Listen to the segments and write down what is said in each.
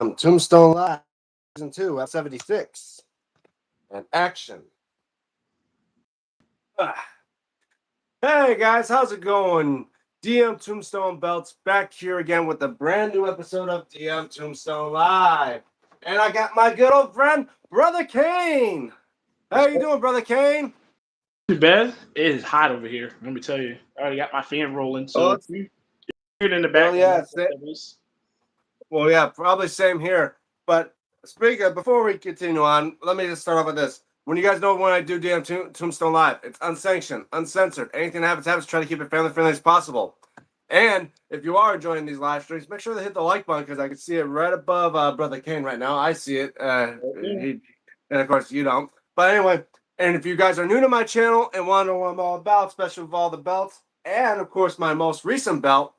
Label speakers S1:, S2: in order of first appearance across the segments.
S1: Tombstone Live, Season 2, F 76. And action. Ah. Hey guys, how's it going? DM Tombstone Belts back here again with a brand new episode of DM Tombstone Live. And I got my good old friend, Brother Kane. How you doing, Brother Kane?
S2: Too bad. It is hot over here. Let me tell you. I already got my fan rolling,
S1: Oh,
S2: so if you hear it in the
S1: well,
S2: background.
S1: yeah, well, yeah, probably same here. But speaking, before we continue on, let me just start off with this. When you guys know when I do DM Tombstone Live, it's unsanctioned, uncensored. Anything that happens, try to keep it family friendly as possible. And if you are enjoying these live streams, make sure to hit the like button because I can see it right above Brother Kane right now. I see it. And of course, you don't. But anyway, and if you guys are new to my channel and want to know what I'm all about, especially with all the belts, and of course, my most recent belt,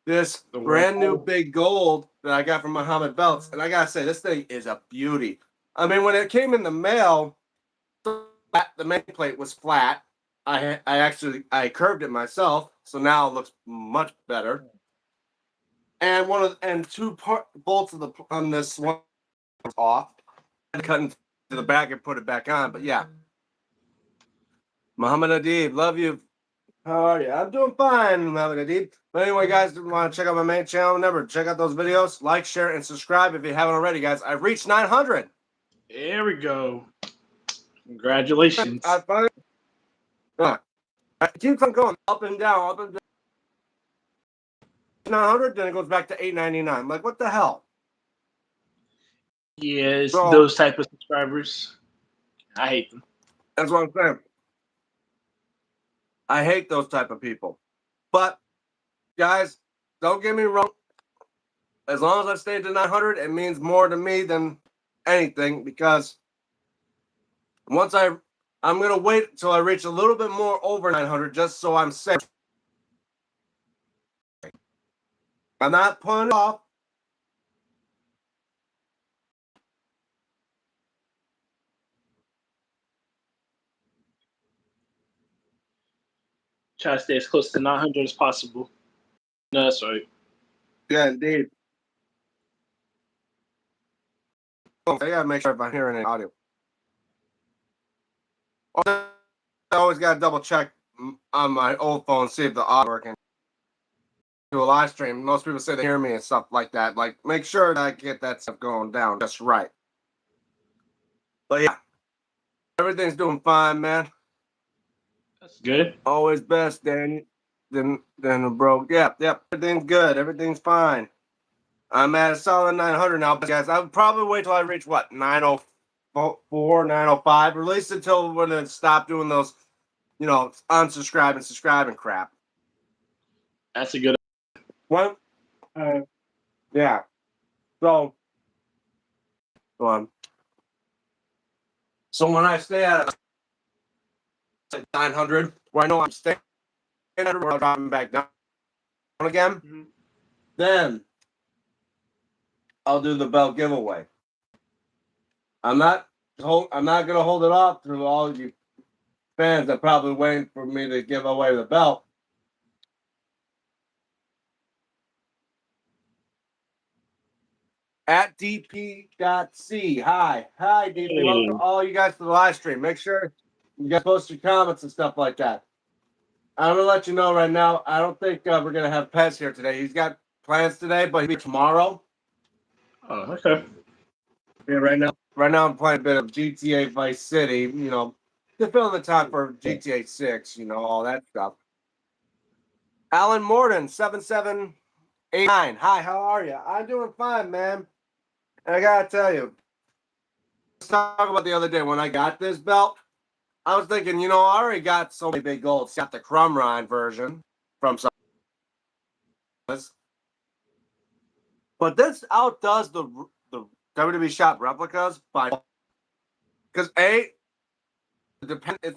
S1: this brand new big gold that I got from Muhammad Belts. And I got to say, this thing is a beauty. I mean, when it came in the mail, the main plate was flat. I curved it myself, so now it looks much better. And two bolts of on this one was off. I had to cut into the back and put it back on. But yeah, Muhammad Adib, love you. How are you? I'm doing fine, Muhammad Adib. But anyway, guys, if you want to check out my main channel, remember, check out those videos, like, share, and subscribe if you haven't already, guys. I've reached 900.
S2: There we go. Congratulations.
S1: I finally, it keeps on going up and down, 900, then it goes back to 899. I'm like, what the hell?
S2: Yeah, it's those type of subscribers. I hate them.
S1: That's what I'm saying. I hate those type of people. But, guys, don't get me wrong. As long as I stay to 900, it means more to me than anything because I'm going to wait until I reach a little bit more over 900 just so I'm safe. I'm not putting it off.
S2: Try to stay as close to 900 as possible. No, that's right.
S1: Yeah, indeed. I gotta make sure if I'm hearing any audio. I always gotta double check on my old phone, see if the audio working. Do a live stream. Most people say they hear me and stuff like that. Like, make sure that I get that stuff going down just right. But yeah, everything's doing fine, man.
S2: That's good.
S1: Always best, Danny. Then bro. Yep. Everything's good. Everything's fine. I'm at a solid 900 now, guys. I'll probably wait till I reach what 904, 905, or at least until when I stop doing those, unsubscribe and subscribe and crap.
S2: That's a good.
S1: What? Yeah. So, go on. So when I stay at 900, where I know I'm staying, where I'm dropping back down again, then I'll do the belt giveaway. I'm not gonna hold it off through all you fans that probably waiting for me to give away the belt. At DP.C. Hi, DP. Welcome all you guys to the live stream. Make sure you guys post your comments and stuff like that. I'm gonna let you know right now. I don't think we're gonna have Pez here today. He's got plans today, but he'll be tomorrow.
S2: Oh, okay.
S1: Yeah, right now I'm playing a bit of GTA Vice City. To fill in the time for GTA 6. All that stuff. Alan Morden 7789. Hi, how are you? I'm doing fine, man. And I gotta tell you, let's talk about the other day when I got this belt. I was thinking, I already got so many big golds. Got the Crumb Rind version from some. But this outdoes the WWE Shop replicas by because it's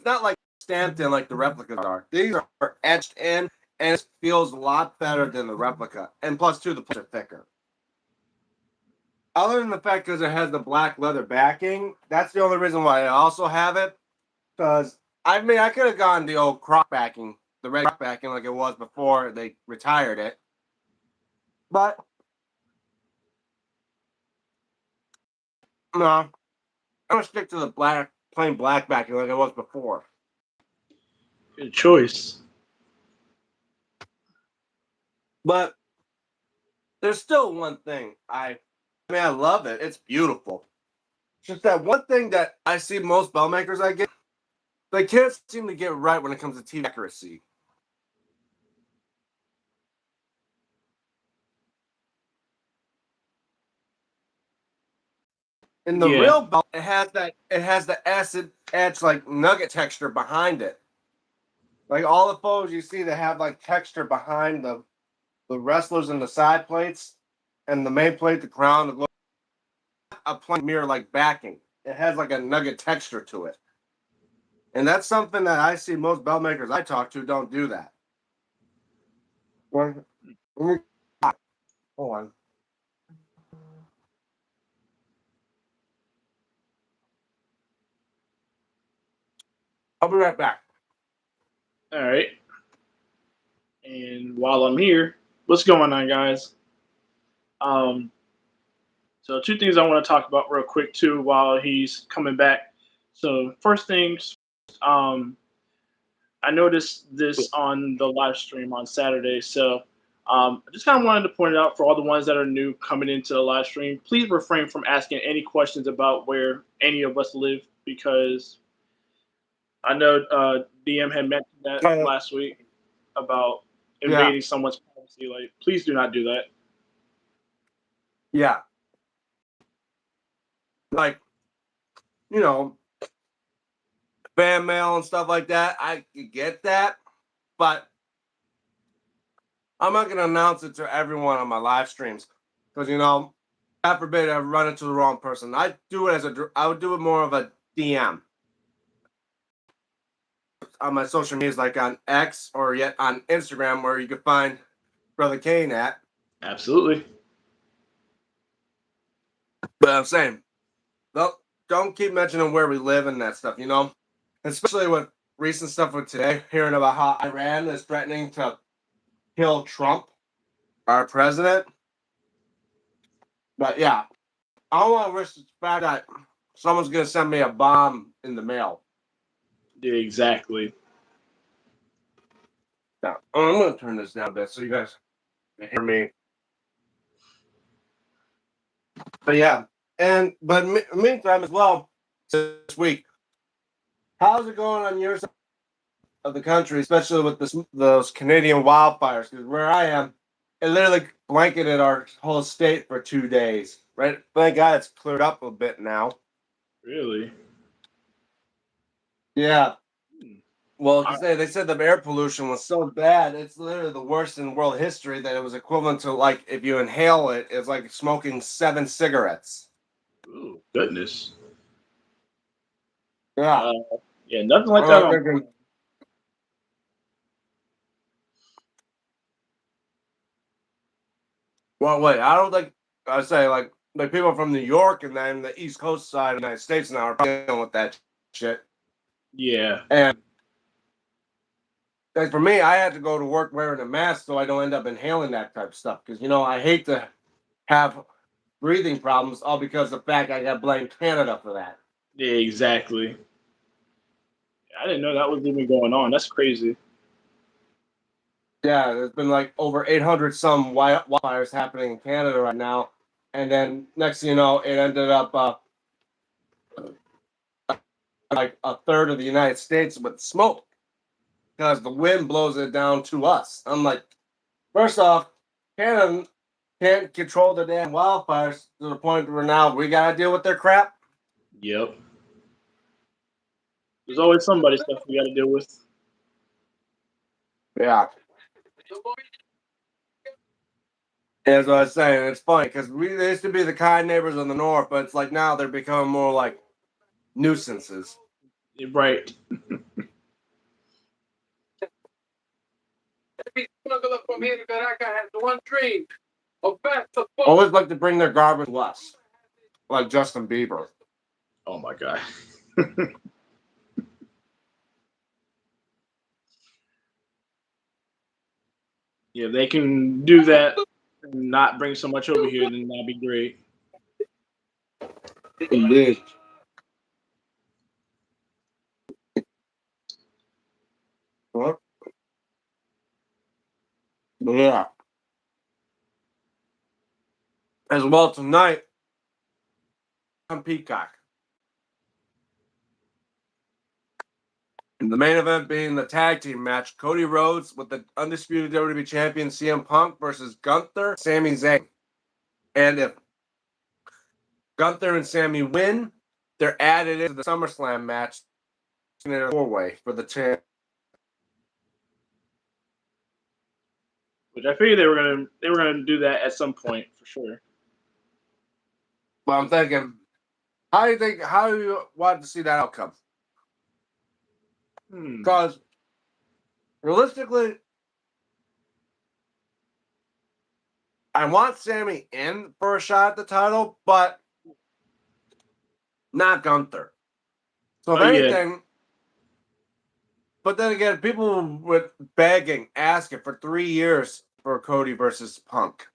S1: not like stamped in like the replicas are. These are etched in, and it feels a lot better than the replica. And plus, two, the plates are thicker. Other than the fact because it has the black leather backing, that's the only reason why I also have it. Because I could have gone the old croc backing, the red croc backing like it was before they retired it. But No, I'm gonna stick to the plain black backing like I was before.
S2: Good choice.
S1: But there's still one thing. I love it. It's beautiful. Just that one thing that I see most bell makers I get, they can't seem to get right when it comes to TV accuracy. In the
S2: Yeah.
S1: real bell, it has the acid edge like nugget texture behind it. Like all the photos you see, they have like texture behind the wrestlers and the side plates, and the main plate, the crown, the a plain mirror like backing. It has like a nugget texture to it, and that's something that I see most bell makers I talk to don't do that. Well, hold on. I'll be right back.
S2: All right. And while I'm here, what's going on, guys? Um, so two things I want to talk about real quick too while he's coming back. So first things, um, I noticed this on the live stream on Saturday. So I just kind of wanted to point it out for all the ones that are new coming into the live stream. Please refrain from asking any questions about where any of us live because I know DM had mentioned that last week about
S1: Yeah,
S2: invading someone's privacy. Like, please do not do that.
S1: yeah. Like, you know, fan mail and stuff like that. I get that, but I'm not going to announce it to everyone on my live streams because God forbid I run into the wrong person. I would do it more of a DM on my social medias, like on X or yet on Instagram, where you can find Brother Kane at.
S2: Absolutely.
S1: But I'm saying, don't keep mentioning where we live and that stuff. Especially with recent stuff with today, hearing about how Iran is threatening to kill Trump, our president. But yeah, I don't want to risk the fact that someone's going to send me a bomb in the mail.
S2: Yeah, exactly.
S1: Now, I'm going to turn this down a bit so you guys can hear me. But yeah, but meantime as well, this week, how's it going on your side of the country, especially with those Canadian wildfires? Because where I am, it literally blanketed our whole state for 2 days. Right? Thank God it's cleared up a bit now.
S2: Really?
S1: Yeah.
S2: Hmm.
S1: Well, they said the air pollution was so bad, it's literally the worst in world history that it was equivalent to, like, if you inhale it, it's like smoking 7 cigarettes.
S2: Oh, goodness.
S1: Yeah.
S2: Uh, yeah, nothing like that
S1: I'm
S2: on.
S1: thinking, well, wait, I don't think, I say, like people from New York and then the East Coast side of the United States now are dealing with that shit.
S2: Yeah.
S1: And like for me, I had to go to work wearing a mask so I don't end up inhaling that type of stuff. Because, I hate to have breathing problems all because of the fact I got to blame Canada for that.
S2: Yeah, exactly. I didn't know that was even going on. That's crazy.
S1: Yeah, there's been like over 800 some wildfires happening in Canada right now. And then next thing you know, it ended up like a third of the United States with smoke because the wind blows it down to us. I'm like, first off, Canada can't control the damn wildfires to the point where now we got to deal with their crap.
S2: Yep. There's always somebody stuff we got to deal with.
S1: Yeah. As I was saying, it's funny because they used to be the kind neighbors in the north, but it's like now they're becoming more like nuisances.
S2: Right.
S1: Always like to bring their garbage less, like Justin Bieber.
S2: Oh my god. Yeah, if they can do that and not bring so much over here, then that'd be great.
S1: Indeed. What? Yeah. As well tonight on Peacock. And the main event being the tag team match, Cody Rhodes with the undisputed WWE champion CM Punk versus Gunther, Sami Zayn. And if Gunther and Sami win, they're added into the SummerSlam match in a four-way for the champ.
S2: Which I figured they were gonna do that at some point for sure.
S1: But I'm thinking, how do you want to see that outcome? Because realistically, I want Sami in for a shot at the title, but not Gunther. So if anything, but then again, people were begging, asking for 3 years for Cody versus Punk,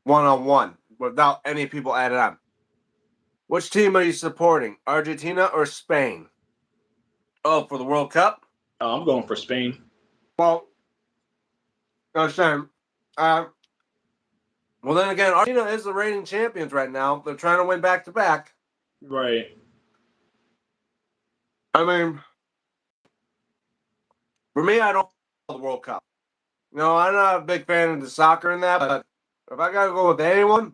S1: 1-on-1, without any people added on. Which team are you supporting, Argentina or Spain? Oh, for the World Cup?
S2: Oh, I'm going for Spain.
S1: Well, I was saying, well, then again, Argentina is the reigning champions right now. They're trying to win back-to-back.
S2: Right.
S1: I mean, for me, I don't follow the World Cup. No, I'm not a big fan of the soccer and that, but if I got to go with anyone,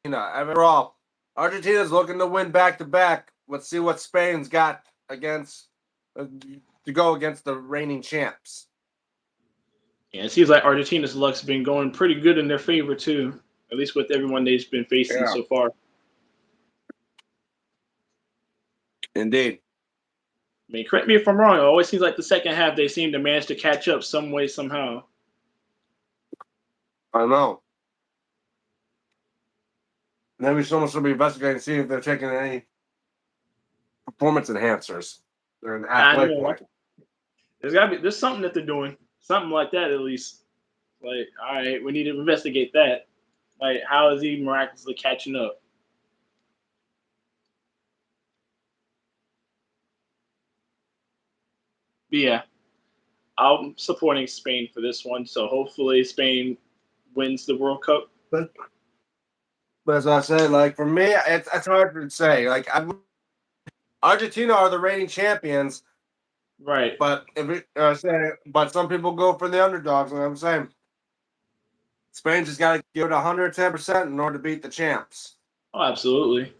S1: after all, Argentina's looking to win back-to-back. Let's see what Spain's got against to go against the reigning champs.
S2: Yeah, it seems like Argentina's luck's been going pretty good in their favor too, at least with everyone they've been facing so far.
S1: Indeed.
S2: I mean, correct me if I'm wrong. It always seems like the second half they seem to manage to catch up some way, somehow.
S1: I know. Maybe someone should be investigating to see if they're taking any performance enhancers. They're in the halfway point.
S2: There's something that they're doing. Something like that at least. Like, all right, we need to investigate that. Like, how is he miraculously catching up? But yeah, I'm supporting Spain for this one. So hopefully Spain wins the World Cup.
S1: But as I said, like for me, it's hard to say. Like Argentina are the reigning champions,
S2: right?
S1: But but some people go for the underdogs. And I'm saying Spain just got to give it 110% in order to beat the champs.
S2: Oh, absolutely.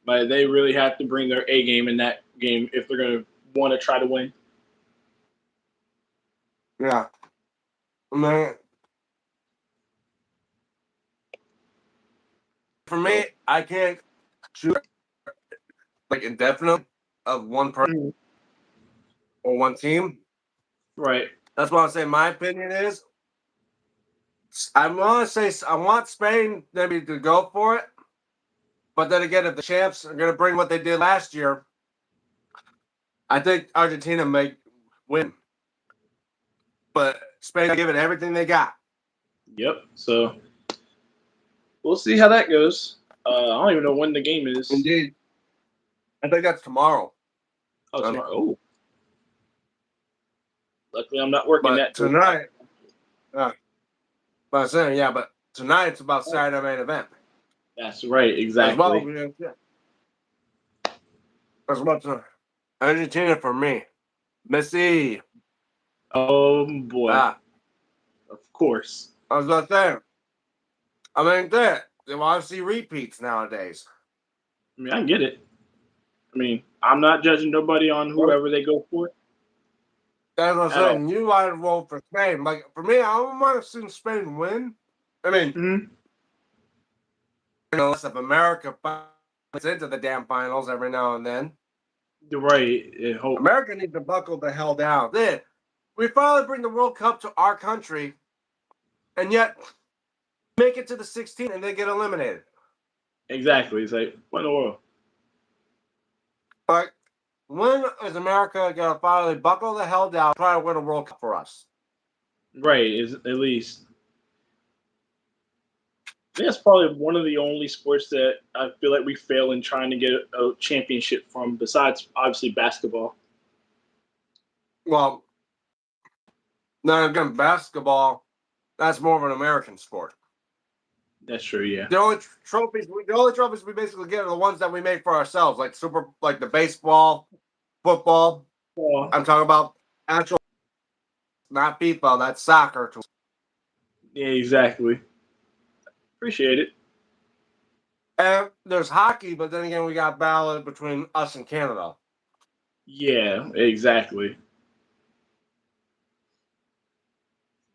S2: But they really have to bring their A game in that game if they're going to want to try to win.
S1: Yeah. I mean, for me, I can't choose like indefinitely of one person or one team.
S2: Right.
S1: That's what I'm saying. My opinion is I want Spain maybe to go for it. But then again, if the champs are going to bring what they did last year, I think Argentina may win. But Spain give it everything they got.
S2: Yep. So we'll see how that goes. I don't even know when the game is.
S1: Indeed. I think that's tomorrow.
S2: Oh, tomorrow. Oh. Luckily, I'm not working that
S1: tonight. But I'm saying, yeah, but tonight it's about Saturday main event.
S2: That's right, exactly.
S1: As well, Argentina for me. Messi.
S2: Oh boy. Of course.
S1: I was about to say. I mean, they want to see repeats nowadays.
S2: I mean, I get it. I mean, I'm not judging nobody on whoever they go for.
S1: That's what I'm saying. You want to roll for Spain. Like, for me, I don't want to see Spain win. I mean, unless if America gets into the damn finals every now and then.
S2: Right.
S1: America needs to buckle the hell down. We finally bring the World Cup to our country, and yet make it to the 16 and they get eliminated.
S2: Exactly. It's like, what in the world?
S1: Like, when is America going to finally buckle the hell down and try to win a World Cup for us?
S2: Right, at least. That's probably one of the only sports that I feel like we fail in trying to get a championship from, besides obviously basketball.
S1: Well, now again, basketball, that's more of an American sport.
S2: That's true, yeah.
S1: The only trophies we basically get are the ones that we make for ourselves, like the baseball, football.
S2: Well,
S1: I'm talking about actual, not FIFA. That's soccer.
S2: yeah, exactly. Appreciate it.
S1: And there's hockey, but then again, we got battle between us and Canada.
S2: Yeah, exactly.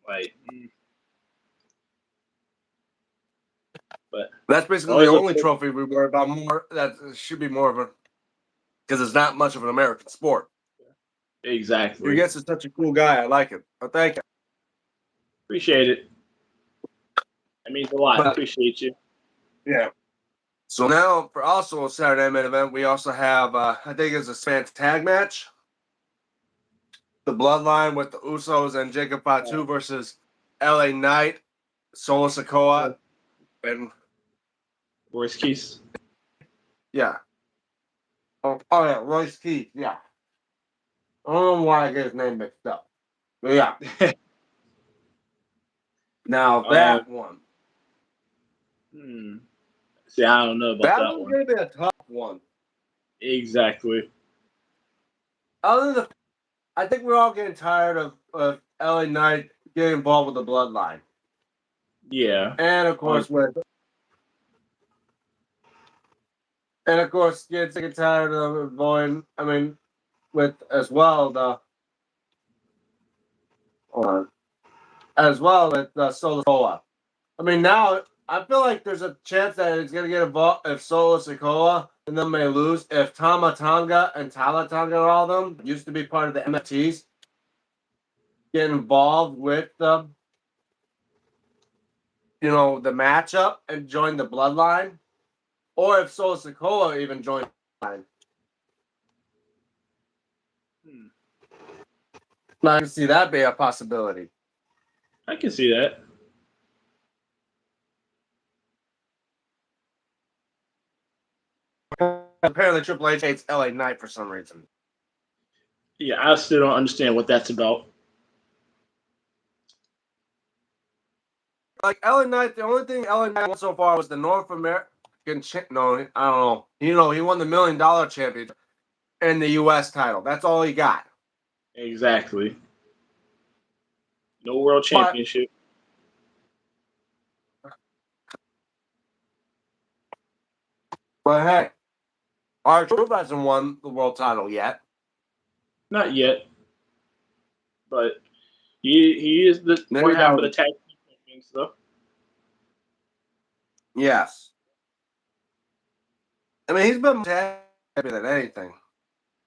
S2: Like, but
S1: That's
S2: it
S1: basically
S2: always
S1: the
S2: looks
S1: only
S2: good.
S1: trophy we worry about more. That should be more of a because it's not much of an American sport. Your
S2: Exactly.
S1: guest is such a cool guy. I like it. But thank you.
S2: Appreciate it. That means a lot.
S1: But
S2: Appreciate you.
S1: yeah. So now for also a Saturday main event, we also have I think it's a Spanish tag match. The Bloodline with the Usos and Jacob Fatu versus LA Knight, Solo Sikoa, and
S2: Royce Keys.
S1: yeah. Oh yeah, Royce Keith. Yeah. I don't know why I get his name mixed up. But yeah. Now
S2: um,
S1: that one.
S2: hmm. See, I don't know about
S1: That
S2: that
S1: one's
S2: one.
S1: gonna be a tough one.
S2: Exactly.
S1: Other than I think we're all getting tired of LA Knight getting involved with the bloodline.
S2: Yeah.
S1: And of course getting tired of going with as well the hold on. As well with Solo Sikoa. I mean now I feel like there's a chance that it's gonna get involved if Solo Sikoa and them may lose. If Tama Tonga and Tala Tonga and all of them used to be part of the MFTs get involved with the matchup and join the bloodline, or if Solo Sikoa even joined the bloodline.
S2: Hmm.
S1: I can see that be a possibility.
S2: I can see that.
S1: Apparently, Triple H hates LA Knight for some reason.
S2: Yeah, I still don't understand what that's about.
S1: Like LA Knight, the only thing LA Knight won so far was the North American. No, I don't know. He won the $1 million championship and the U.S. title. That's all he got.
S2: Exactly. No world
S1: But
S2: championship.
S1: but hey, our Truth hasn't won the world title yet.
S2: Not yet, but he is the
S1: Maybe
S2: one
S1: that
S2: half of the
S1: was
S2: tag team champions, though.
S1: yes. I mean, he's been more champion than anything.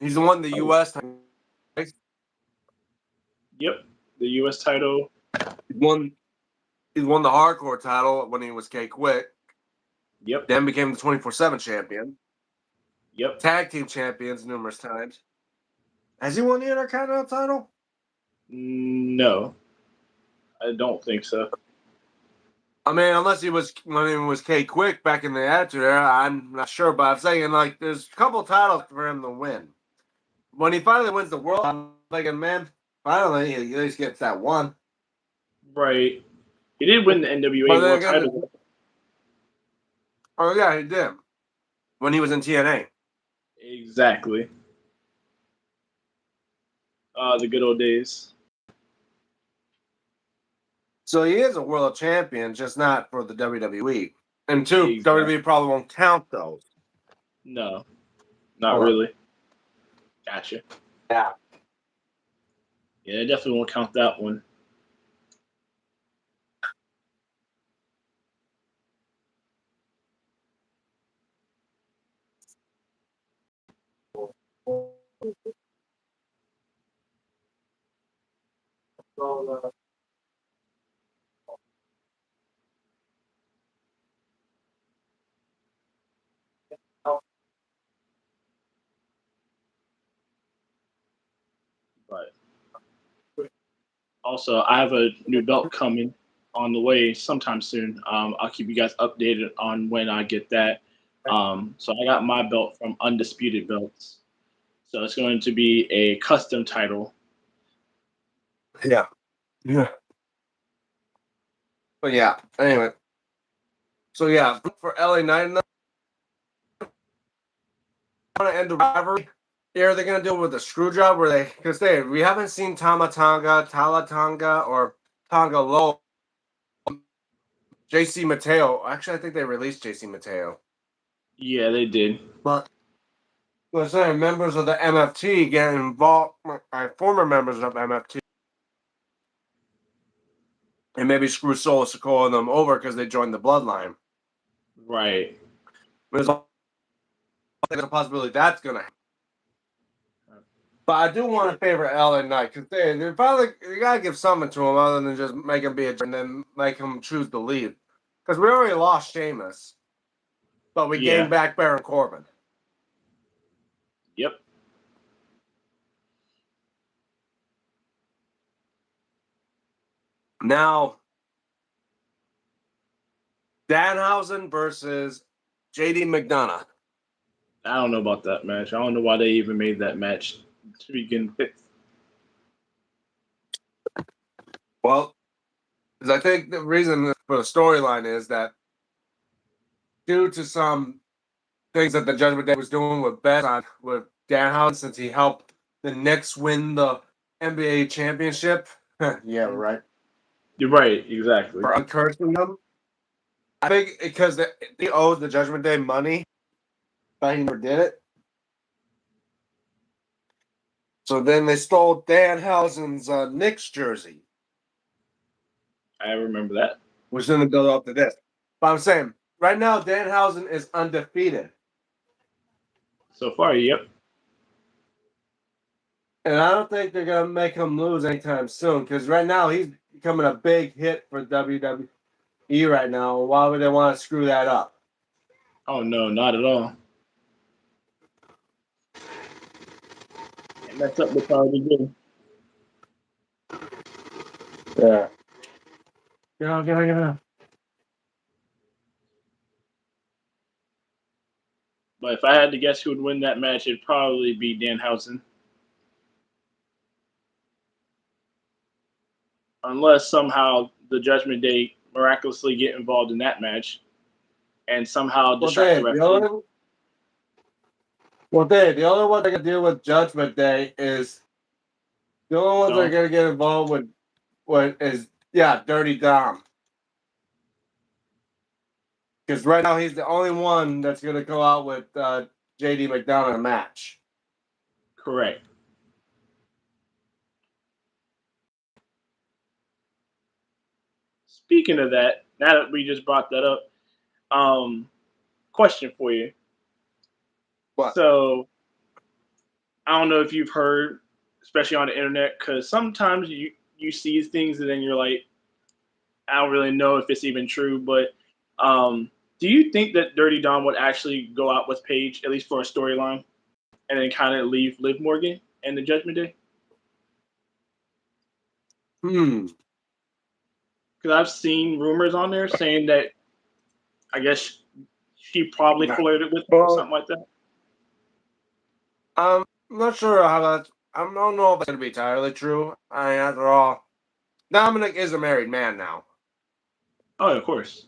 S1: He's won the
S2: Oh,
S1: U.S. title.
S2: yep, the U.S. title.
S1: He's won. He's won the hardcore title when he was K Quick.
S2: Yep,
S1: Then became the 24/7 champion.
S2: yep.
S1: Tag team champions numerous times. Has he won the Intercontinental title?
S2: No, I don't think so.
S1: I mean, unless he was when he was K Quick back in the Attitude Era, I'm not sure. But I'm saying like there's a couple titles for him to win. When he finally wins the world, I'm thinking, man, finally he at least gets that one.
S2: Right. He did win the
S1: But
S2: NWA
S1: then
S2: World
S1: again,
S2: title.
S1: oh yeah, he did when he was in TNA.
S2: Exactly. The good old days.
S1: So he is a world champion, just not for the WWE. And two,
S2: Exactly.
S1: WWE probably won't count those.
S2: No, not
S1: Hold on.
S2: really. Gotcha.
S1: Yeah.
S2: Yeah, I definitely won't count that one. But also, I have a new belt coming. on the way sometime soon. I'll keep you guys updated on when I get that. So I got my belt from Undisputed Belts. So it's going to be a custom title.
S1: Yeah. Yeah. But yeah, anyway. So yeah, for LA Knight, want to end the rivalry. Yeah, are they gonna do it with a screw job? Where they because we haven't seen Talatanga, or Tonga Low, JC Mateo. Actually, I think they released JC Mateo.
S2: Yeah, they did.
S1: But let's say members of the MFT get involved, former members of MFT, and maybe screw Solo Sikoa and them over because they joined the bloodline.
S2: Right.
S1: There's a possibility that's gonna happen. But I do want to favor LA Knight because they probably you gotta give something to him other than just make him be a and then make him choose to leave. Because we already lost Sheamus, but we gained back Baron Corbin.
S2: Yep.
S1: Now, Danhausen versus JD McDonough.
S2: I don't know about that match. I don't know why they even made that match to begin with.
S1: Well, I think the reason for the storyline is that due to some things that the Judgment Day was doing with with Danhausen, since he helped the Knicks win the NBA championship. Yeah, right.
S2: You're right, exactly.
S1: For uncursing them. I think because he owed the Judgment Day money, but he never did it. So then they stole Danhausen's Knicks jersey.
S2: I remember that.
S1: Which didn't build up to this. But I'm saying, right now, Danhausen is undefeated.
S2: So far, yep.
S1: And I don't think they're going to make him lose anytime soon because right now he's becoming a big hit for WWE right now. Why would they want to screw that up?
S2: Oh, no, not at all. And that's up with how they do.
S1: Yeah. Yeah.
S2: But if I had to guess who would win that match, it'd probably be Danhausen. Unless somehow the Judgment Day miraculously get involved in that match and somehow distract the referee.
S1: The only one that can deal with Judgment Day is the only ones that are going to get involved with is Dirty Dom. Because right now he's the only one that's going to go out with JD McDonough in a match.
S2: Correct. Speaking of that, now that we just brought that up, question for you.
S1: What?
S2: So, I don't know if you've heard, especially on the internet, because sometimes you see things and then you're like, I don't really know if it's even true, but do you think that Dirty Dom would actually go out with Paige, at least for a storyline, and then kind of leave Liv Morgan and the Judgment Day? Because I've seen rumors on there saying that I guess she probably flirted with him or something like that.
S1: I'm not sure how that's. I don't know if it's going to be entirely true. I mean, after all, Dominic is a married man now.
S2: Oh, of course.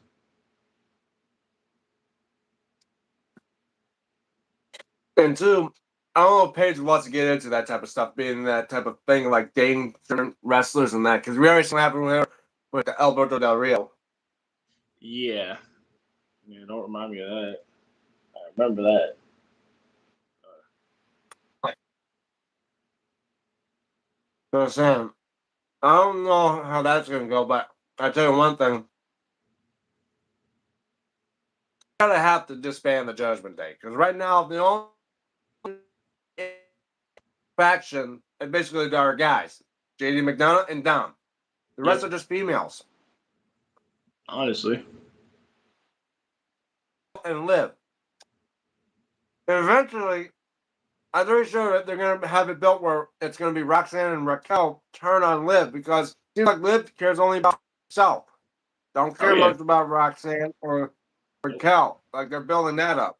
S1: And two, I don't know if Paige wants to get into that type of stuff, being that type of thing, like dating different wrestlers and that, because we already saw what happened with Alberto Del Rio.
S2: Yeah. Yeah, don't remind me of that. I remember that.
S1: So Sam, I don't know how that's going to go, but I tell you one thing. Gotta have to disband the Judgment Day, because right now the only faction is basically our guys, JD McDonough and Dom. The rest are just females.
S2: Honestly.
S1: And Liv. And eventually, I'm pretty sure that they're going to have it built where it's going to be Roxanne and Raquel turn on Liv, because it seems like Liv cares only about herself. Don't
S2: Oh
S1: care
S2: yeah,
S1: much about Roxanne or Raquel. Like they're building that up.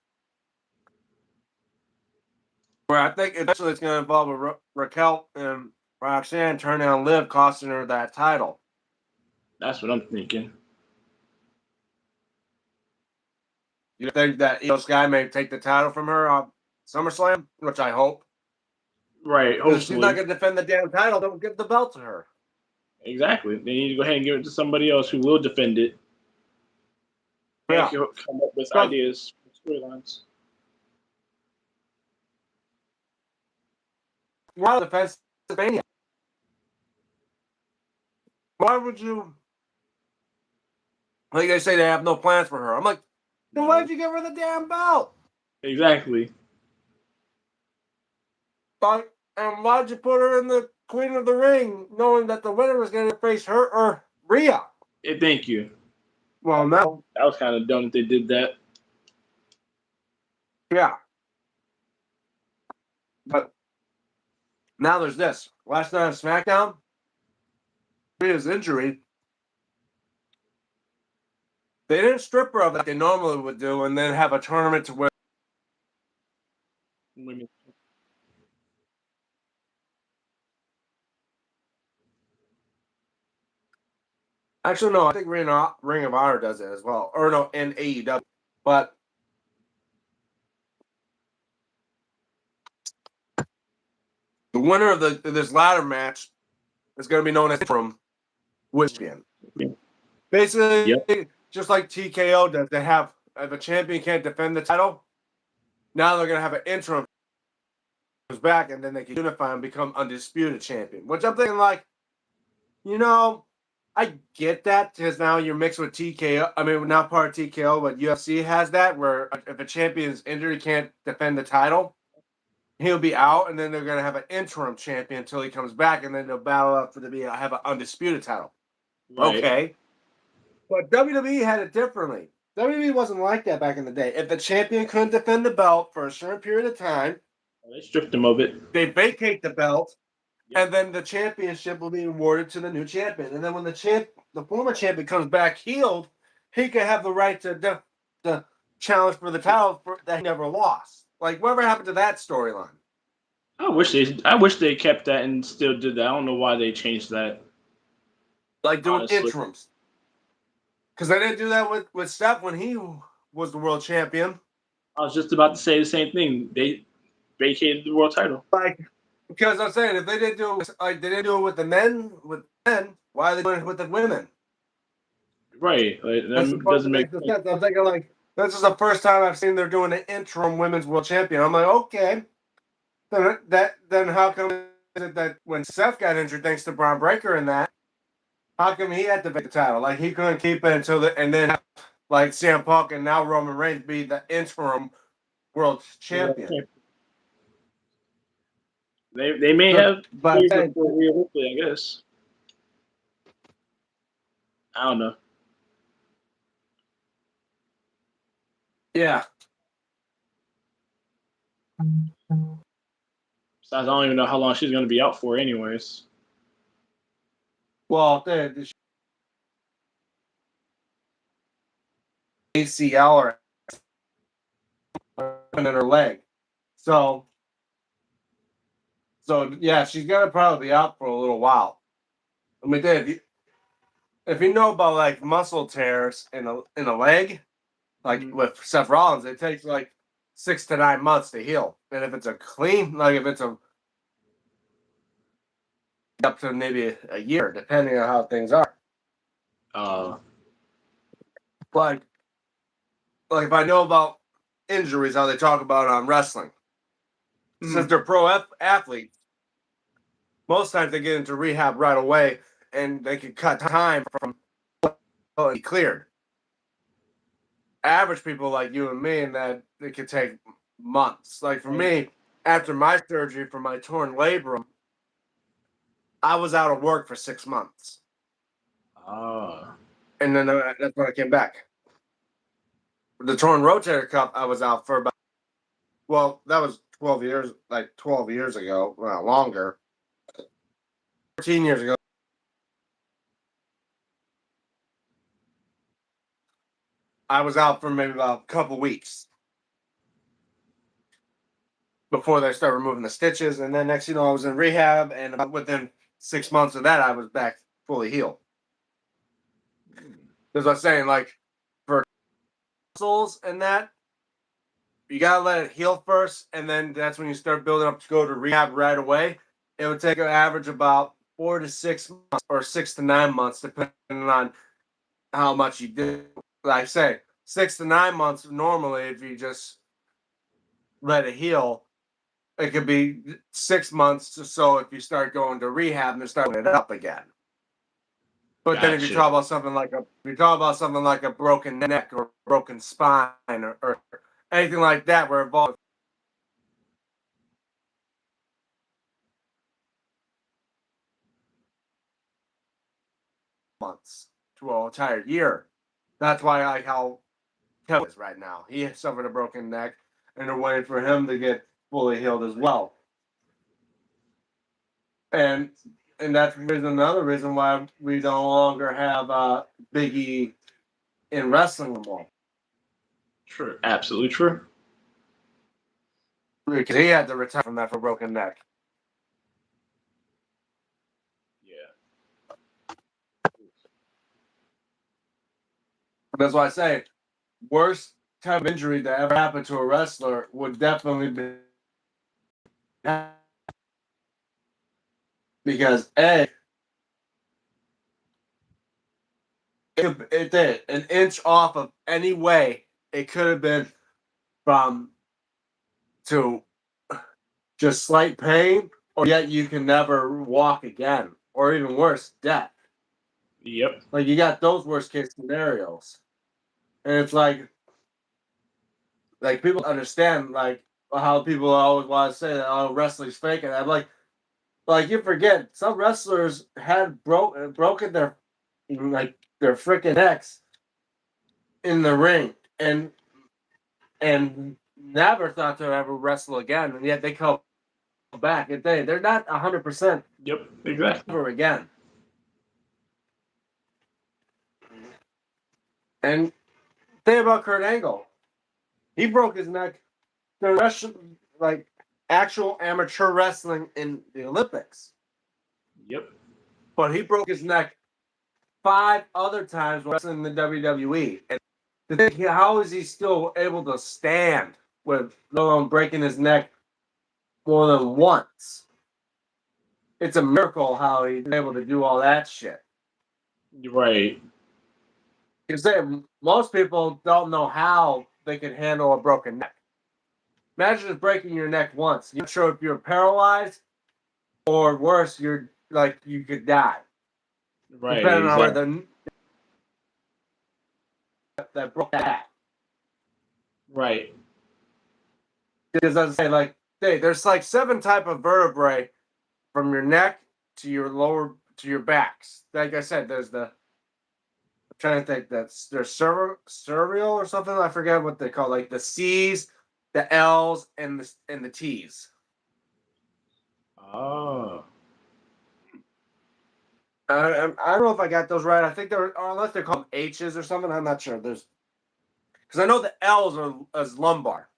S1: Where I think eventually it's going to involve Raquel and Roxanne turning on Liv, costing her that title.
S2: that's what I'm thinking.
S1: You think that Io Sky may take the title from her on SummerSlam, which I hope.
S2: Right,
S1: Because if she's not
S2: hopefully.
S1: going to defend the damn title, don't give the belt to her.
S2: Exactly. They need to go ahead and give it to somebody else who will defend it. And
S1: Yeah.
S2: can come up with
S1: Because
S2: ideas for storylines.
S1: we're out of Pennsylvania. Why would you? Like they say, they have no plans for her. I'm like, then why'd
S2: No.
S1: you give her the damn belt?
S2: Exactly.
S1: But and why'd you put her in the Queen of the Ring, knowing that the winner was going to face her or Rhea?
S2: Thank you.
S1: Well, no.
S2: That was kind of dumb that they did that.
S1: Yeah. But now there's this. Last night on SmackDown, Rhea's injury, they didn't strip her of it like they normally would do and then have a tournament to win.
S2: Women.
S1: Actually, no, I think Ring of Honor does it as well. Or no, in AEW. But the winner of this ladder match is going to be known as interim champion. Basically,
S2: Yep.
S1: just like TKO does, they have, if a champion can't defend the title, now they're going to have an interim who's back, and then they can unify and become undisputed champion. Which I'm thinking, like, you know, I get that because now you're mixed with TKO. I mean, not part of TKO, but UFC has that where if a champion is injured, he can't defend the title, he'll be out, and then they're going to have an interim champion until he comes back, and then they'll battle up for have an undisputed title.
S2: Right.
S1: Okay. But WWE had it differently. WWE wasn't like that back in the day. If the champion couldn't defend the belt for a certain period of time,
S2: They stripped them of it.
S1: they vacate the belt,
S2: Yep.
S1: and then the championship will be awarded to the new champion. And then when the former champion comes back healed, he could have the right to challenge for the title that he never lost. Like, whatever happened to that storyline?
S2: I wish they kept that and still did that. I don't know why they changed that.
S1: Like doing
S2: Honestly.
S1: interims. Because they didn't do that with Steph when he was the world champion.
S2: I was just about to say the same thing. They vacated the world title.
S1: Like, because I'm saying if they didn't do it like they didn't do it with the men, why are they doing it with the women?
S2: Right. Like,
S1: That's the
S2: that
S1: part
S2: doesn't
S1: that
S2: make
S1: makes no
S2: sense.
S1: sense. I'm thinking like this is the first time I've seen they're doing an interim women's world champion. I'm like, okay, then how come is it that when Seth got injured thanks to Braun Breaker and that, how come he had to take the title? Like he couldn't keep it until and then like CM Punk and now Roman Reigns be the interim world champion.
S2: They may have
S1: But
S2: favor for Rhea Ripley, I guess. I don't know.
S1: yeah.
S2: Besides, I don't even know how long she's going to be out for, anyways.
S1: Well, the ACL or in her leg. So yeah, she's gonna probably be out for a little while. I mean, if you know about like muscle tears in a leg, like with Seth Rollins, it takes like 6 to 9 months to heal. And if it's a clean, like if it's up to maybe a year, depending on how things are. Like if I know about injuries, how they talk about it on wrestling, since they're pro athletes, most times they get into rehab right away, and they can cut time from cleared. Average people like you and me, and that it could take months. Like for me, after my surgery for my torn labrum, I was out of work for 6 months. And then that's when I came back. The torn rotator cuff, I was out for about, well, that was 12 years, like 12 years ago, well, longer. 14 years ago. I was out for maybe about a couple weeks before they started removing the stitches, and then next, I was in rehab, and about within 6 months of that, I was back fully healed. As I was saying, like for muscles and that, you gotta let it heal first, and then that's when you start building up to go to rehab right away. It would take an average about 4 to 6 months or 6 to 9 months, depending on how much you do. Like I say, 6 to 9 months normally, if you just let it heal. It could be 6 months or so if you start going to rehab and starting it up again. But then if you
S2: Gotcha.
S1: talk about something like a broken neck or broken spine or anything like that, where it involves months to an entire year. That's why I like how Kevin is right now. He suffered a broken neck, and they're waiting for him to get fully healed as well. And that's another reason why we no longer have Big E in wrestling anymore.
S2: True. Absolutely true.
S1: Because he had to retire from that for a broken neck.
S2: Yeah.
S1: That's why I say worst type of injury that ever happened to a wrestler would definitely be because it did an inch off of any way it could have been from to just slight pain, or yet you can never walk again, or even worse, death.
S2: Yep.
S1: Like you got those worst case scenarios, and it's like people understand like how people always want to say that wrestling's fake, and I'm like you forget some wrestlers had broken their freaking necks in the ring and never thought to ever wrestle again, and yet they come back and they're not 100%
S2: Yep. Exactly.
S1: ever again. And think about Kurt Angle. He broke his neck during like actual amateur wrestling in the Olympics.
S2: Yep.
S1: But he broke his neck 5 other times wrestling in the WWE. And to think, how is he still able to stand with let alone breaking his neck more than once? It's a miracle how he's able to do all that shit.
S2: Right.
S1: Because most people don't know how they can handle a broken neck. Imagine just breaking your neck once. You're not sure if you're paralyzed or worse, you're like you could die.
S2: Right.
S1: Depending on where
S2: Exactly.
S1: that broke that.
S2: Right.
S1: Because as I say, like, hey, there's like 7 type of vertebrae from your neck to your lower to your backs. Like I said, there's the I'm trying to think that's there's cerebral or something. I forget what they call like the C's, the L's, and the T's.
S2: Oh.
S1: I don't know if I got those right. I think they're or unless they're called H's or something. I'm not sure. There's because I know the L's are as lumbar.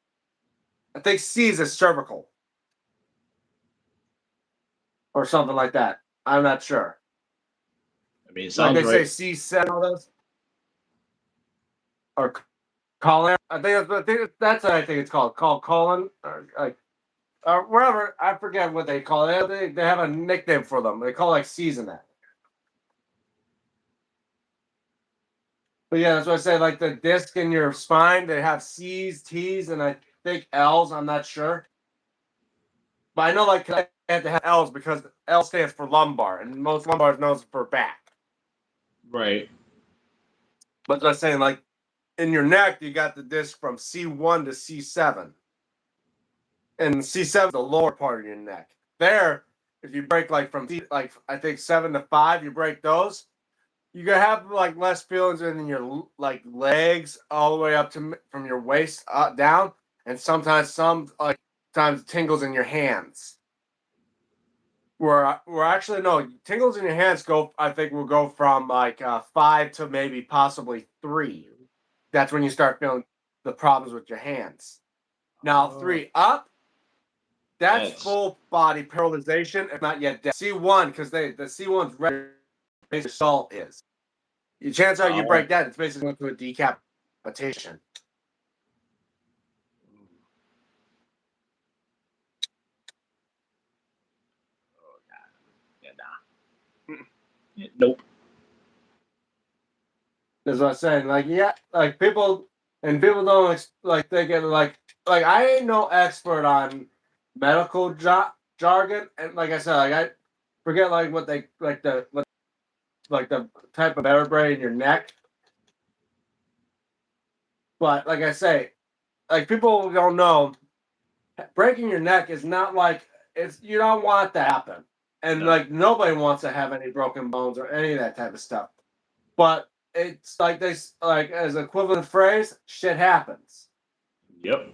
S1: I think C's is cervical or something like that. I'm not sure.
S2: I mean, it
S1: Like
S2: sounds
S1: they say
S2: right.
S1: C7 or colon. I think that's what I think it's called. Called colon or like or wherever. I forget what they call it. They have a nickname for them. They call like C's in that. But yeah, that's what I say. Like the disc in your spine, they have C's, T's, and I think L's. I'm not sure. But I know like I had to have L's because L stands for lumbar, and most lumbars knows for back.
S2: Right.
S1: But I was saying like in your neck, you got the disc from C1 to C7, and C7 is the lower part of your neck. There, if you break like from like I think 7 to 5, you break those. You can have like less feelings in your like legs all the way up to from your waist down, and sometimes times tingles in your hands. We're actually no tingles in your hands go. I think will go from like 5 to maybe possibly 3. that's when you start feeling the problems with your hands. Now, 3 up, that's full body paralyzation, if not yet death. C1, because the C1's basically salt is. The chance are you break that, it's basically going to a decapitation.
S2: Oh God. Yeah, nah. Nope.
S1: That's what I'm saying. Like, yeah, like people don't like they get like I ain't no expert on medical jargon, and like I said, like I forget like what they like the type of vertebrae in your neck. But like I say, like people don't know, breaking your neck is not like you don't want that to happen, and like nobody wants to have any broken bones or any of that type of stuff. But it's like this, like as an equivalent phrase, shit happens.
S2: Yep.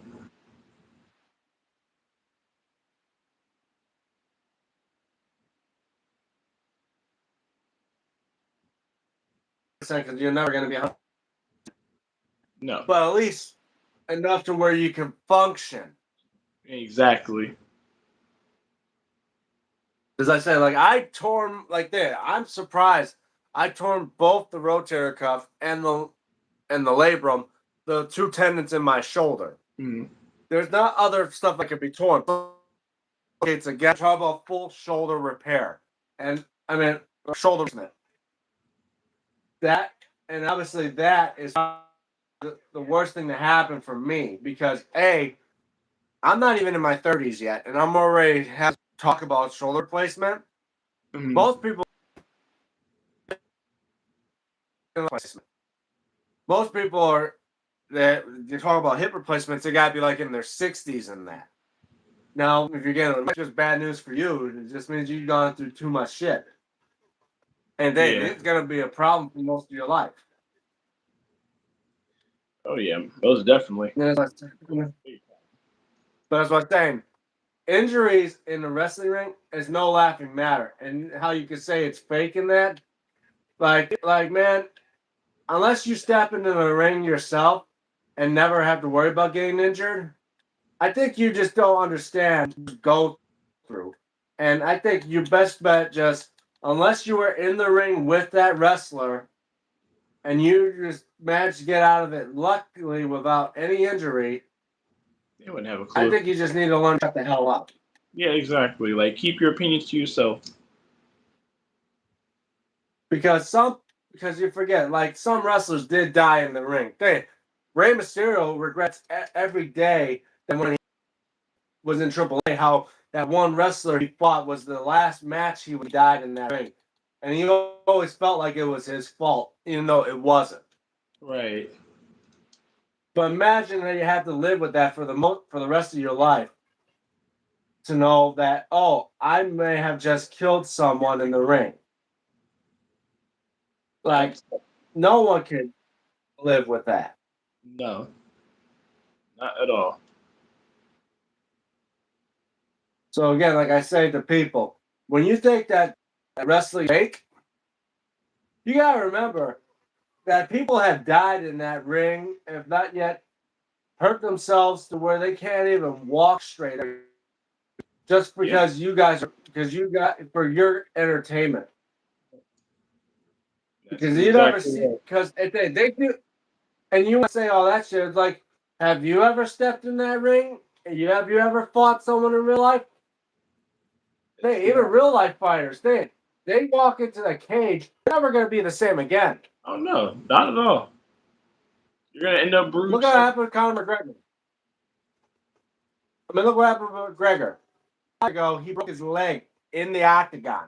S1: Because you're never going to be.
S2: No.
S1: But at least enough to where you can function.
S2: Exactly.
S1: As I said, like I torn like that. I'm surprised. I torn both the rotator cuff and the labrum, the 2 tendons in my shoulder.
S2: Mm.
S1: There's not other stuff that could be torn. It's again talk about full shoulder repair, and I mean shoulder replacement. That and obviously that is the worst thing to happen for me because I'm not even in my 30s yet, and I'm already have to talk about shoulder replacement.
S2: Mm.
S1: Most people are that they talk about hip replacements. They gotta be like in their 60s and that. Now, if you're getting just bad news for you, it just means you've gone through too much shit, and it's gonna be a problem for most of your life.
S2: Oh yeah, most definitely.
S1: But that's what I'm saying. Injuries in the wrestling ring is no laughing matter, and how you could say it's fake in that, like man, unless you step into the ring yourself and never have to worry about getting injured, I think you just don't understand go through. And I think your best bet just unless you were in the ring with that wrestler and you just managed to get out of it luckily without any injury,
S2: They wouldn't have a clue.
S1: I think you just need to learn to shut the hell up.
S2: Yeah, exactly. Like keep your opinions to yourself.
S1: Because you forget, like some wrestlers did die in the ring. Rey Mysterio regrets every day that when he was in AAA, how that one wrestler he fought was the last match he died in that ring, and he always felt like it was his fault, even though it wasn't.
S2: Right.
S1: But imagine that you have to live with that for the rest of your life. To know that I may have just killed someone in the ring. Like no one can live with that.
S2: No. Not at all.
S1: So again, like I say to people, when you think that wrestling fake, you gotta remember that people have died in that ring, if not yet hurt themselves to where they can't even walk straight, just because you got for your entertainment. Because you never see, because if they do, and you want to say all that shit, it's like, have you ever stepped in that ring? Have you ever fought someone in real life? Even real life fighters, they walk into the cage, they're never going to be the same again.
S2: Oh no, not at all. You're gonna end up bruised.
S1: Look what happened with Conor McGregor. I mean, look what happened with McGregor. Ago, he broke his leg in the octagon.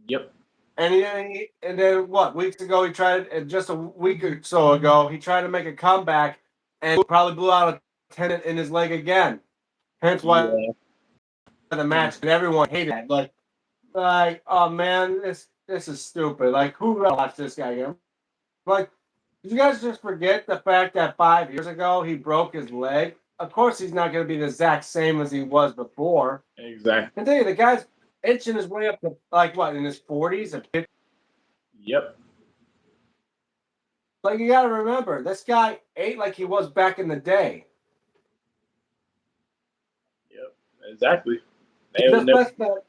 S2: Yep.
S1: And then what? Weeks ago, he tried, and just a week or so ago, he tried to make a comeback and probably blew out a tendon in his leg again. Hence why the match and everyone hated it. Like, oh man, this is stupid. Like, who watched this guy again? Like, did you guys just forget the fact that 5 years ago he broke his leg? Of course, he's not going to be the exact same as he was before.
S2: Exactly.
S1: I tell you, the guy's inching his way up to like what in his 40s and 50s.
S2: Yep.
S1: Like, you gotta remember, this guy ate like he was back in the day.
S2: Yep, exactly. They would
S1: Just
S2: never.
S1: mess that.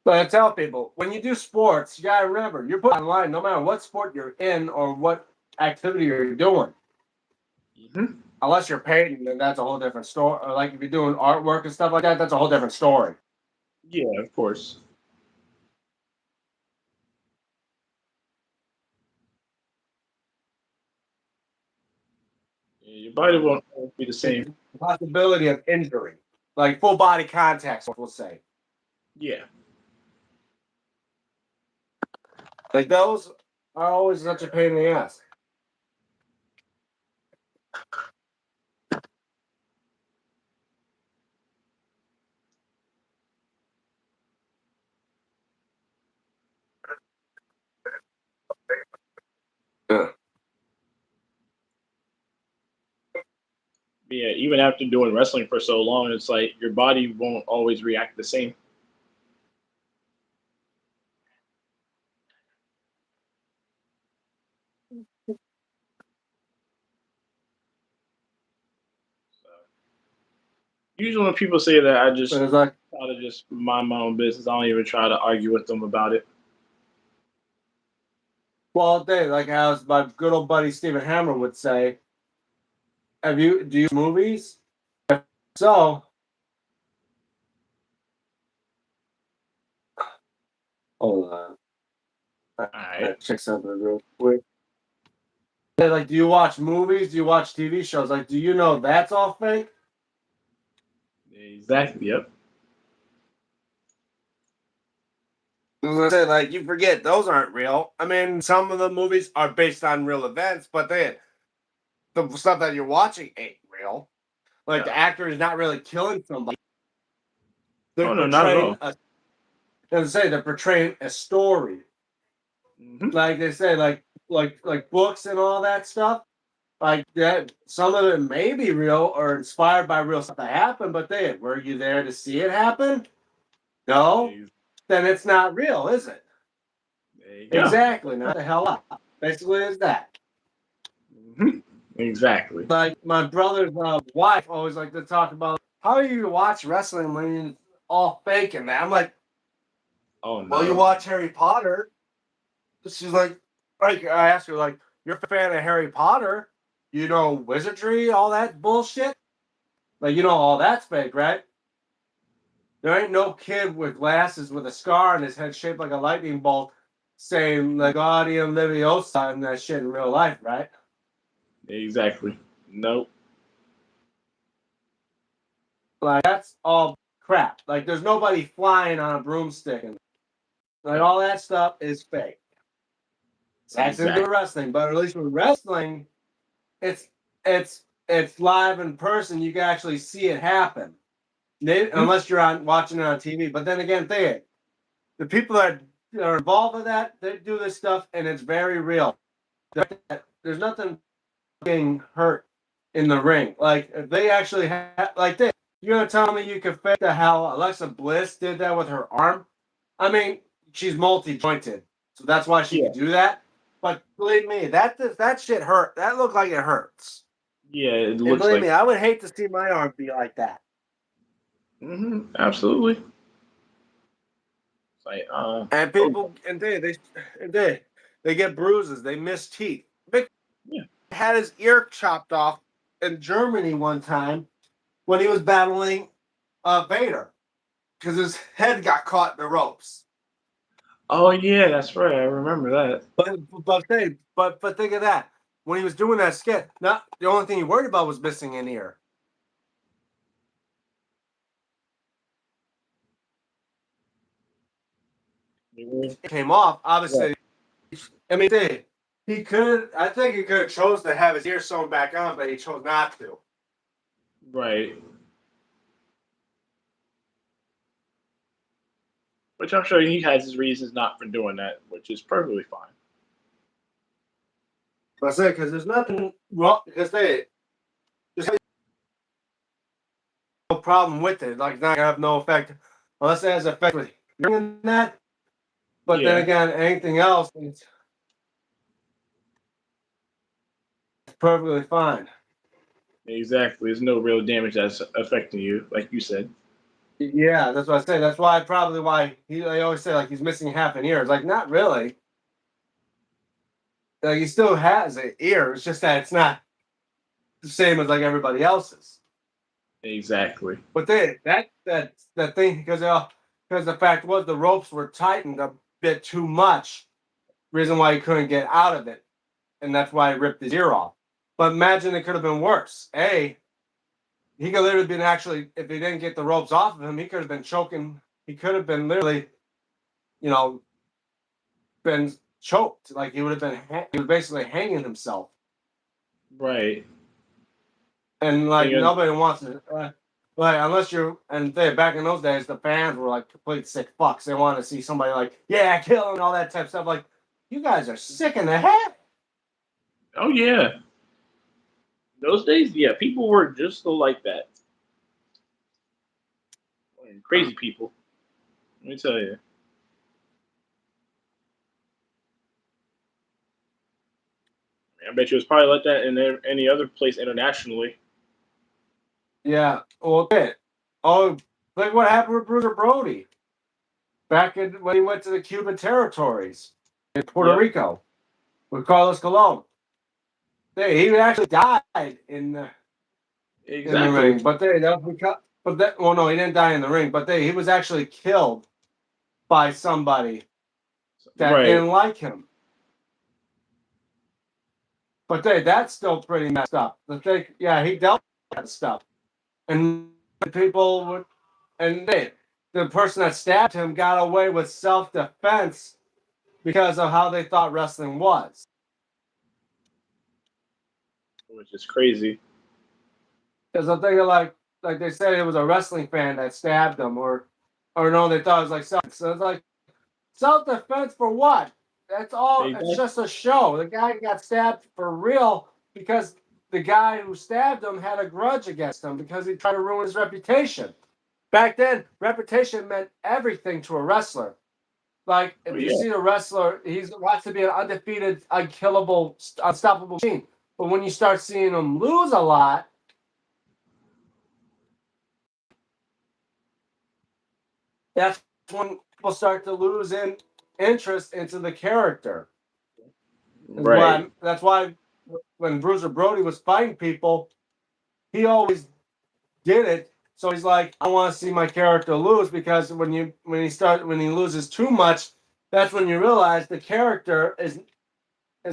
S1: But I tell people, when you do sports, you gotta remember, you're put online no matter what sport you're in or what activity you're doing.
S2: Mhm.
S1: Unless you're painting, then that's a whole different story. Or like if you're doing artwork and stuff like that, that's a whole different story.
S2: Yeah, of course. Yeah, your body won't always be the same.
S1: The possibility of injury, like full body contact, we'll say.
S2: Yeah.
S1: Like those are always such a pain in the ass. Yeah.
S2: Yeah, even after doing wrestling for so long, it's like your body won't always react the same. So usually when people say that, I
S1: But
S2: just
S1: it's like,
S2: try to just mind my own business. I don't even try to argue with them about it.
S1: well, they like as my good old buddy Stephen Hammer would say, do you movies? So hold on.
S2: All
S1: I
S2: right.
S1: check something real quick. They're like, do you watch movies? Do you watch TV shows? Like, do you know that's all fake?
S2: Exactly. Yep.
S1: I said, like, you forget those aren't real. I mean, some of the movies are based on real events, but the stuff that you're watching ain't real. Like the
S2: No.
S1: actor is not really killing somebody. They're
S2: Oh no, not at
S1: portraying
S2: all.
S1: a they're portraying a story.
S2: Hmm.
S1: Like they say, like books and all that stuff. Like that, some of it may be real or inspired by real stuff that happened, but then were you there to see it happen? No, then it's not real, is it?
S2: There you go.
S1: Exactly. Not the hell up. Basically, is that.
S2: Hmm. Exactly.
S1: Like my brother's wife always like to talk about how you watch wrestling when it's all fake and that. I'm like,
S2: Oh
S1: well, you
S2: no.
S1: watch Harry Potter. She's like I asked her, like, you're a fan of Harry Potter, you know wizardry, all that bullshit. Like, you know all that's fake, right? There ain't no kid with glasses with a scar on his head shaped like a lightning bolt saying like Audium Leviosa and that shit in real life, right?
S2: Exactly. Nope.
S1: Like that's all crap. Like there's nobody flying on a broomstick and like
S2: No.
S1: all that stuff is fake. That's into
S2: Exactly.
S1: wrestling, but at least with wrestling, it's it's live in person. You can actually see it happen.
S2: Mhm.
S1: Unless you're on watching it on TV. But then again, the people that are involved with that, they do this stuff and it's very real. There's nothing being hurt in the ring. Like if they actually like this, you're gonna tell me you could fake the hell Alexa Bliss did that with her arm? I mean, she's multi-jointed, so that's why she
S2: Yeah.
S1: could do that. But believe me, that shit hurt. That looked like it hurts.
S2: Yeah. It
S1: And
S2: looks
S1: believe
S2: like.
S1: me, I would hate to see my arm be like that.
S2: Absolutely. It's like
S1: And
S2: oh
S1: people, and they get bruises. They miss teeth. Mick
S2: yeah.
S1: had his ear chopped off in Germany one time when he was battling Vader because his head got caught in the ropes.
S2: Oh yeah, that's right. I remember that.
S1: But think of that. When he was doing that skit, not the only thing he worried about was missing an ear.
S2: Mhm.
S1: It came off.
S2: Right.
S1: Obviously, I mean, he could. I think he could have chose to have his ear sewn back on, but he chose not to.
S2: Right. Which I'm sure he has his reasons not for doing that, which is perfectly fine.
S1: But I say because there's nothing wrong because there's no problem with it. Like, it's not gonna have no effect unless it has effect with hearing that. But then
S2: Yeah.
S1: again, anything else, perfectly fine.
S2: Exactly. There's no real damage that's affecting you, like you said.
S1: Yeah, that's what I say. That's why probably why they always say like he's missing half an ear. It's like not really. Like he still has an ear. It's just that it's not the same as like everybody else's.
S2: Exactly.
S1: But that thing because the fact was the ropes were tightened a bit too much. Reason why he couldn't get out of it, and that's why he ripped his ear off. But imagine it could have been worse. He could literally been actually if he didn't get the ropes off of him, he could have been choking. He could have been literally, you know, been choked. Like he would have been. He was basically hanging himself.
S2: Right.
S1: And like
S2: Because,
S1: nobody wants it. Like unless you're and they back in those days, the fans were like complete sick fucks. They want to see somebody like yeah, kill him and all that type of stuff. Like you guys are sick in the head.
S2: oh yeah. Those days, yeah, people were just so like that. Crazy people. Let me tell you. I bet you it was probably like that in any other place internationally.
S1: Yeah. Well, oh, like what happened with Bruiser Brody back when he went to the Cuban territories in Puerto
S2: Yep.
S1: Rico with Carlos Colon. He actually died in the
S2: Exactly.
S1: ring, but that was because. Well, no, he didn't die in the ring, but he was actually killed by somebody that
S2: Right.
S1: didn't like him. But that's still pretty messed up. Yeah, he dealt with that stuff, and people would, and the person that stabbed him got away with self-defense because of how they thought wrestling was.
S2: Which is crazy.
S1: Because I'm thinking like they said it was a wrestling fan that stabbed him, or no, they thought it was like self. So it's like self-defense for what? That's all. It's
S2: Exactly.
S1: just a show. The guy got stabbed for real because the guy who stabbed him had a grudge against him because he tried to ruin his reputation. Back then, reputation meant everything to a wrestler. Like
S2: Oh
S1: if you
S2: yeah.
S1: see a wrestler, he's wants to be an undefeated, unkillable, unstoppable machine. But when you start seeing him lose a lot, that's when people start to lose interest into the character.
S2: Right.
S1: That's why when Bruiser Brody was fighting people, he always did it. So he's like, I want to see my character lose because when he loses too much, that's when you realize the character is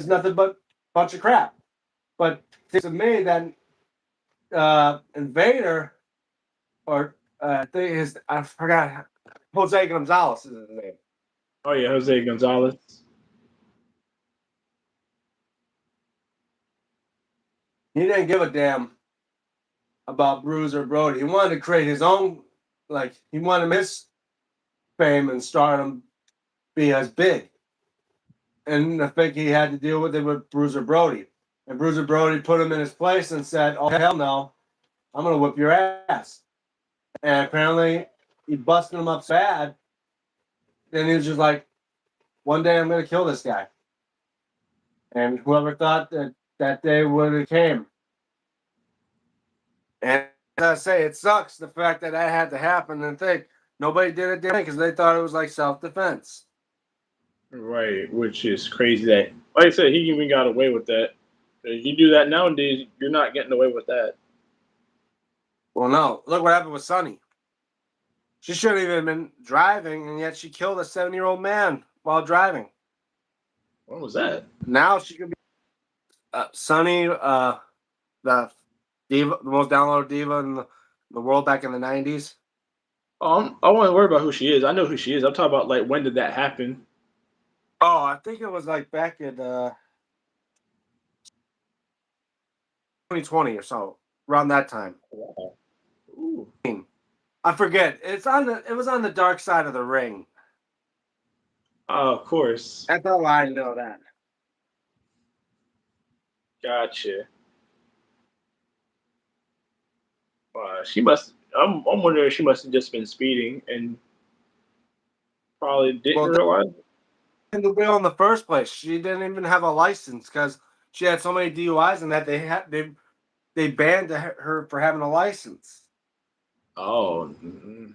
S1: nothing but a bunch of crap. But to me, that Invader or I forgot Jose Gonzalez is his name.
S2: Oh yeah, Jose Gonzalez.
S1: He didn't give a damn about Bruiser Brody. He wanted to create his own, like he wanted his fame and stardom be as big. And I think he had to deal with it with Bruiser Brody. And Bruiser Brody put him in his place and said, "Oh hell no, I'm gonna whip your ass." And apparently he busted him up so bad. Then he was just like, "One day I'm gonna kill this guy." And whoever thought that day would have came. And as I say, it sucks the fact that had to happen and think nobody did a damn thing because they thought it was like self-defense.
S2: Right, which is crazy that, like I said, he even got away with that. If you do that nowadays, you're not getting away with that.
S1: Well, no, look what happened with Sunny. She shouldn't even have been driving, and yet she killed a 7-year-old man while driving.
S2: What was that?
S1: Now she could be Sunny, the diva, the most downloaded diva in the world back in the 90s.
S2: I want to worry about who she is. I know who she is. I'm talking about like when did that happen?
S1: Oh, I think it was like back in 2020 or so, around that time.
S2: Wow. Ooh.
S1: I forget. It was on the dark side of the ring.
S2: Of course.
S1: That's how I know that.
S2: Gotcha. She must. I'm wondering if she must have just been speeding and probably didn't
S1: Well,
S2: realize.
S1: in the wheel in the first place. She didn't even have a license because she had so many DUIs and that they banned her for having a license.
S2: Oh. Mm-hmm.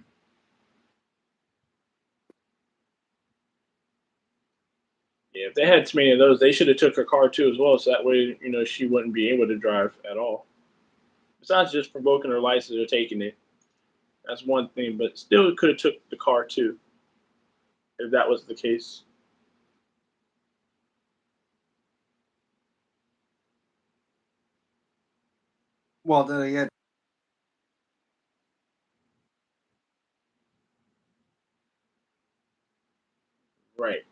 S2: Yeah, if they had too many of those, they should have took her car too as well, so that way, she wouldn't be able to drive at all. Besides just revoking her license or taking it, that's one thing. But still, could have took the car too, if that was the case.
S1: Well, then again,
S2: Right.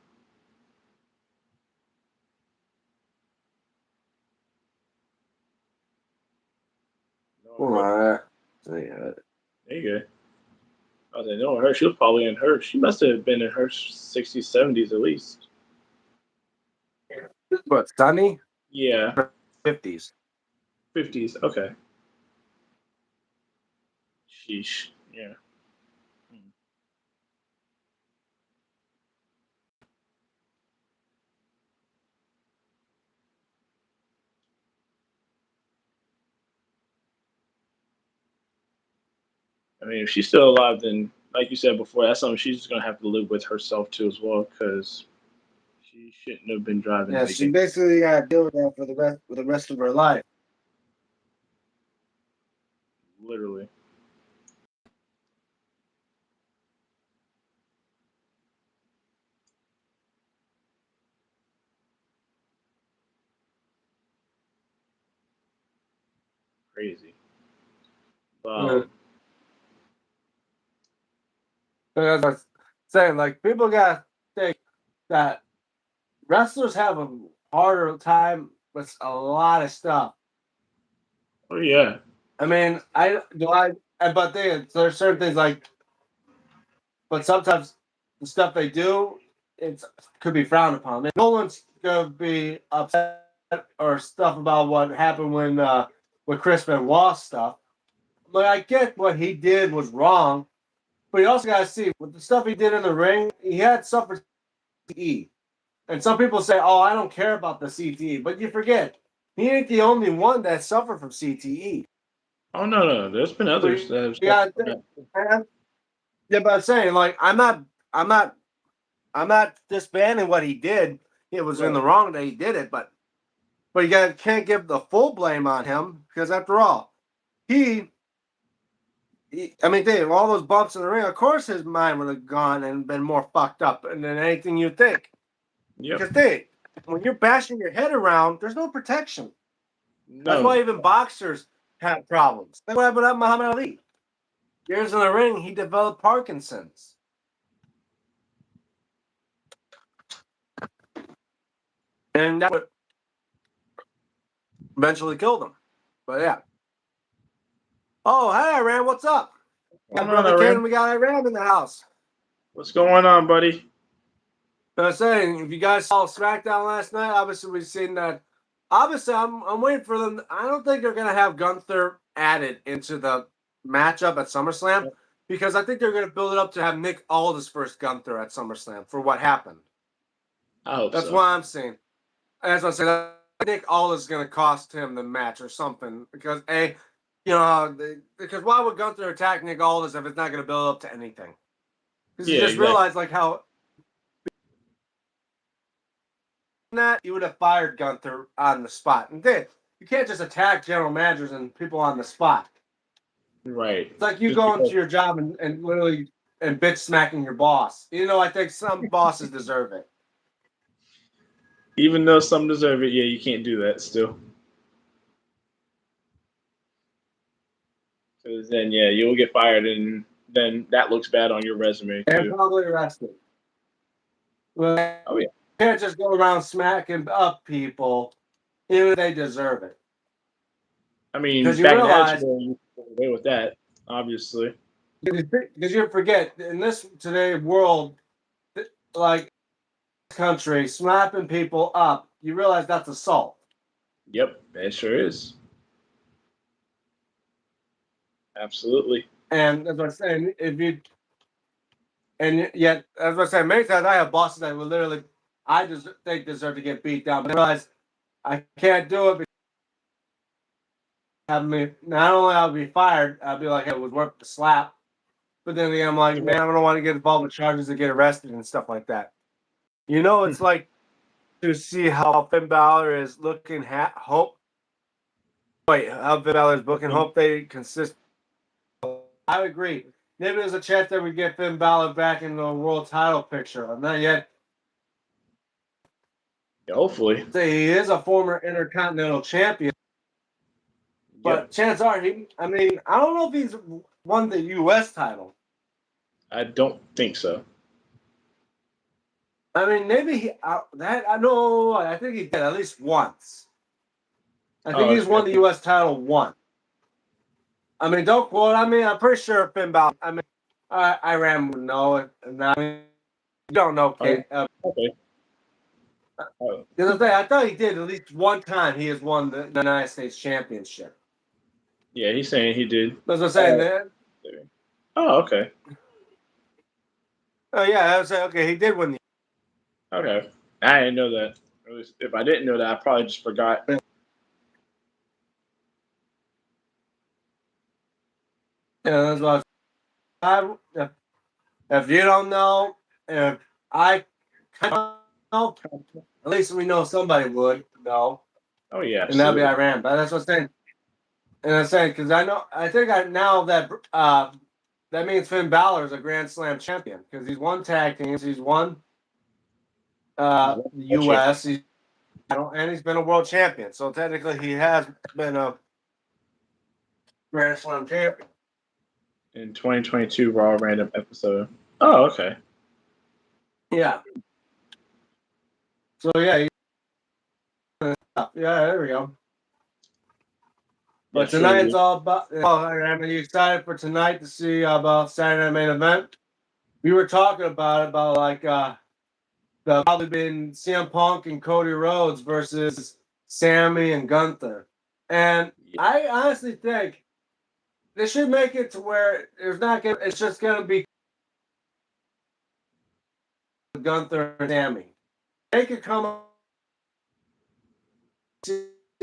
S1: hold on. Yeah.
S2: There you go. I was like, no, her. She was probably in her. She must have been in her 60s, 70s at least.
S1: What, Sunny?
S2: Yeah,
S1: 50s.
S2: 50s. Okay. Sheesh. Yeah. I mean, if she's still alive, then, like you said before, that's something she's gonna have to live with herself too, as well, because she shouldn't have been driving to
S1: Yeah, she
S2: begin.
S1: basically got to deal with that for the rest of her life.
S2: Literally. Crazy.
S1: Yeah.
S2: Um,
S1: As I was saying, like people gotta think that wrestlers have a harder time with a lot of stuff.
S2: oh yeah.
S1: I mean, but there's certain things like, but sometimes the stuff they do, it could be frowned upon. And no one's gonna be upset or stuff about what happened when with Chris Benoit stuff. But I get what he did was wrong, but you also gotta see with the stuff he did in the ring, he had suffered CTE. And some people say, "Oh, I don't care about the CTE," but you forget he ain't the only one that suffered from CTE.
S2: Oh no, no. There's been
S1: So
S2: others
S1: you
S2: that have
S1: got
S2: suffered from that.
S1: yeah, but I'm saying like I'm not disbanding what he did. It was in
S2: Right.
S1: the wrong that he did it, but can't give the full blame on him because after all, he I mean, Dave, all those bumps in the ring, of course his mind would have gone and been more fucked up than anything you think.
S2: Yep.
S1: Because Dave, when you're bashing your head around, there's no protection. That's
S2: No.
S1: why even boxers have problems. That's what happened to Muhammad Ali. Years in the ring, he developed Parkinson's. And that would eventually killed him. But yeah. Oh, hey, Iran, what's up?
S2: What's
S1: Yeah,
S2: going on,
S1: Brother Kane,
S2: Iran?
S1: we got Iran in the house.
S2: What's going on, buddy?
S1: I was saying, if you guys saw SmackDown last night, obviously we've seen that. Obviously, I'm waiting for them. I don't think they're gonna have Gunther added into the matchup at SummerSlam because I think they're gonna build it up to have Nick Aldis versus Gunther at SummerSlam for what happened.
S2: I hope
S1: That's
S2: so.
S1: what I'm saying. As I said, Nick Aldis is gonna cost him the match or something because because why would Gunther attack Nick Aldis if it's not gonna build up to anything? Because you
S2: Yeah,
S1: just
S2: exactly.
S1: realized like how that, you would have fired Gunther on the spot. And did. You can't just attack general managers and people on the spot.
S2: Right.
S1: It's like you
S2: Just
S1: going to
S2: because,
S1: your job and literally and bitch smacking your boss. I think some bosses deserve it.
S2: even though some deserve it, yeah, you can't do that still. Because then, yeah, you'll get fired, and then that looks bad on your resume
S1: And
S2: too.
S1: probably arrested. Well,
S2: Oh yeah.
S1: you can't just go around smacking up people, even if they deserve it.
S2: I mean,
S1: Because you
S2: back in
S1: realize,
S2: Attitude, you get away with that, obviously.
S1: because you forget, in this today world, like country, slapping people up, you realize that's assault.
S2: Yep, it sure is. Absolutely.
S1: And as I was saying, and yet, as I said, many times I have bosses that will literally, think deserve to get beat down. But I realize I can't do it because have me not only I'll be fired, I'll be like it was worth the slap. But then again, I'm like, man, I don't want to get involved with charges and get arrested and stuff like that. You know, it's like to see how Finn Balor is looking hope. Wait, how Finn Balor is looking hope they consist. I agree. Maybe there's a chance that we get Finn Balor back in the world title picture. I'm not yet.
S2: Yeah, hopefully.
S1: Say he is a former Intercontinental Champion, but chances are I mean, I don't know if he's won the U.S. title.
S2: I don't think so.
S1: I mean, maybe I know. I think he did at least once. I think he's won the U.S. title once. I mean, don't quote. I mean, I'm pretty sure Finn Balor. I mean, Iran would know it. And I mean, you don't know. Okay. Because I thought he did at least one time. He has won the United States Championship.
S2: Yeah, he's saying he did.
S1: That's what I'm saying, man.
S2: Oh, okay.
S1: Oh yeah, I was saying okay. He did win the.
S2: Okay, I didn't know that. At least if I didn't know that, I probably just forgot.
S1: Yeah, that's what if you don't know, if I know, at least we know somebody would know.
S2: Oh yeah,
S1: and that'd be Iran. But that's what I'm saying. And I'm saying because I think now that that means Finn Balor is a Grand Slam champion because he's won tag teams, he's won the U.S. And he's been a world champion. So technically, he has been a Grand Slam champion.
S2: In 2022 Raw Random episode. Oh, okay.
S1: Yeah. So yeah, there we go. But tonight it's all about. Are you excited for tonight to see about Saturday Night Main Event? We were talking about like the probably been CM Punk and Cody Rhodes versus Sammy and Gunther, and I honestly think they should make it to where there's not gonna. It's just gonna be Gunther and Sammy. They could come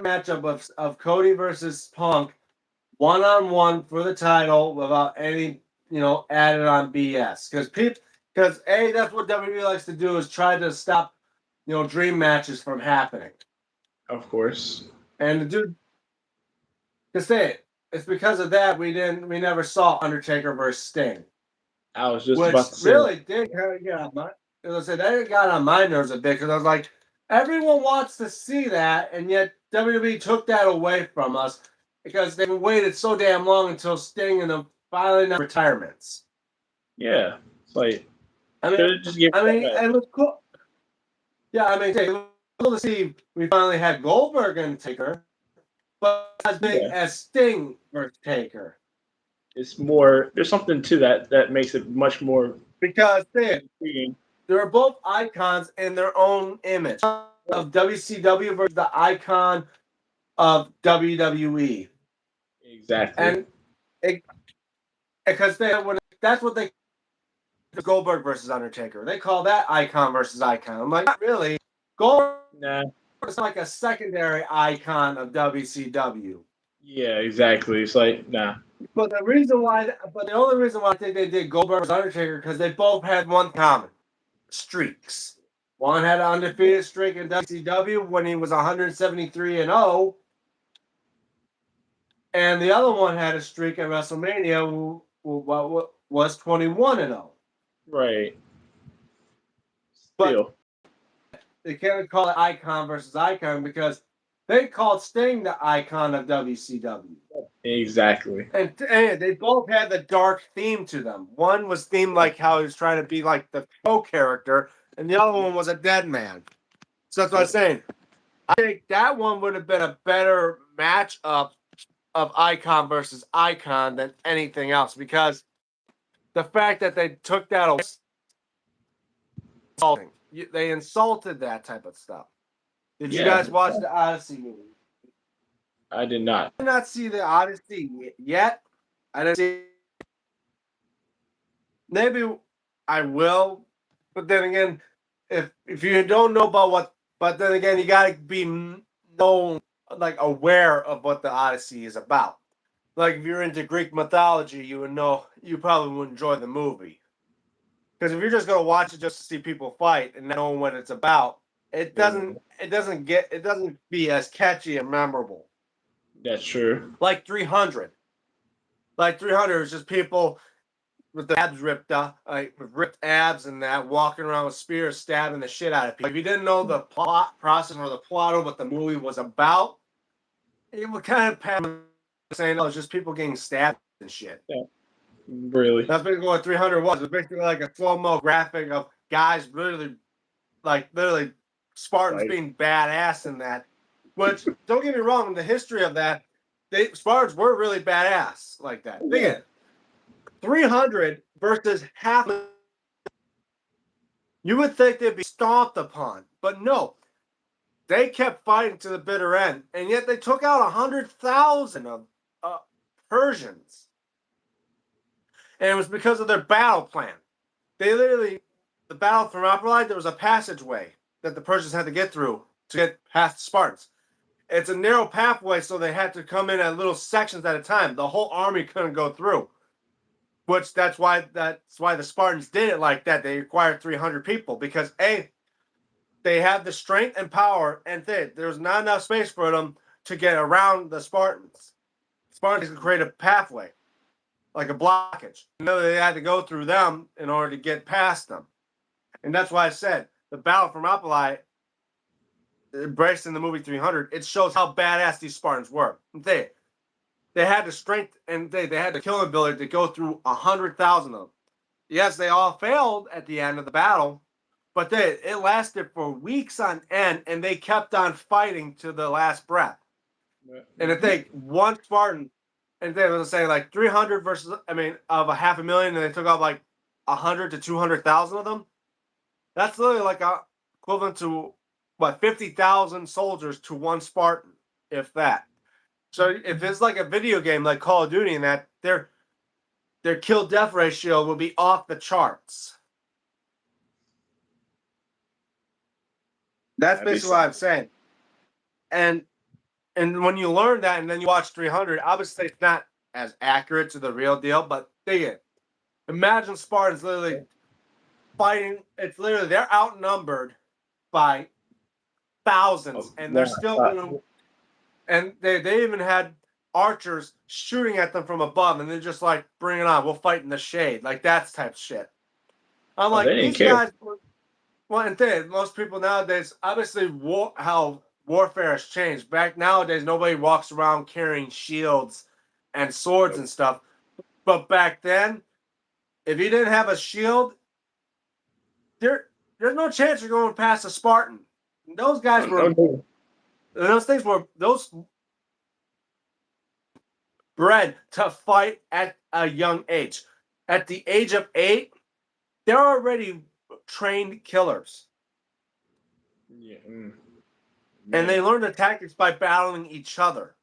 S1: matchup of Cody versus Punk, 1-on-1 for the title without any added on BS. Because that's what WWE likes to do is try to stop dream matches from happening.
S2: Of course.
S1: And the dude, to say it's because of that we never saw Undertaker versus Sting.
S2: I was just
S1: which
S2: about to say
S1: really did kind of get on my. As I said, that got on my nerves a bit because I was like, everyone wants to see that, and yet WWE took that away from us because they waited so damn long until Sting and them finally announced retirements.
S2: Yeah, it's like
S1: it was cool. Yeah, I mean, it was cool to see we finally had Goldberg and Taker, but as big as Sting versus Taker.
S2: It's more. There's something to that makes it much more
S1: because they're both icons in their own image of WCW versus the icon of WWE.
S2: Exactly.
S1: And because that's what they Goldberg versus Undertaker. They call that icon versus icon. I'm like, not really. Goldberg is like a secondary icon of WCW.
S2: Yeah, exactly. It's like, nah.
S1: But the only reason why I think they did Goldberg versus Undertaker because they both had one common: streaks. One had an undefeated streak in WCW when he was 173-0, and the other one had a streak at WrestleMania who was 21-0.
S2: Right.
S1: But they can't call it icon versus icon because they called Sting the icon of WCW.
S2: Exactly.
S1: And they both had the dark theme to them. One was themed like how he was trying to be like the co-character, and the other one was a dead man. So that's what I'm saying. I think that one would have been a better matchup of icon versus icon than anything else because the fact that they took that away, they insulted that type of stuff. Did you guys watch the Odyssey movie?
S2: I did not.
S1: I did not see the Odyssey yet. I didn't see. Maybe I will, but then again, if you don't know about but then again, you gotta be known, like aware of what the Odyssey is about. Like if you're into Greek mythology, you would know. You probably would enjoy the movie. Because if you're just gonna watch it just to see people fight and not knowing what it's about, it doesn't be as catchy and memorable.
S2: That's true.
S1: Like 300. Like 300 is just people with the abs ripped up, like with ripped abs and that, walking around with spears, stabbing the shit out of people. If you didn't know the plot process or the plot of what the movie was about, it would kind of pass saying, "Oh, it's just people getting stabbed and shit."
S2: Yeah. Really.
S1: That's basically what 300 was. It was basically like a slow-mo graphic of guys literally Spartans
S2: Right.
S1: being badass in that. Which, don't get me wrong, in the history of that, Spartans were really badass like that. Think
S2: Yeah.
S1: of it. 300 versus half. You would think they'd be stomped upon, but no. They kept fighting to the bitter end, and yet they took out 100,000 of Persians. And it was because of their battle plan. The battle from Thermopylae, there was a passageway that the Persians had to get through to get past the Spartans. It's a narrow pathway, so they had to come in at little sections at a time. The whole army couldn't go through. Which that's why the Spartans did it like that. They required 300 people because they have the strength and power, and there's not enough space for them to get around the Spartans. Spartans could create a pathway, like a blockage. They had to go through them in order to get past them. And that's why I said the battle for Thermopylae, embraced in the movie 300, it shows how badass these Spartans were. They had the strength and they had the killing ability to go through 100,000 of them. Yes, they all failed at the end of the battle, but it lasted for weeks on end, and they kept on fighting to the last breath. And if they one Spartan, and they were saying like 300 versus, of 500,000, and they took out like 100 to 200,000 of them. That's literally like equivalent to what 50,000 soldiers to one Spartan, if that. So if it's like a video game like Call of Duty, and that their kill death ratio will be off the charts. That's basically what I'm saying. And when you learn that, and then you watch 300, obviously it's not as accurate to the real deal, but dig it. Imagine Spartans literally fighting. It's literally they're outnumbered by thousands, and they're still going to. And they even had archers shooting at them from above, and they're just like, "Bring it on! We'll fight in the shade." Like that's type of shit. I'm like, these guys. Well, and most people nowadays, obviously, how warfare has changed. Back nowadays, nobody walks around carrying shields and swords and stuff. But back then, if you didn't have a shield, there's no chance you're going past a Spartan. Those guys were. Those bred to fight at a young age. At the age of 8, they're already trained killers.
S2: Yeah.
S1: And they learn the tactics by battling each other.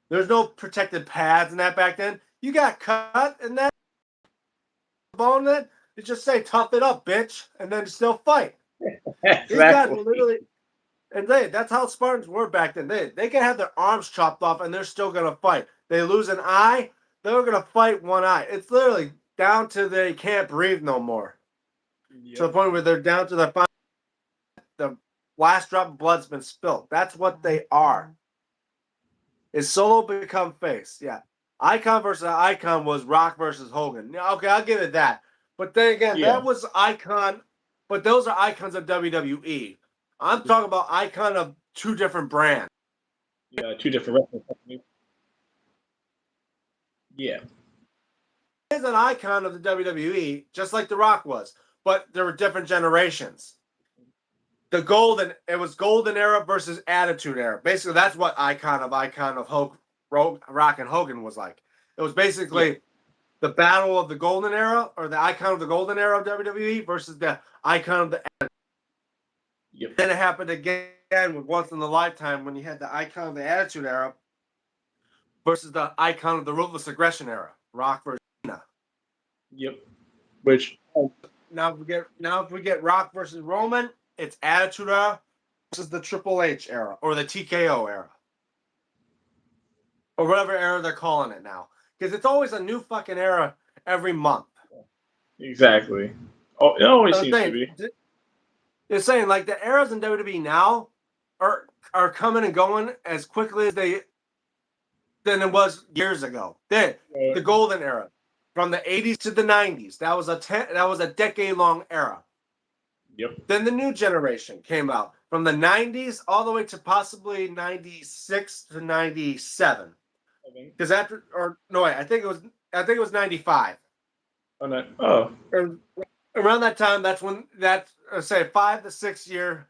S1: There's no protected paths in that back then. You got cut and that bone that you just say tough it up, bitch, and then still fight.
S2: Exactly.
S1: These guys were literally, and that's how Spartans were back then. They can have their arms chopped off and they're still gonna fight. They lose an eye, they're gonna fight one eye. It's literally down to they can't breathe no more. Yep. To the point where they're down to the last drop of blood's been spilled. That's what they are. Is Solo become face? Yeah. Icon versus Icon was Rock versus Hogan. Okay, I'll give it that. But then again, that was Icon. But those are icons of WWE. I'm talking about icon of 2 different brands.
S2: Yeah, 2 different wrestling companies. Yeah.
S1: He's an icon of the WWE, just like The Rock was. But there were different generations. It was golden era versus attitude era. Basically, that's what icon of Rock and Hogan was like. It was basically the battle of the golden era, or the icon of the golden era of WWE versus the icon of the attitude.
S2: Yep.
S1: Then it happened again with Once in a Lifetime when you had the icon of the attitude era versus the icon of the ruthless aggression era, Rock versus Cena.
S2: Yep. Which
S1: now if we get Rock versus Roman, it's attitude era is the Triple H era or the TKO era or whatever era they're calling it now. Because it's always a new fucking era every month.
S2: Exactly. Oh, it always
S1: I'm
S2: seems to
S1: saying,
S2: be.
S1: they're saying like the eras in WWE now are coming and going as quickly as than it was years ago. Then the golden era, from the 80s to the 90s, that was a decade-long era.
S2: Yep.
S1: Then the new generation came out from the 90s all the way to possibly 96 to 97. Because I think it was 95.
S2: Oh.
S1: Around that time, that's when say 5 to 6 year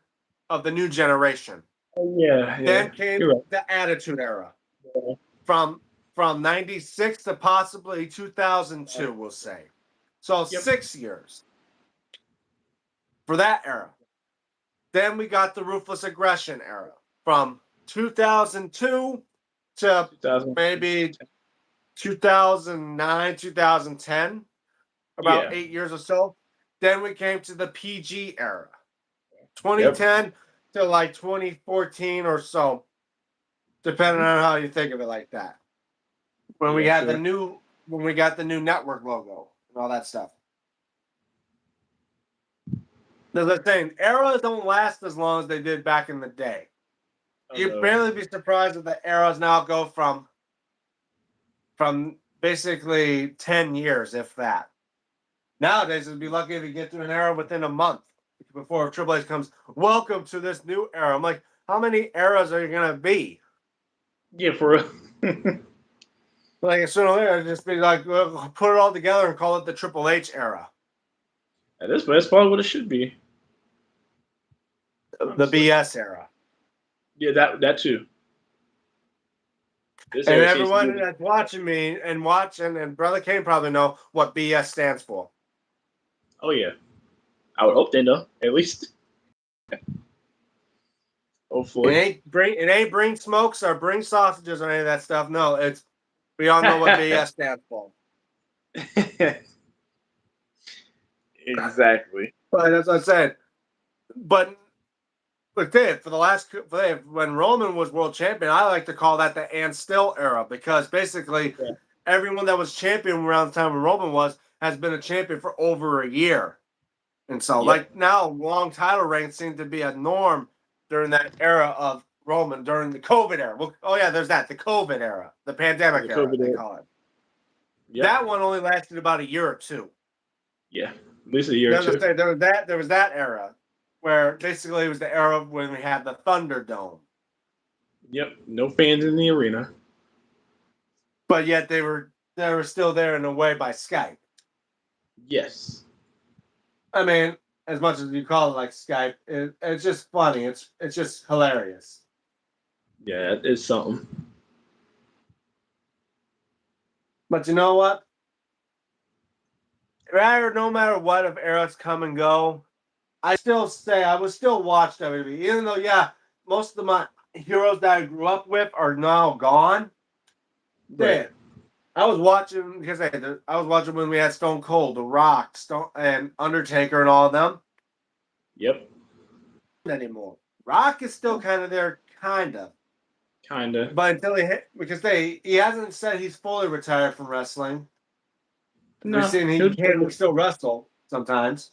S1: of the new generation.
S2: Oh, yeah.
S1: Then came the Attitude Era.
S2: Yeah.
S1: From 96 to possibly 2002, we'll say. So 6 years for that era. Then we got the Ruthless Aggression era from 2002 to maybe 2009, 2010, about 8 years or so. Then we came to the PG era, 2010 to like 2014 or so, depending on how you think of it like that. When we got the new network logo and all that stuff. As I'm saying, eras don't last as long as they did back in the day. You'd barely be surprised if the eras now go from basically 10 years, if that. Nowadays, it'd be lucky if you get to an era within a month before Triple H comes, welcome to this new era. I'm like, how many eras are you going to be?
S2: Yeah, for real.
S1: Like, sooner or later, just be like, well, put it all together and call it the Triple H era.
S2: At this point, that's probably what it should be.
S1: The BS era.
S2: Yeah, that too.
S1: And everyone that's watching me and Brother Kane probably know what BS stands for.
S2: Oh, yeah. I would hope they know, at least. Hopefully.
S1: It ain't bring smokes or bring sausages or any of that stuff. No, it's we all know what BS stands for.
S2: Exactly.
S1: But that's what I said. But when Roman was world champion, I like to call that the and still era because basically everyone that was champion around the time when Roman has been a champion for over a year. And so like now long title reigns seem to be a norm during that era of Roman during the COVID era. Well, there's the COVID era, the pandemic era, they call it. Yep. That one only lasted about a year or two.
S2: Yeah, at least a year or two.
S1: There was that era where basically it was the era when we had the Thunderdome.
S2: Yep, no fans in the arena.
S1: But yet they were still there in a way by Skype.
S2: Yes.
S1: I mean, as much as you call it like Skype, it's just funny. It's just hilarious.
S2: Yeah, it's something.
S1: But you know what? No matter what, if eras come and go, I still say I would still watch WWE, even though most of my heroes that I grew up with are now gone. Right. I was watching because I was watching when we had Stone Cold, The Rock, and Undertaker, and all of them.
S2: Yep.
S1: Anymore. Rock is still kind of there, kind of. But until he hasn't said he's fully retired from wrestling. No, we've seen he can still wrestle sometimes.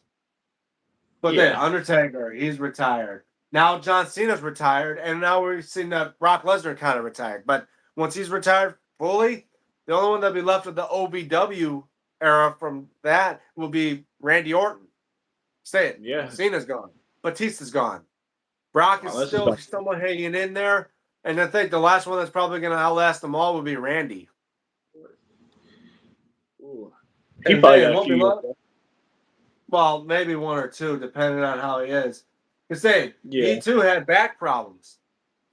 S1: But then Undertaker, he's retired. Now John Cena's retired, and now we've seen that Brock Lesnar kind of retired. But once he's retired fully, the only one that'll be left of the OVW era from that will be Randy Orton. Say it. Yeah. Cena's gone. Batista's gone. Brock is still somewhat hanging in there. And I think the last one that's probably going to outlast them all will be Randy.
S2: Ooh. He probably got a few.
S1: Well, maybe one or two, depending on how he is. Because he too had back problems.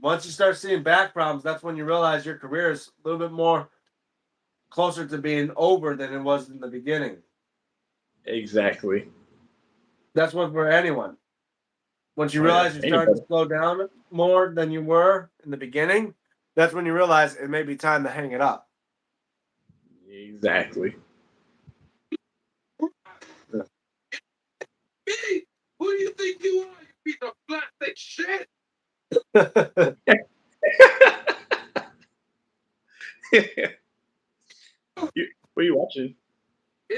S1: Once you start seeing back problems, that's when you realize your career is a little bit more closer to being over than it was in the beginning.
S2: Exactly.
S1: That's one for anyone. Once you realize you're starting to slow down more than you were in the beginning, that's when you realize it may be time to hang it up.
S2: Exactly.
S3: Hey, who do you think you are, you piece of plastic shit?
S2: What are you watching?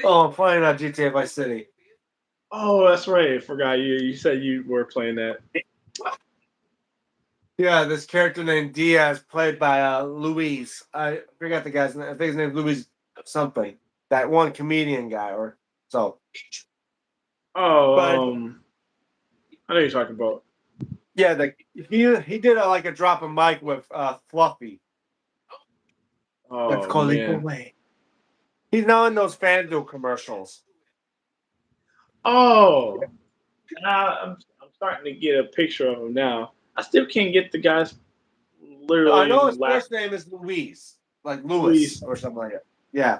S1: Oh, I'm playing on GTA Vice City.
S2: Oh, that's right. I forgot you. You said you were playing that.
S1: Yeah, this character named Diaz, played by Luis. I forgot the guy's name. I think his name's Luis something. That one comedian guy, or so. But
S2: Oh, I know you're talking about.
S1: yeah, he did like a drop of mic with Fluffy. Let's
S2: Oh
S1: call it
S2: man.
S1: away. He's now in those FanDuel commercials.
S2: Oh, I'm starting to get a picture of him now. I still can't get the guy's
S1: I
S2: literally
S1: know his
S2: last
S1: first name is Luis, like Lewis
S2: Luis.
S1: or something like that. Yeah,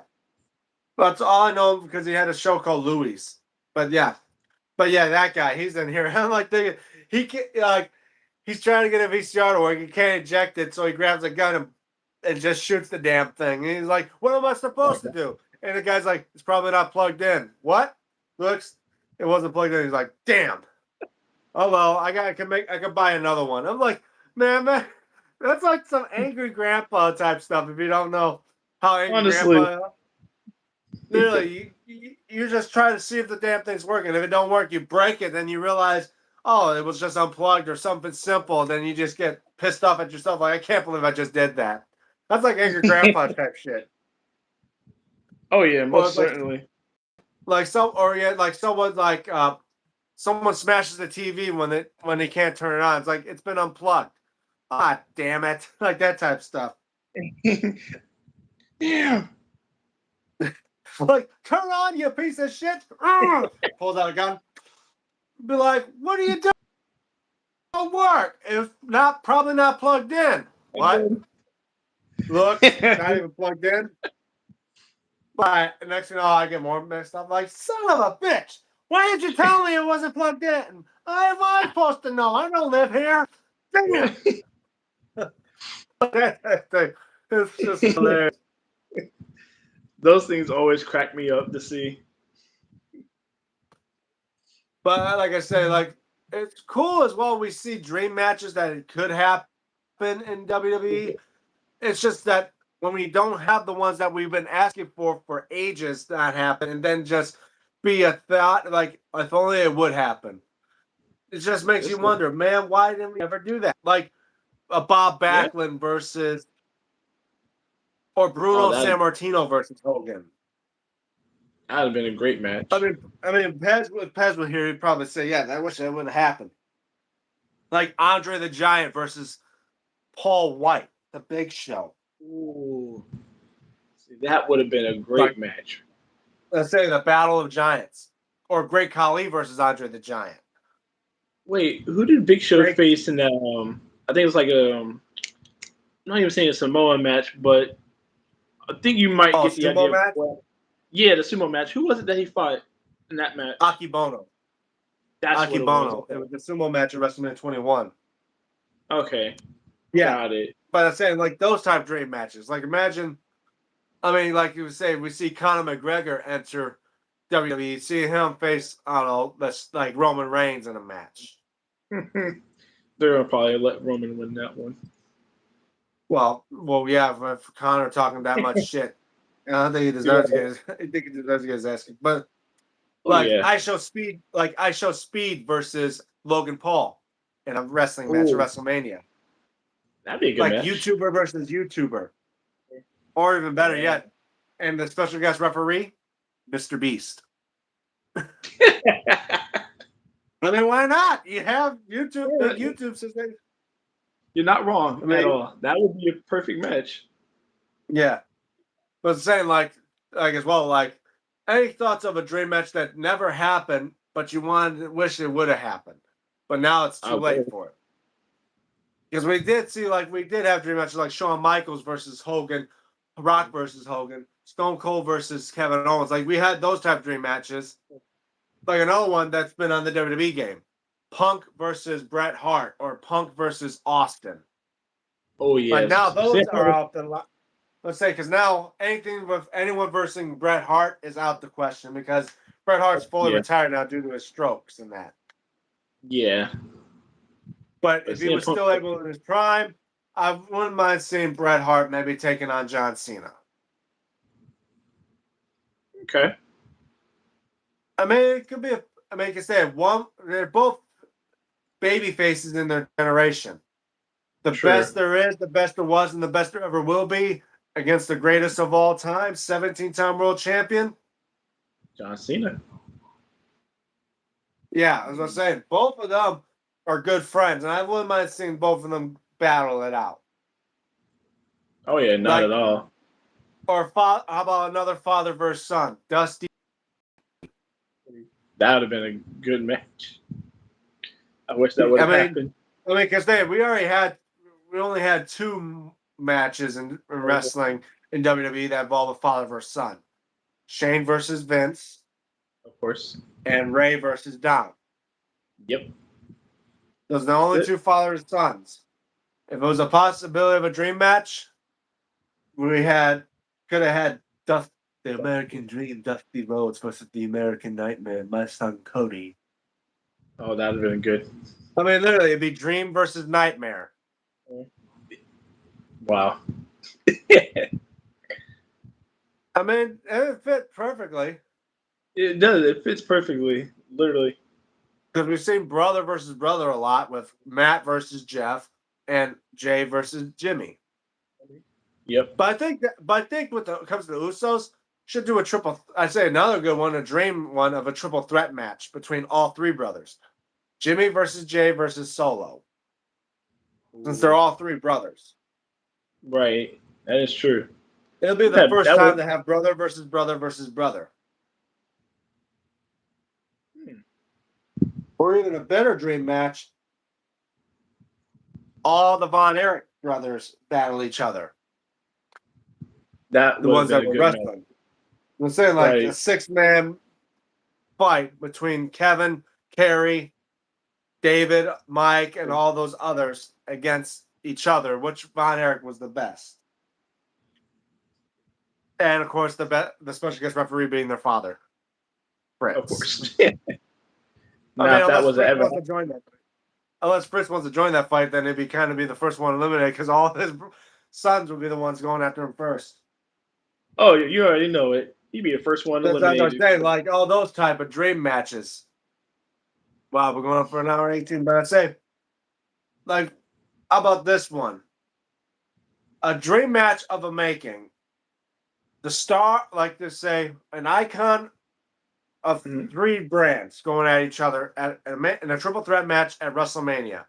S1: that's all I know because he had a show called Louis. But yeah, that guy, he's in here. I'm like thinking he can like he's trying to get a VCR to work. He can't eject it, so he grabs a gun and just shoots the damn thing. And he's like, "What am I supposed to do?" And the guy's like, "It's probably not plugged in." What? Looks, it wasn't plugged in. He's like, "Damn. Oh well, I can buy another one." I'm like, man, that's like some angry grandpa type stuff. If you don't know how angry
S2: Honestly,
S1: grandpa, literally, you just try to see if the damn thing's working. If it don't work, you break it. Then you realize, oh, it was just unplugged or something simple. Then you just get pissed off at yourself. Like, I can't believe I just did that. That's like angry grandpa type shit.
S2: oh yeah,
S1: Or
S2: most
S1: it's like
S2: certainly.
S1: someone smashes the TV when they can't turn it on. It's like it's been unplugged. Ah, damn it! Like that type of stuff.
S2: Damn.
S1: Like, turn on, you piece of shit! Pulls out a gun. Be like, what are you doing? Don't work. If not, probably not plugged in. What? Looks not even plugged in. But next thing you know, I get more mixed up. Like, son of a bitch! Why didn't you tell me it wasn't plugged in? I was supposed to know. I don't live here. Damn. It's just hilarious.
S2: Those things always crack me up to see.
S1: But like I say, like it's cool as well. We see dream matches that it could happen in WWE. It's just that when we don't have the ones that we've been asking for ages not happen, and then just be a thought like if only it would happen. It just makes you
S2: It's not.
S1: wonder, man, why didn't we ever do that? Like a Bob
S2: Yeah.
S1: Backlund versus or
S2: Oh,
S1: Bruno
S2: that
S1: Sammartino versus Hogan.
S2: that'd have been a great
S1: I
S2: match.
S1: mean, Pez was here, he'd probably say, yeah, I wish that wouldn't have happened. Like Andre the Giant versus Paul White, the Big Show.
S2: Ooh. See, that would have been a
S1: Like,
S2: great match.
S1: let's say the Battle of Giants, or Great Khali versus Andre the Giant.
S2: Wait, who did Big Show
S1: Great,
S2: face in that? I think it was like I'm not even saying a Samoa match, but I think you might get the
S1: sumo
S2: idea of
S1: match,
S2: what. Yeah, the sumo match. Who was it that he fought in that match?
S1: Akibono.
S2: That's what it was.
S1: Akibono. It
S2: Okay.
S1: was the sumo match at WrestleMania 21.
S2: Okay.
S1: Yeah,
S2: Got it.
S1: but I'm saying like those type of dream matches. Like imagine, I mean, like you would say, we see Conor McGregor enter WWE, see him face, I don't know, that's like Roman Reigns in a match.
S2: They're gonna probably let Roman win that one.
S1: Well, yeah, for Conor talking that much shit, and I don't think he
S2: You're
S1: deserves to get
S2: right.
S1: his, I think he deserves to get his ass kicked. But
S2: Oh yeah.
S1: I show speed versus Logan Paul in a wrestling match at
S2: Oh,
S1: WrestleMania.
S2: that'd be a good
S1: Like
S2: match.
S1: YouTuber versus YouTuber. Or even better
S2: Yeah.
S1: yet, and the special guest referee, Mr. Beast. I mean, why not? You have YouTube, big YouTube system.
S2: You're not wrong
S1: I
S2: at
S1: mean,
S2: all. That would be a perfect match.
S1: yeah. But saying like as well, like any thoughts of a dream match that never happened, but you wanted wish it would have happened. But now it's
S2: I
S1: too late
S2: would.
S1: for it. Because we did have dream matches like Shawn Michaels versus Hogan, Rock versus Hogan, Stone Cold versus Kevin Owens. Like we had those type of dream matches. Like another one that's been on the WWE game. Punk versus Bret Hart or Punk versus Austin.
S2: Oh
S1: But now
S2: yes.
S1: those are out the let's say because now anything with anyone versus Bret Hart is out the question because Bret Hart's fully
S2: Yeah.
S1: retired now due to his strokes and that.
S2: Yeah.
S1: But if he was still able in his prime, I wouldn't mind seeing Bret Hart maybe taking on John Cena.
S2: Okay.
S1: I mean, it could be like I said, they're both baby faces in their generation. The best there is, the best there was, and the best there ever will be against the greatest of all time, 17-time world champion.
S2: John Cena.
S1: Yeah, as I was saying, both of them are good friends, and I wouldn't mind seeing both of them battle it out.
S2: Oh yeah, not at all.
S1: Or how about another father versus son, Dusty?
S2: That would have been a good match. I wish that would have happened.
S1: I mean, because we only had 2 matches in wrestling in WWE that involve a father versus son: Shane versus Vince,
S2: of course,
S1: and Ray versus Dom.
S2: Yep.
S1: Those are the only 2 father and sons. If it was a possibility of a dream match, we could have had the American Dream, Dusty Rhodes versus the American Nightmare, my son Cody.
S2: Oh, that would have been good.
S1: I mean, literally, it'd be Dream versus Nightmare.
S2: Wow.
S1: I mean, it fit perfectly.
S2: It does. It fits perfectly, literally.
S1: Because we've seen brother versus brother a lot with Matt versus Jeff and Jay versus Jimmy.
S2: Yep.
S1: But I think when it comes to the Usos, should do a triple. I'd say another good one, a dream one of a triple threat match between all 3 brothers: Jimmy versus Jay versus Solo. Since they're all 3 brothers.
S2: Right. That is true.
S1: It'll be the first time to have brother versus brother versus brother. Or even a better dream match, all the Von Erich brothers battle each other.
S2: The
S1: ones that were wrestling. I'm saying like a 6-man fight between Kevin, Kerry, David, Mike, and all those others against each other. Which Von Erich was the best? And of course, the special guest referee being their father, Fritz.
S2: Of course.
S1: Unless Fritz wants to join that fight, then it'd be kind of be the first one eliminated because all his sons would be the ones going after him first.
S2: Oh, you already know it. He'd be the first one eliminated.
S1: That's what I'm saying, like all those type of dream matches. Wow, we're going on for an hour 18, but I'd say, like, how about this one? A dream match of a making. The star, like to say, an icon of 3 brands going at each other in a triple threat match at WrestleMania.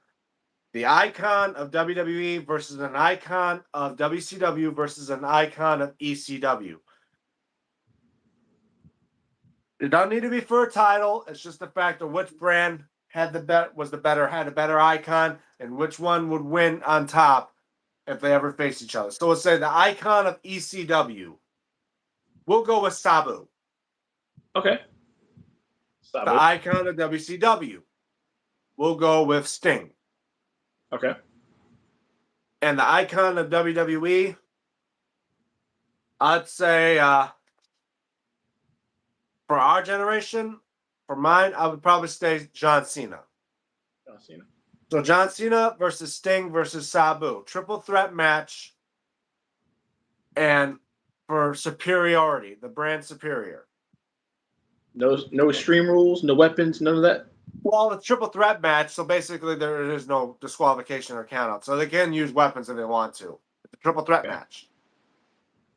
S1: The icon of WWE versus an icon of WCW versus an icon of ECW. It doesn't need to be for a title. It's just the fact of which brand had a better icon, and which one would win on top if they ever face each other. So let's say the icon of ECW. We'll go with Sabu.
S2: Okay.
S1: Sabu. The icon of WCW. We'll go with Sting.
S2: Okay.
S1: And the icon of WWE, I'd say for our generation, for mine, I would probably say John Cena.
S2: John Cena.
S1: So John Cena versus Sting versus Sabu. Triple threat match. And for superiority, the brand superior.
S2: No extreme rules, no weapons, none of that?
S1: Well, it's triple threat match, so basically there is no disqualification or count out. So they can use weapons if they want to. It's a triple threat match.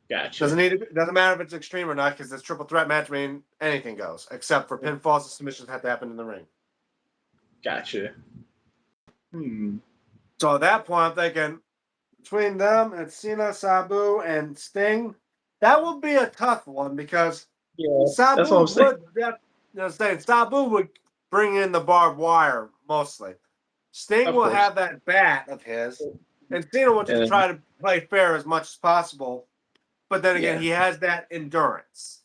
S2: Gotcha.
S1: Doesn't matter if it's extreme or not, because this triple threat match means anything goes, except for pinfalls and submissions have to happen in the ring.
S2: Gotcha.
S1: So at that point, I'm thinking between them and Cena, Sabu, and Sting, that would be a tough one because Sabu Sabu would bring in the barbed wire mostly. Sting will have that bat of his, and Cena will just try to play fair as much as possible. But then again, he has that endurance.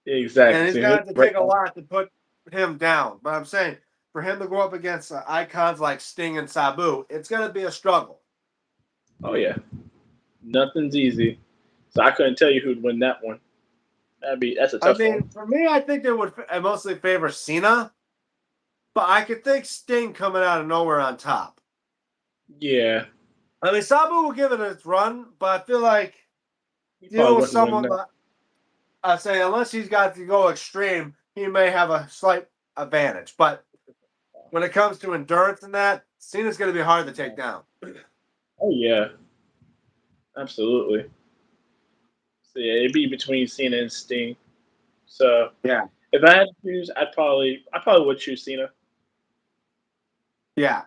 S2: Exactly.
S1: And he's going to have to take a lot to put him down. But I'm saying, for him to go up against icons like Sting and Sabu, it's going to be a struggle.
S2: Oh, yeah. Nothing's easy. So I couldn't tell you who'd win that one. That's a tough one.
S1: For me, I think they would mostly favor Cena. But I could think Sting coming out of nowhere on top.
S2: Yeah.
S1: I mean, Sabu will give it its run, but I feel like
S2: He
S1: dealing
S2: probably
S1: with
S2: wouldn't win
S1: someone
S2: that.
S1: like I say, unless he's got to go extreme, he may have a slight advantage. But when it comes to endurance and that, Cena's going to be hard to take down.
S2: Oh yeah, absolutely. So yeah, it'd be between Cena and Sting. So
S1: Yeah,
S2: if I had to choose, I probably would choose Cena.
S1: yeah,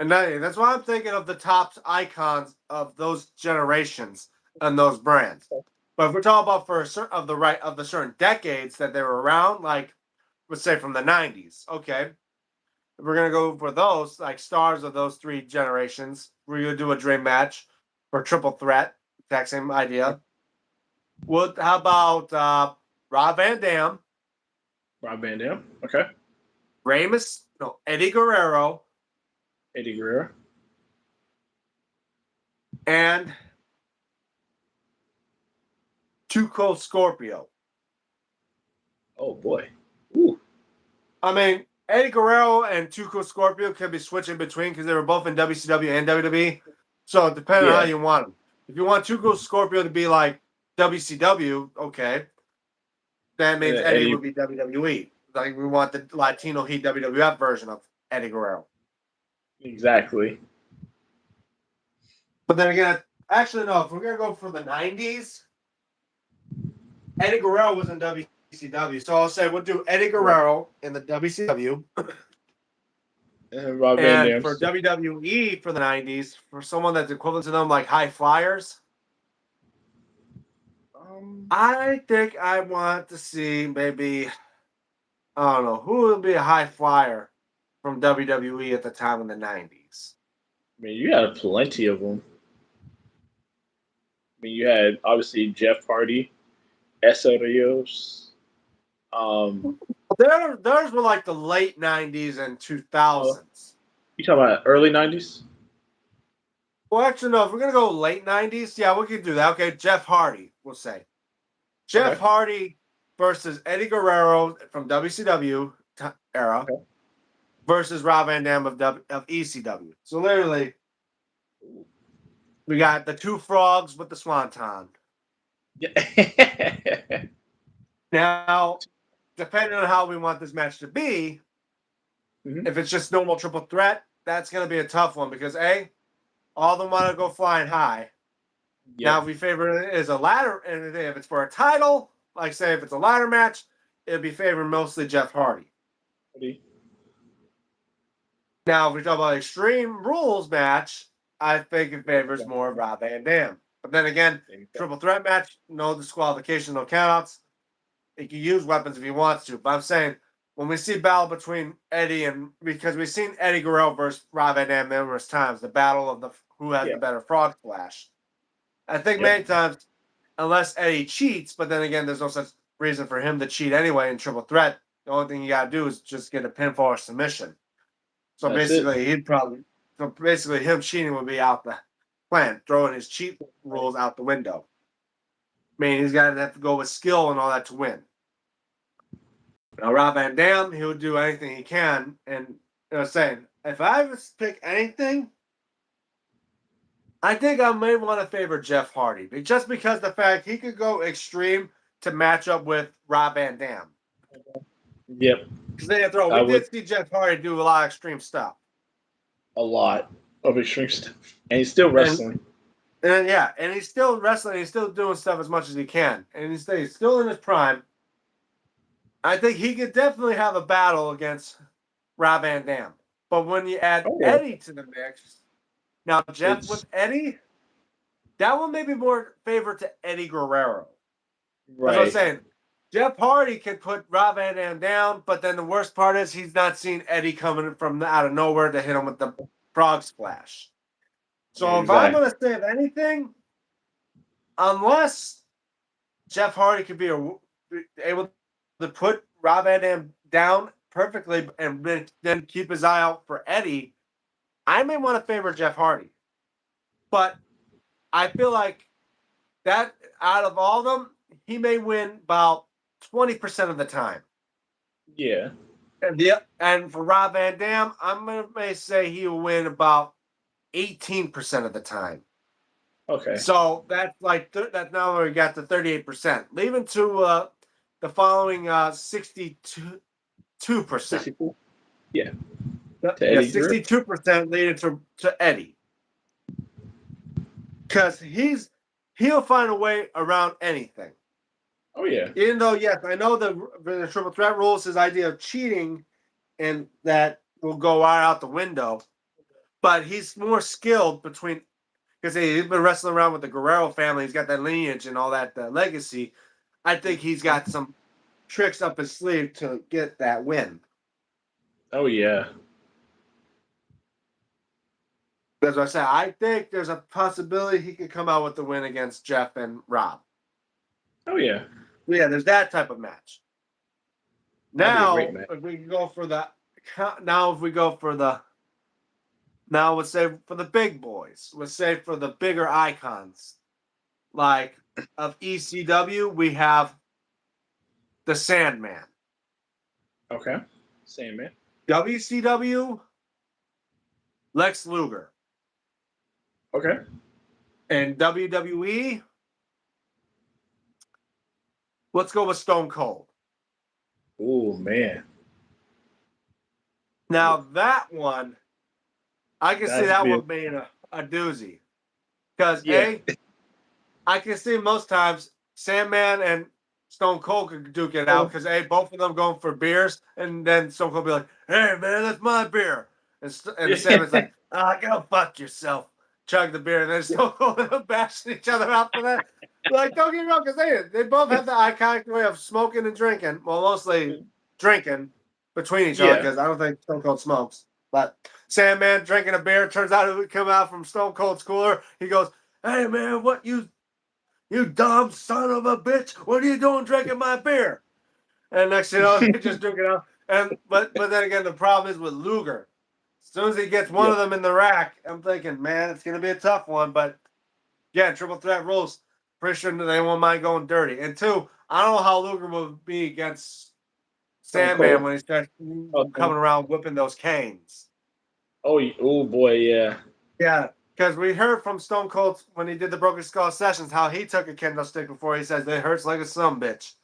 S1: and that's why I'm thinking of the top icons of those generations and those brands. But if we're talking about for a certain of the certain decades that they were around, like let's say from the '90s, okay, if we're gonna go for those like stars of those three generations, we're gonna do a dream match for triple threat. Exact same idea. How about Rob Van Dam,
S2: Rob Van Dam. Okay.
S1: Eddie Guerrero,
S2: Eddie Guerrero.
S1: and Tuco Scorpio.
S2: Oh boy. Ooh.
S1: I mean, Eddie Guerrero and Tuco Scorpio can be switching between because they were both in WCW and WWE. So depending on how
S2: Yeah.
S1: you want them. If you want Tuco Scorpio to be like WCW, okay, that
S2: And
S1: means
S2: then
S1: Eddie
S2: Eddie.
S1: would be WWE. Like we want the Latino Heat WWF version of Eddie Guerrero.
S2: Exactly.
S1: But then again, actually no. If we're gonna go for the '90s, Eddie Guerrero was in WCW, so I'll say we'll do Eddie
S2: Right.
S1: Guerrero in the WCW,
S2: And Rob Van
S1: and
S2: Dam.
S1: for WWE for the '90s, for someone that's equivalent to them, like High Flyers.
S2: Um.
S1: I think I want to see maybe I don't know who would be a high flyer from WWE at the time in the '90s.
S2: I mean, you had plenty of them. I mean, you had obviously Jeff Hardy, Essa Rios. Um.
S1: Theirs were like the late '90s and
S2: Oh,
S1: 2000s.
S2: you talking about early '90s?
S1: Well, actually, no. If we're gonna go late '90s, yeah, we could do that. Okay, Jeff Hardy, we'll say Jeff
S2: Okay.
S1: Hardy versus Eddie Guerrero from WCW era
S2: Okay.
S1: versus Rob Van Dam of ECW. So literally, we got the two frogs with the swanton.
S2: Yeah.
S1: Now, depending on how we want this match to be,
S2: Mhm.
S1: if it's just normal triple threat, that's going to be a tough one because all of them want to go flying high. Now,
S2: Yep.
S1: if we favor it as a ladder, and if it's for a title, like say if it's a ladder match, it'd be favoring mostly Jeff Hardy.
S2: Ready?
S1: Now, if we talk about Extreme Rules match, I think it favors
S2: Yeah.
S1: more Rob Van Dam. But then again, triple threat match, no disqualification, no countouts. He can use weapons if he wants to. But I'm saying when we see battle between Eddie and because we've seen Eddie Guerrero versus Rob Van Dam numerous times, the battle of the who has
S2: Yeah.
S1: the better frog splash. I think
S2: Yep.
S1: many times, unless Eddie cheats, but then again, there's no such reason for him to cheat anyway in triple threat. The only thing you gotta do is just get a pinfall or submission. So
S2: That's it.
S1: basically, him cheating would be out the plan, throwing his cheat rules out the window. I mean, he's got to have to go with skill and all that to win. Now, Rob Van Dam, he'll do anything he can. And saying, if I have to pick anything, I think I may want to favor Jeff Hardy, just because the fact he could go extreme to match up with Rob Van Dam.
S2: Yep.
S1: Because
S2: I
S1: we
S2: would
S1: did see Jeff Hardy do a lot of extreme stuff.
S2: a lot of extreme stuff, and he's still
S1: And
S2: wrestling.
S1: and he's still wrestling. He's still doing stuff as much as he can, and he's still in his prime. I think he could definitely have a battle against Rob Van Dam. But when you add
S2: Oh yeah.
S1: Eddie to the mix, now Jeff
S2: It's
S1: with Eddie, that one may be more favorite to Eddie Guerrero. That's what I'm
S2: right.
S1: saying. Jeff Hardy can put Rob Van Dam down, but then the worst part is he's not seen Eddie coming from out of nowhere to hit him with the frog splash. So if I'm
S2: Exactly.
S1: going to say anything, unless Jeff Hardy could be able to put Rob Van Dam down perfectly and then keep his eye out for Eddie, I may want to favor Jeff Hardy. But I feel like that out of all of them, he may win about 20% of the time. And for Rob Van Dam, may say he'll win about 18% of the time.
S2: Okay.
S1: So that's like that. Now we got to 38%, leaving to the following 62%.
S2: 64. Yeah. To
S1: Yeah,
S2: Eddie Guerrero.
S1: 62% leading to Eddie, because he'll find a way around anything.
S2: Oh yeah.
S1: Even though, yes, I know the triple threat rules, his idea of cheating, and that will go right out the window. But he's more skilled because he's been wrestling around with the Guerrero family. He's got that lineage and all that legacy. I think he's got some tricks up his sleeve to get that win.
S2: Oh yeah.
S1: As I said, I think there's a possibility he could come out with the win against Jeff and Rob.
S2: Oh yeah.
S1: Yeah, there's that type of match.
S2: That'd be a great
S1: Now,
S2: match.
S1: if we go for the now, let's say for the big boys, let's say for the bigger icons, like of ECW, we have the Sandman.
S2: Okay. Same man.
S1: WCW, Lex Luger.
S2: Okay.
S1: And WWE, let's go with Stone Cold.
S2: Oh man.
S1: Now that one, I can see
S2: That'd
S1: that
S2: be
S1: one being a doozy. Because
S2: yeah.
S1: I can see most times Sandman and Stone Cold could duke it out because both of them going for beers, and then Stone Cold be like, "Hey man, that's my beer," and Sandman's like, "Go fuck yourself," chug the beer, and then Stone Cold and them bashing each other out for that. Like, don't get me wrong, because they both have the iconic way of smoking and drinking. Well, mostly drinking between each other,
S2: Yeah.
S1: because I don't think Stone Cold smokes. But Sandman drinking a beer, turns out it would come out from Stone Cold's cooler. He goes, "Hey man, what you dumb son of a bitch, what are you doing drinking my beer?" And next thing you know, he just drink it out. And but then again, the problem is with Luger. As soon as he gets one
S2: Yeah.
S1: of them in the rack, I'm thinking, man, it's gonna be a tough one. But yeah, triple threat rules. Pretty sure they won't mind going dirty. And two, I don't know how Luger will be against
S2: Stone
S1: Sandman
S2: Cold.
S1: when he starts
S2: Okay.
S1: coming around whipping those canes.
S2: Oh boy, yeah.
S1: Yeah, because we heard from Stone Cold when he did the Broken Skull sessions how he took a kendo stick before. He says it hurts like a son bitch,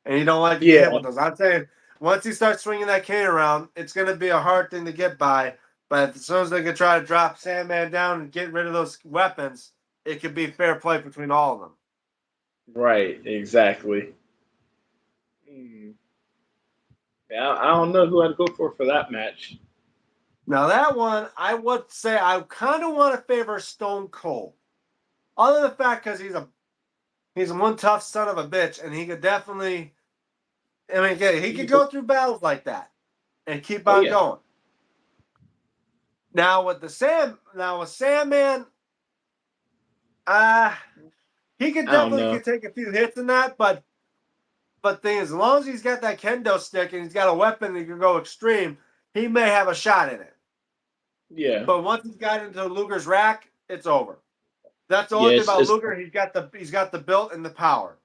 S1: and you don't like to get hit
S2: Yeah.
S1: with those. I'm saying once he starts swinging that cane around, it's going to be a hard thing to get by. But as soon as they can try to drop Sandman down and get rid of those weapons, it could be fair play between all of them.
S2: Right. Exactly. Hmm. Yeah, I don't know who I'd go for that match.
S1: Now that one, I would say I kind of want to favor Stone Cold, other than the fact because he's one tough son of a bitch, and he could definitely. I mean, yeah, he could go through battles like that and keep
S2: Oh
S1: on
S2: yeah.
S1: going. Now with Sandman, he could
S2: I don't
S1: definitely
S2: know.
S1: could take a few hits in that, but thing is, as long as he's got that kendo stick and he's got a weapon and he can go extreme, he may have a shot in it.
S2: Yeah.
S1: But once he's got into Luger's rack, it's over. That's the only thing
S2: Yes.
S1: about
S2: It's
S1: Luger. He's got the built and the power.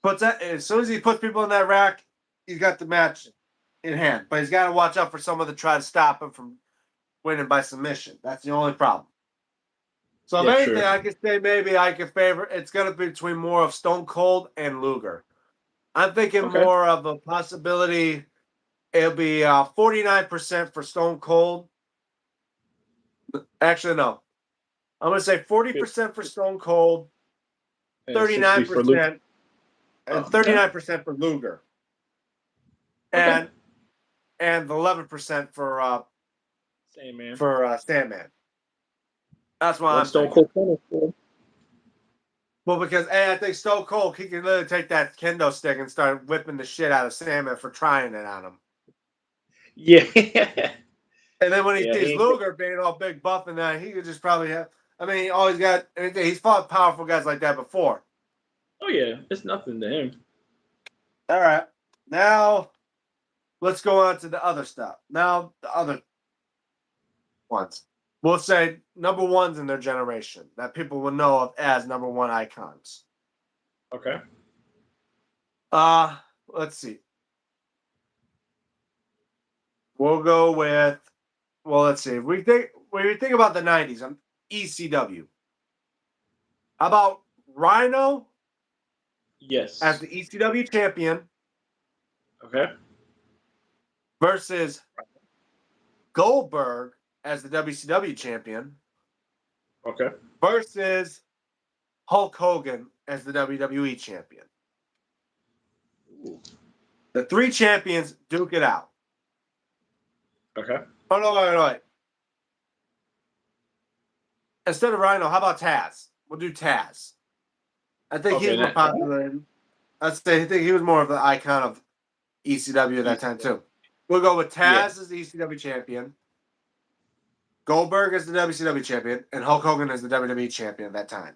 S1: Puts that as soon as he puts people in that rack, he's got the match in hand. But he's got to watch out for someone to try to stop him from winning by submission. That's the only problem. So if
S2: yeah.
S1: anything,
S2: Sure.
S1: I could say maybe I could favor. It's going to be between more of Stone Cold and Luger. I'm thinking
S2: Okay.
S1: more of a possibility. It'll be 49% for Stone Cold. Actually, no. I'm going to say 40% for Stone Cold,
S2: And 60 for Luke.
S1: 39%, and
S2: Okay.
S1: 39% for Luger,
S2: Okay.
S1: and 11%
S2: Same man.
S1: for Sandman. That's what
S2: One
S1: I'm
S2: Stone
S1: thinking.
S2: Cold for.
S1: Well, because I think Stone Cold, he can literally take that kendo stick and start whipping the shit out of Sandman for trying it on him.
S2: Yeah.
S1: And then when he
S2: Yeah.
S1: sees
S2: He ain't.
S1: Luger being all big buff and that, he could just probably have. I mean, he always got anything. He's fought powerful guys like that before.
S2: Oh yeah. It's nothing to him.
S1: All right. Now, let's go on to the other stuff. Now, the other ones. We'll say number ones in their generation that people will know of as number one icons.
S2: Okay.
S1: Let's see. We'll go with well, let's see. When we think about the '90s, ECW. How about Rhino as
S2: Yes.
S1: the ECW champion
S2: Okay.
S1: versus Goldberg as the WCW champion
S2: Okay.
S1: versus Hulk Hogan as the WWE champion?
S2: Ooh.
S1: The three champions duke it out.
S2: Okay.
S1: Oh no, wait. Instead of Rhino, how about Taz? We'll do Taz. I think he's
S2: Okay.
S1: more popular. I think he was more of the icon of ECW at that time too. We'll go with
S2: Yeah.
S1: Taz as the ECW champion, Goldberg as the WCW champion, and Hulk Hogan as the WWE champion at that time.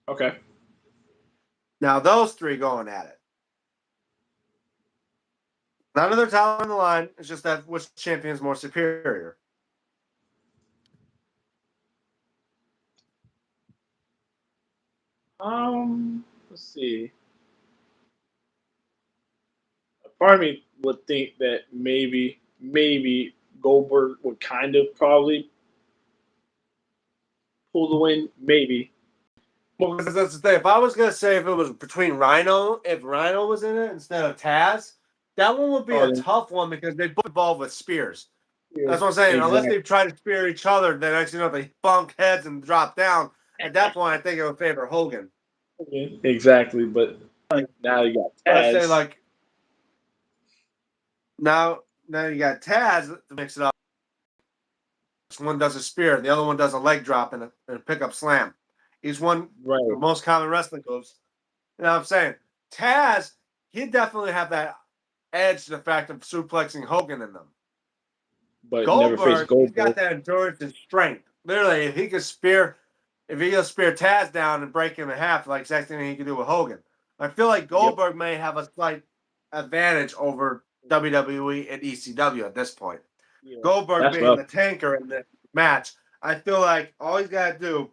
S2: Okay.
S1: Now those three going at it. None of their talent on the line. It's just that which champion is more superior.
S2: Let's see. Part of me would think that maybe Goldberg would kind of probably pull the win. Maybe.
S1: Well, because that's the thing. If I was gonna say if it was between Rhino, if Rhino was in it instead of Taz, that one would be
S2: Oh,
S1: a tough one because they both involved with spears.
S2: yeah,
S1: That's what I'm saying. Unless
S2: exactly.
S1: they try to spear each other, then actually they bunk heads and drop down. At that point, I think it would favor Hogan.
S2: Exactly. But
S1: Like,
S2: now you got
S1: let's say
S2: Taz.
S1: like now you got Taz to mix it up. One does a spear, the other one does a leg drop and a pickup slam. Each one, the
S2: Right.
S1: most common wrestling moves. You know what I'm saying? Taz, he'd definitely have that edge to the fact of suplexing Hogan in them.
S2: But never faced
S1: Goldberg, he's got
S2: Goldberg.
S1: that endurance and strength. Literally, if he could spear Taz down and break him in half, like exact thing he could do with Hogan. I feel like
S2: Yep.
S1: Goldberg may have a slight advantage over WWE and ECW at this point.
S2: Yeah.
S1: Goldberg
S2: That's
S1: being
S2: what.
S1: the tanker in the match, I feel like all he's got to do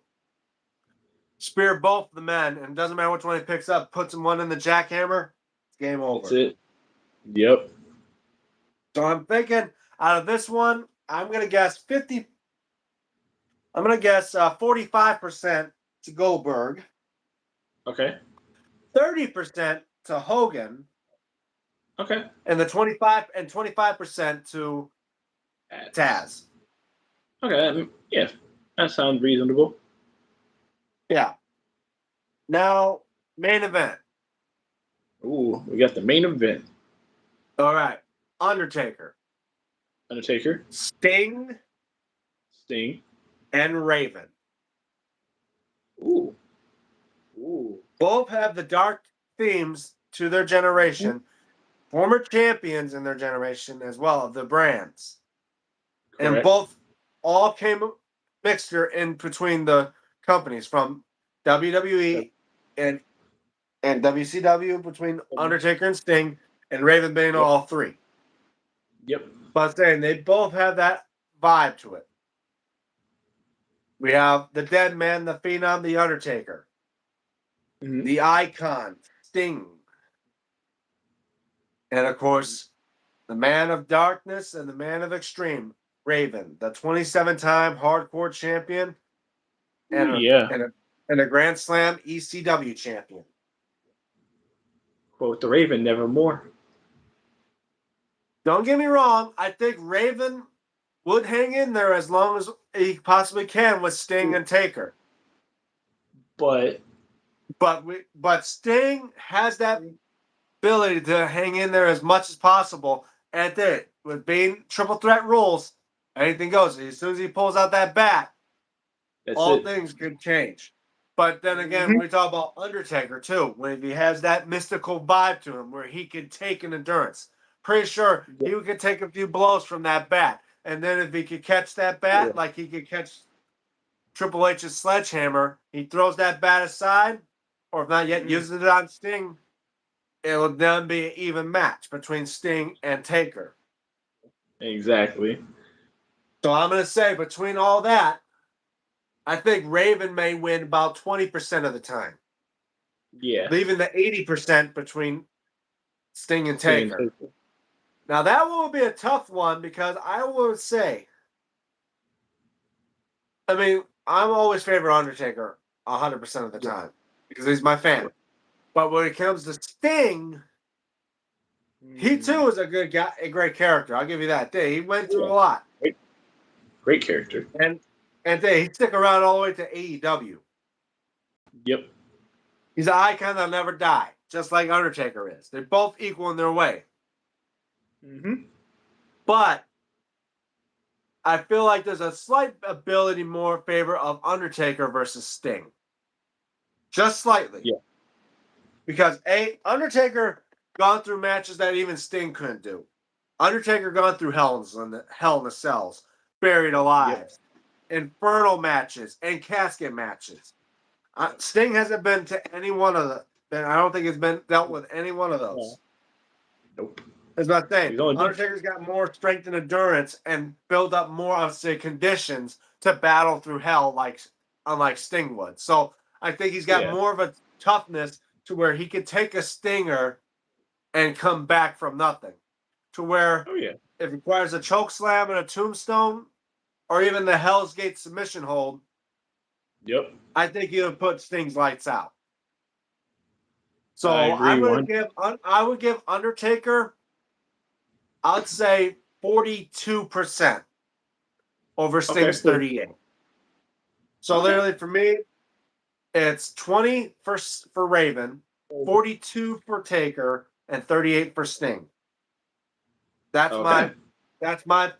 S1: spear both the men, and it doesn't matter which one he picks up, puts him one in the jackhammer, it's game
S2: That's
S1: over.
S2: it. Yep.
S1: So I'm thinking out of this one, I'm gonna guess 50. I'm gonna guess 45% to Goldberg,
S2: Okay.
S1: 30% to Hogan,
S2: Okay.
S1: and the 25% to Taz.
S2: Okay. Yeah. That sounds reasonable.
S1: Yeah. Now, main event.
S2: Ooh, we got the main event.
S1: All right. Undertaker,
S2: Undertaker,
S1: Sting,
S2: Sting.
S1: and Raven.
S2: Ooh. Ooh.
S1: Both have the dark themes to their generation, former champions in their generation as well of the brands. And
S2: Correct.
S1: both all came mixture in between the companies from WWE and WCW between Undertaker and Sting and Raven being
S2: Yep.
S1: all three.
S2: Yep.
S1: But I'm saying they both have that vibe to it. We have the dead man, the phenom, the Undertaker,
S2: Mm-hmm.
S1: the icon, Sting, and of course, the man of darkness and the man of extreme, Raven, the 27-time hardcore champion and a,
S2: Yeah.
S1: and a Grand Slam ECW champion.
S2: Quote the Raven, nevermore.
S1: Don't get me wrong. I think Raven would hang in there as long as he possibly can with Sting and Taker.
S2: But
S1: But Sting has that ability to hang in there as much as possible. And that with being triple threat rules, anything goes. As soon as he pulls out that bat,
S2: that's
S1: all
S2: it.
S1: things could change. But then again, we talk about Undertaker too, when he has that mystical vibe to him where he could take an endurance. Pretty sure he could take a few blows from that bat. And then if he could catch that bat, like he could catch Triple H's sledgehammer, he throws that bat aside, or if not yet, uses it on Sting. It will then be an even match between Sting and Taker.
S2: Exactly.
S1: So I'm going to say between all that, I think Raven may win about 20% of the time.
S2: Yeah.
S1: Leaving the 80% between Sting and
S2: Sting and
S1: Taker. Now that will be a tough one because I would say I mean, I'm always favor Undertaker 100% of the time because he's my fan. But when it comes to Sting, he too is a good guy, a great character. I'll give you that. He went through a lot,
S2: Great character.
S1: and he stick around all the way to AEW.
S2: Yep.
S1: He's an icon that'll never die, just like Undertaker is. They're both equal in their way.
S2: Mm-hmm.
S1: But I feel like there's a slight ability more favor of Undertaker versus Sting. Just slightly.
S2: Yeah.
S1: Because Undertaker gone through matches that even Sting couldn't do. Undertaker gone through Hell in the Cells, Buried Alive, Infernal matches, and casket matches. Sting hasn't been to any one of them. I don't think it's been dealt with any one of those.
S2: Nope.
S1: As about saying, Undertaker's got more strength and endurance and build up more of say conditions to battle through hell, unlike Sting would. So I think he's got more of a toughness to where he could take a stinger and come back from nothing. To where it requires a choke slam and a tombstone, or even the Hell's Gate submission hold.
S2: Yep.
S1: I think he would put Sting's lights out. So
S2: I
S1: would give Undertaker, I'd say 42% over Sting's 38. So literally for me, it's 20 for Raven, 42 for Taker, and 38 for Sting. That's my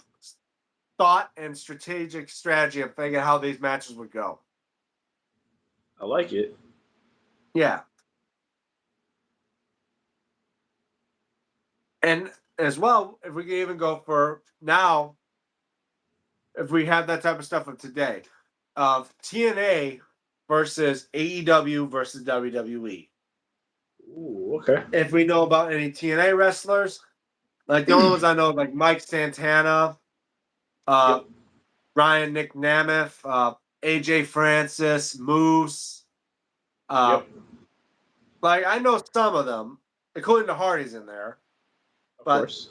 S1: thought and strategic strategy of thinking how these matches would go.
S2: I like it.
S1: Yeah. And as well, if we can even go for now, if we have that type of stuff of today, of TNA versus AEW versus WWE.
S2: Ooh, okay.
S1: If we know about any TNA wrestlers, like the only ones I know, like Mike Santana, Ryan Nick Namath, AJ Francis, Moose. Like I know some of them, including the Hardys in there.
S2: Of course.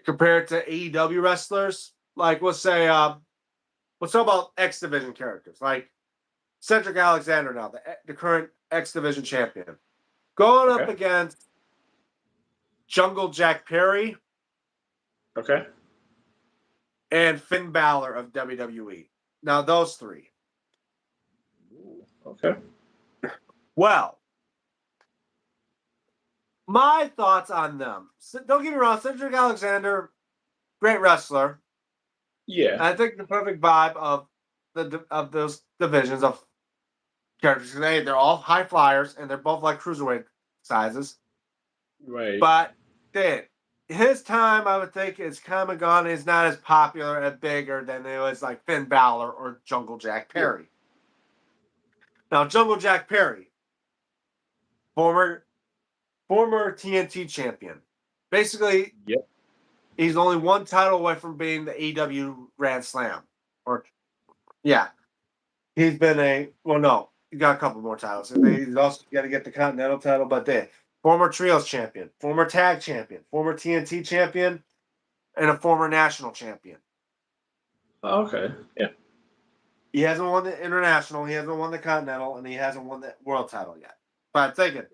S1: Compared to AEW wrestlers, like let's talk about X Division characters, like Cedric Alexander now, the current X Division champion, going up against Jungle Jack Perry.
S2: Okay.
S1: And Finn Balor of WWE. Now those three.
S2: Ooh, okay.
S1: Well, my thoughts on them. Don't get me wrong, Cedric Alexander, great wrestler.
S2: Yeah.
S1: I think the perfect vibe of those divisions of characters. They're all high flyers and they're both like cruiserweight sizes.
S2: Right.
S1: But his time, I would think, is kind of gone. He's not as popular and bigger than it was like Finn Balor or Jungle Jack Perry. Now, Jungle Jack Perry, former TNT champion. Basically, he's only one title away from being the AEW Grand Slam. He's been he got a couple more titles. He's also got to get the Continental title, but former Trios champion, former Tag champion, former TNT champion, and a former National champion.
S2: Okay, yeah.
S1: He hasn't won the International, he hasn't won the Continental, and he hasn't won the World title yet. But I'm thinking,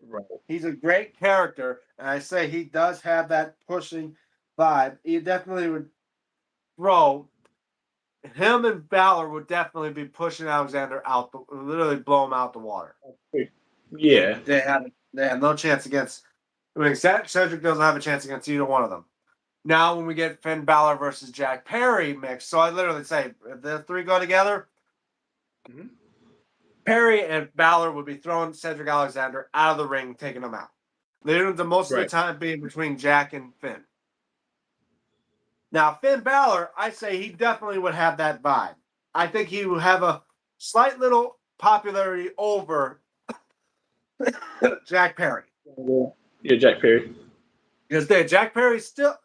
S1: he's a great character, and I say he does have that pushing vibe. He definitely would him and Balor would definitely be pushing Alexander out, literally blow him out the water.
S2: Yeah.
S1: They have no chance against. I mean, Cedric doesn't have a chance against either one of them. Now, when we get Finn Balor versus Jack Perry mixed, so I literally say if the three go together, Perry and Balor would be throwing Cedric Alexander out of the ring, taking him out. Leaving the most of the time being between Jack and Finn. Now, Finn Balor, I say he definitely would have that vibe. I think he would have a slight little popularity over Jack Perry.
S2: Yeah, Jack Perry.
S1: Because Jack Perry's still,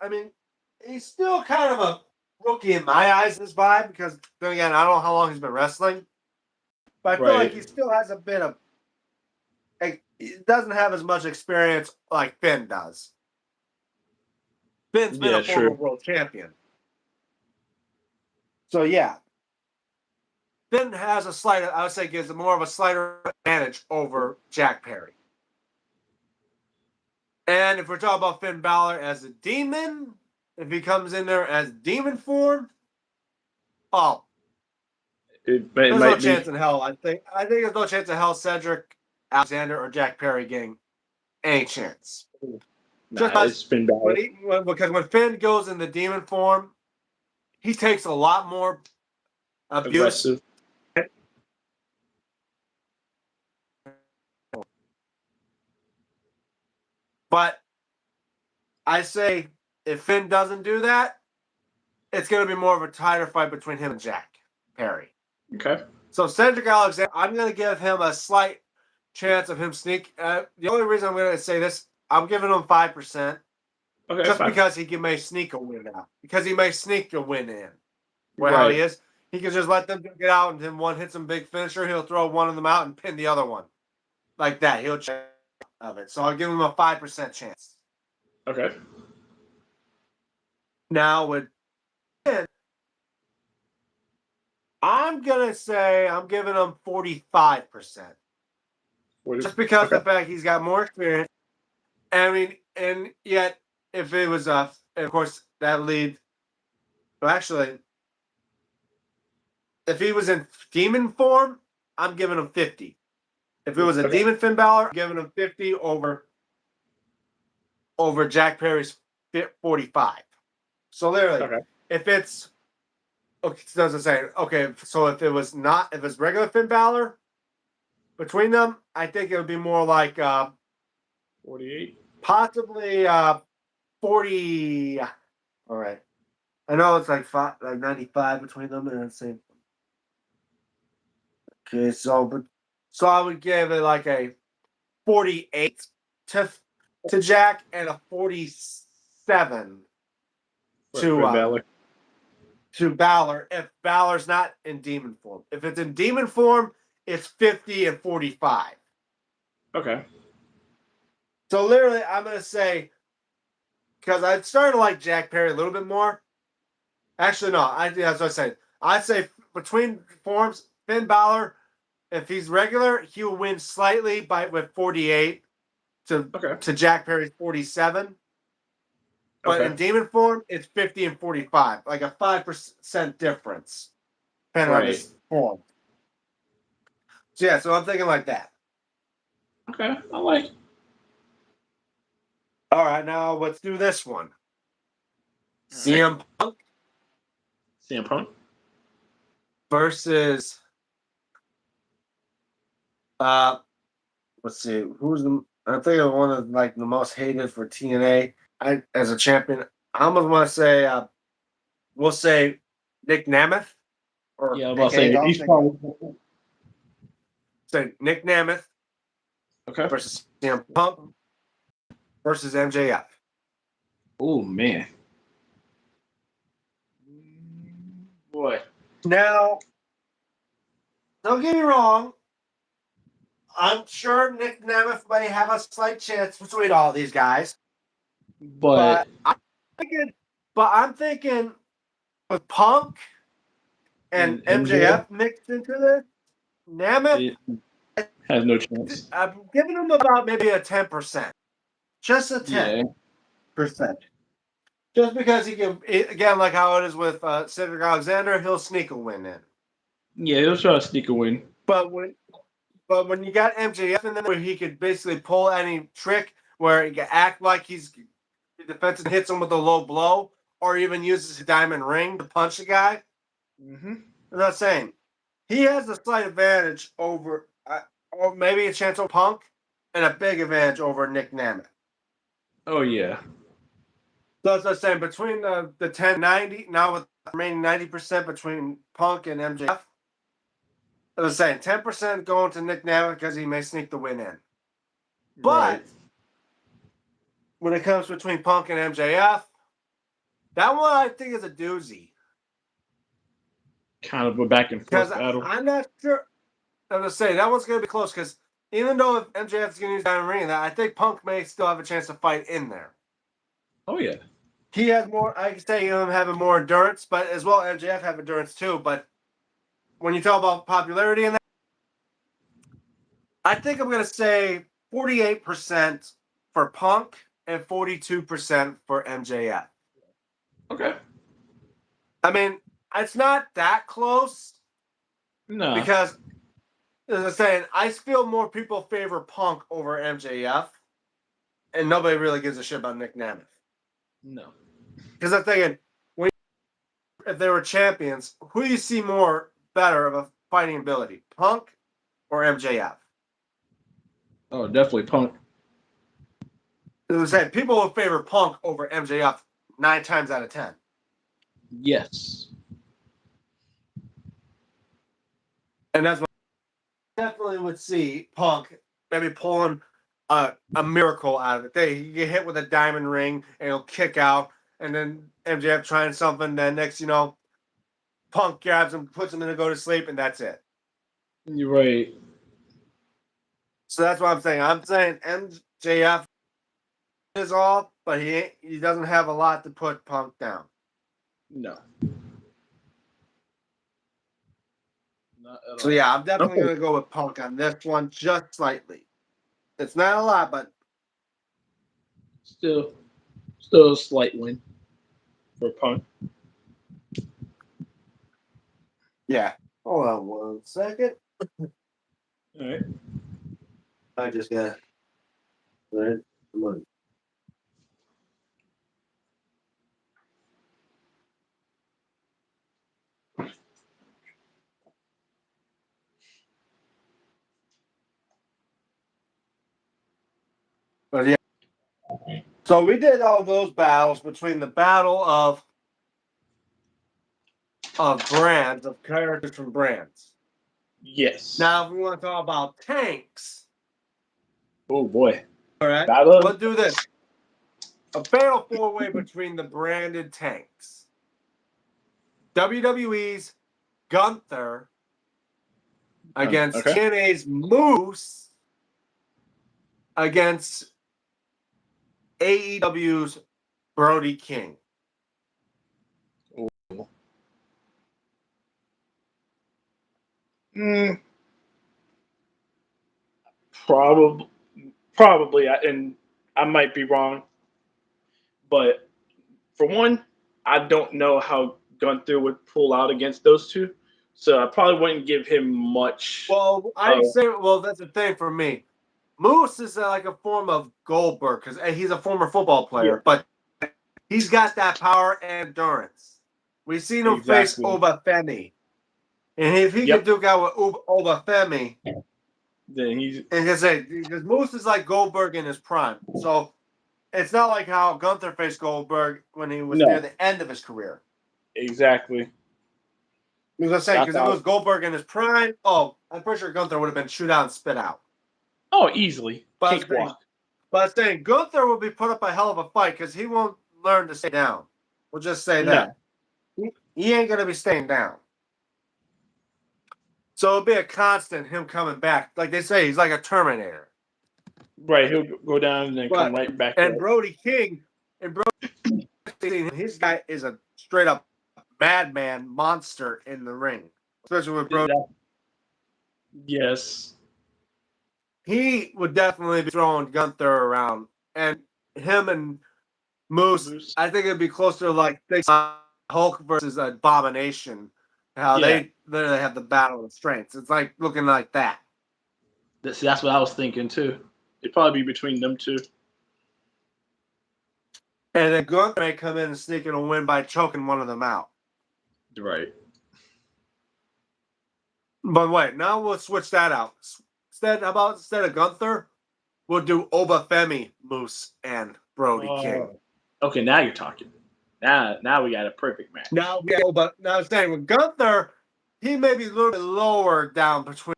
S1: he's still kind of a rookie in my eyes, this vibe, because then again, I don't know how long he's been wrestling. But I feel like he still has a bit of, he doesn't have as much experience like Finn does. Finn's been a former world champion. So yeah, Finn has a slight, I would say, gives more of a slighter advantage over Jack Perry. And if we're talking about Finn Balor as a demon, if he comes in there as demon form, oh,
S2: There's
S1: no chance in hell. I think there's no chance in hell Cedric Alexander or Jack Perry getting any chance.
S2: It's Finn Balor.
S1: Because when Finn goes in the demon form, he takes a lot more abuse.
S2: Aggressive.
S1: But I say if Finn doesn't do that, it's going to be more of a tighter fight between him and Jack Perry.
S2: Okay.
S1: So Cedric Alexander, I'm going to give him a slight chance of him sneak. The only reason I'm going to say this, I'm giving him 5%.
S2: Okay.
S1: Just because he may sneak a win out. Because he may sneak a win in. Where
S2: Right.
S1: how he is. He can just let them get out and then one hits him big finisher. He'll throw one of them out and pin the other one. Like that. He'll check of it. So I'll give him a 5% chance.
S2: Okay.
S1: Now with Finn, I'm going to say I'm giving him 45%. Just because of the fact he's got more experience. I mean, and yet, if it was, of course, that lead. Well, actually, if he was in demon form, I'm giving him 50. If it was a demon Finn Balor, I'm giving him 50 over Jack Perry's 45. So literally, if it's okay, it doesn't say okay. So if it's regular Finn Balor, between them, I think it would be more like
S2: 48,
S1: possibly 40. All right, I know it's like 95 between them, and it's same. Okay, so I would give it like a 48 to Jack and a 47 to Balor if Balor's not in demon form. If it's in demon form, it's 50 and 45.
S2: Okay.
S1: So literally, I'm gonna say because I started to like Jack Perry a little bit more. Actually, no, that's what I said. I'd say between forms, Finn Balor, if he's regular, he will win slightly with 48 to Jack Perry's 47. But in demon form, it's 50 and 45, like a 5% difference, depending on his form. So yeah, so I'm thinking like that.
S2: Okay, I like.
S1: All right, now let's do this one. CM Punk.
S2: CM Punk
S1: versus let's see, I think one of like the most hated for TNA. As a champion, I almost want to say we'll say Nick Nemeth. Or
S2: I'm about to say he's probably
S1: say Nick Nemeth.
S2: Okay.
S1: Versus CM Punk versus MJF.
S2: Oh man. Boy.
S1: Now, don't get me wrong. I'm sure Nick Nemeth may have a slight chance between all these guys.
S2: But
S1: I'm thinking with Punk and MJF mixed into this, Nemeth
S2: has no chance.
S1: I'm giving him about maybe a 10%. Just a 10%. Just because he can, again, like how it is with Cedric Alexander, he'll sneak a win in.
S2: Yeah, he'll try to sneak a win.
S1: But when you got MJF in there, where he could basically pull any trick, where he can act like he's defensive, hits him with a low blow, or even uses a diamond ring to punch a guy.
S2: Mm-hmm.
S1: I'm not saying he has a slight advantage over, or maybe a chance on Punk, and a big advantage over Nick Nemeth.
S2: Oh yeah.
S1: So as I was saying, between the 10-90, now with the remaining 90% between Punk and MJF, as I was saying, 10% going to Nick Nemeth because he may sneak the win in. But when it comes between Punk and MJF, that one I think is a doozy.
S2: Kind of a back and forth battle.
S1: I'm not sure. I was going to say, that one's going to be close because even though if MJF is going to use Diamond Ring, I think Punk may still have a chance to fight in there.
S2: Oh, yeah.
S1: he has more. I could say him having more endurance, but as well MJF have endurance too. But when you talk about popularity in that, I think I'm gonna say 48% for Punk and 42% for MJF.
S2: Okay.
S1: I mean, it's not that close
S2: No.
S1: because, as I'm saying, I feel more people favor Punk over MJF, and nobody really gives a shit about Nick Nemeth.
S2: No.
S1: Because I'm thinking, if they were champions, who do you see more better of a fighting ability, Punk or MJF?
S2: Oh, definitely Punk.
S1: As I said, people will favor Punk over MJF 9 times out of 10.
S2: Yes.
S1: And that's what I definitely would see Punk maybe pulling a miracle out of it. You get hit with a diamond ring and he'll kick out, and then MJF trying something, then next Punk grabs him, puts him in to go to sleep, and that's it.
S2: You're right.
S1: So that's what I'm saying. I'm saying MJF is all, but he doesn't have a lot to put Punk down.
S2: No. Not at
S1: So
S2: all.
S1: yeah, I'm definitely gonna go with Punk on this one, just slightly. It's not a lot, but
S2: Still a slight win for Punk.
S1: yeah. Hold on 1 second.
S2: All right.
S1: I just got right. Come on. But yeah. So we did all those battles between the battle of brands, of characters from brands.
S2: Yes.
S1: Now, if we want to talk about tanks,
S2: Oh boy.
S1: all right,
S2: Battle.
S1: let's do this. A fatal 4-way between the branded tanks. WWE's Gunther against
S2: Okay.
S1: TNA's Moose against AEW's Brody King.
S2: Mm, probably, and I might be wrong, but for one, I don't know how Gunther would pull out against those two, so I probably wouldn't give him much.
S1: Well, that's the thing for me. Moose is like a form of Goldberg because he's a former football player, but he's got that power and endurance. We've seen him face Obafemi. And if he could duke out with Obafemi,
S2: then he's.
S1: and because Moose is like Goldberg in his prime. So it's not like how Gunther faced Goldberg when he was near the end of his career.
S2: Exactly.
S1: Because if it was Goldberg in his prime, I'm pretty sure Gunther would have been shoot out and spit out.
S2: Oh, easily.
S1: But I'm saying Gunther will be put up a hell of a fight because he won't learn to stay down. We'll just say that. He ain't going to be staying down. So it'll be a constant him coming back. Like they say, he's like a Terminator.
S2: Right, he'll go down and then come right back
S1: and
S2: up.
S1: Brody King, his guy is a straight up madman monster in the ring. Especially with Brody.
S2: Yes.
S1: He would definitely be throwing Gunther around. And him and Moose, I think it'd be closer to like Hulk versus Abomination. How they literally have the battle of strengths. It's like looking like that.
S2: That's what I was thinking too. It'd probably be between them two.
S1: And then Gunther may come in and sneak in a win by choking one of them out.
S2: Right.
S1: But wait, now we'll switch that out. Instead of Gunther, we'll do Obafemi, Moose, and Brody King.
S2: Okay, now you're talking. Now we got a perfect match.
S1: Now I'm saying with Gunther, he may be a little bit lower down between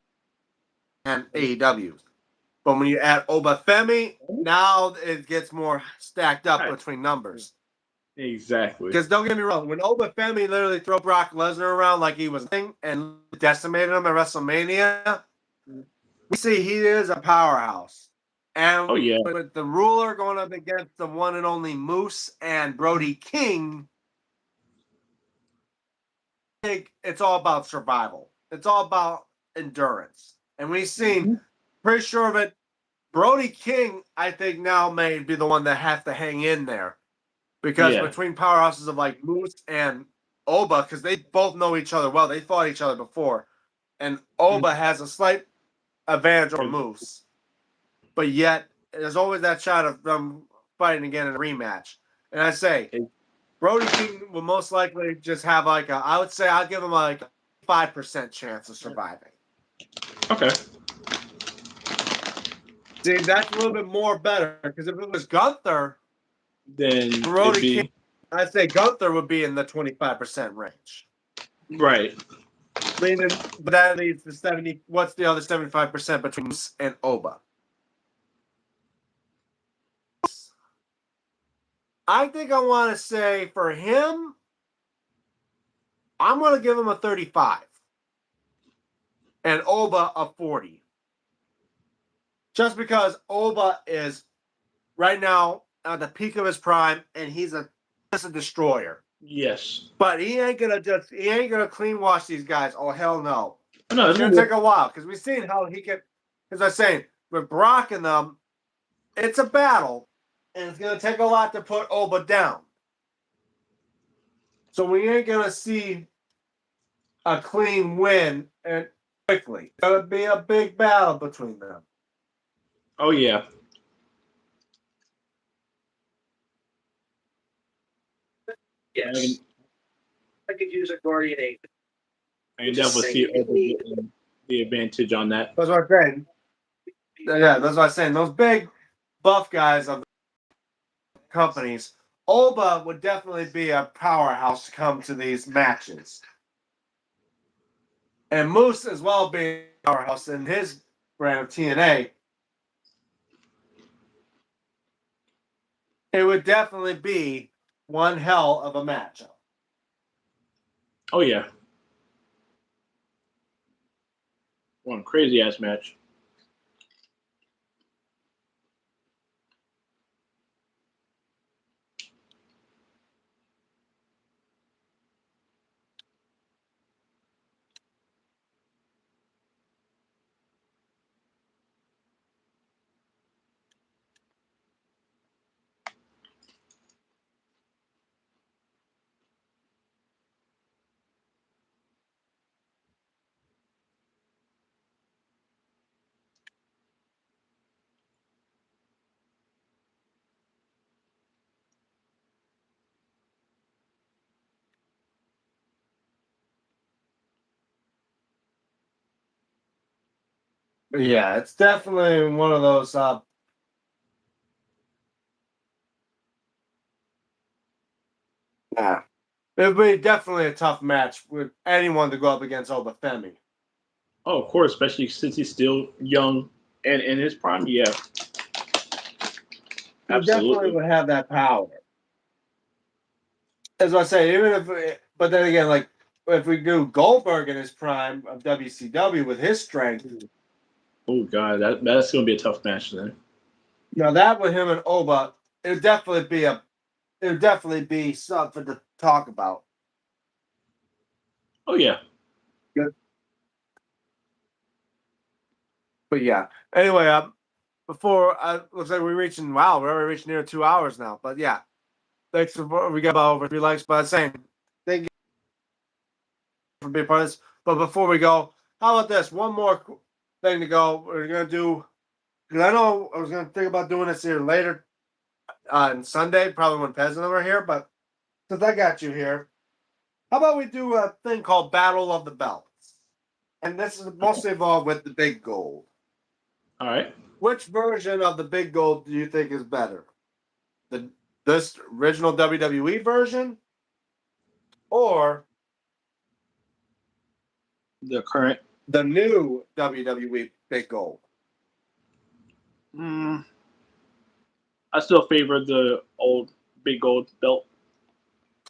S1: and AEW. But when you add Obafemi, now it gets more stacked up between numbers.
S2: Exactly.
S1: Because don't get me wrong, when Obafemi literally threw Brock Lesnar around like he was a thing and decimated him at WrestleMania, we see he is a powerhouse. And
S2: Oh yeah.
S1: with the ruler going up against the one and only Moose and Brody King, I think it's all about survival. It's all about endurance. And we've seen, pretty sure of it, Brody King, I think now may be the one that has to hang in there. Because between powerhouses of like Moose and Oba, because they both know each other well, they fought each other before. And Oba has a slight advantage over Moose. But yet, there's always that shot of them fighting again in a rematch. And I say, Brody King will most likely just have like I would say I'll give him like a 5% chance of surviving.
S2: Okay.
S1: See, that's a little bit more better because if it was Gunther,
S2: Then
S1: Brody King, I'd say Gunther would be in the 25% range.
S2: Right.
S1: But that leaves the 70. What's the other 75% between Moose and Oba? I think I want to say for him, I'm going to give him a 35 and Oba a 40. Just because Oba is right now at the peak of his prime and he's just a destroyer.
S2: Yes.
S1: But he ain't gonna clean wash these guys. Oh hell no.
S2: No,
S1: It's gonna take a while because we've seen how he can, as I was saying, with Brock and them, it's a battle, and it's gonna take a lot to put Oba down. So we ain't gonna see a clean win and quickly. It's gonna be a big battle between them.
S2: Oh yeah.
S3: Yes. I could use a guardian angel.
S2: I can definitely see Oba getting the advantage on that.
S1: That's what I'm saying. Yeah, that's what I'm saying. Those big buff guys of companies, Oba would definitely be a powerhouse to come to these matches. And Moose as well being a powerhouse in his brand of TNA. It would definitely be one hell of a matchup.
S2: Oh yeah. One crazy ass match.
S1: Yeah, it's definitely one of those. Yeah, it would be definitely a tough match with anyone to go up against Obafemi.
S2: Oh, of course, especially since he's still young and in his prime. Yeah.
S1: He definitely would have that power. As I say, even if, but then again, like if we do Goldberg in his prime of WCW with his strength,
S2: Oh god, that's gonna be a tough match then.
S1: now that with him and Oba, it would definitely be something to talk about.
S2: Oh yeah.
S1: Good. But yeah. Anyway, before looks like we're already reaching near 2 hours now. But yeah, thanks for we got about over 3 likes. But I'm saying thank you for being part of this. But before we go, how about this? One more thing to go. We're gonna do because I know I was gonna think about doing this here later on Sunday, probably when Pez and I were here. But since I got you here, how about we do a thing called Battle of the Belts? And this is mostly involved with the Big Gold.
S2: All right.
S1: Which version of the Big Gold do you think is better? This original WWE version or
S2: The
S1: new WWE Big Gold?
S2: I still favor the old big gold belt.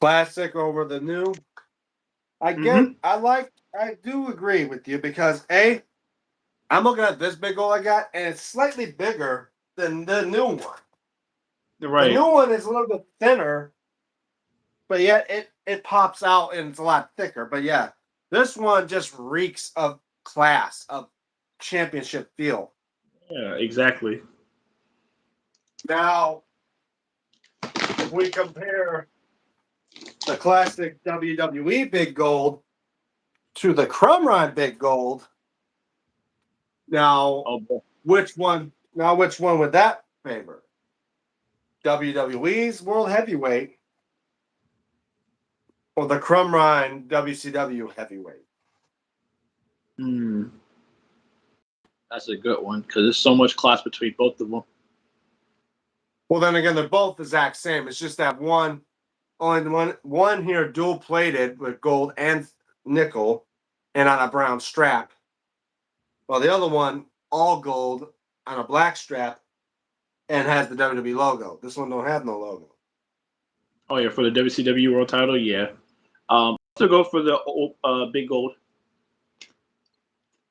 S1: Classic over the new. I do agree with you because I'm looking at this Big Gold I got and it's slightly bigger than the new one.
S2: Right.
S1: The new one is a little bit thinner, but yet it pops out and it's a lot thicker. But yeah, this one just reeks of class, of championship feel.
S2: Yeah, exactly.
S1: Now, if we compare the classic WWE Big Gold to the Crumb Ride Big Gold, now
S2: Oh,
S1: which one? Now which one would that favor? WWE's World Heavyweight or the Crumb Ride WCW Heavyweight?
S2: That's a good one because there's so much class between both of them.
S1: Well, then again, they're both the exact same. It's just that one here dual plated with gold and nickel and on a brown strap. While the other one all gold on a black strap and has the WWE logo. This one don't have no logo.
S2: Oh yeah, for the WCW World Title, yeah. To go for the big gold.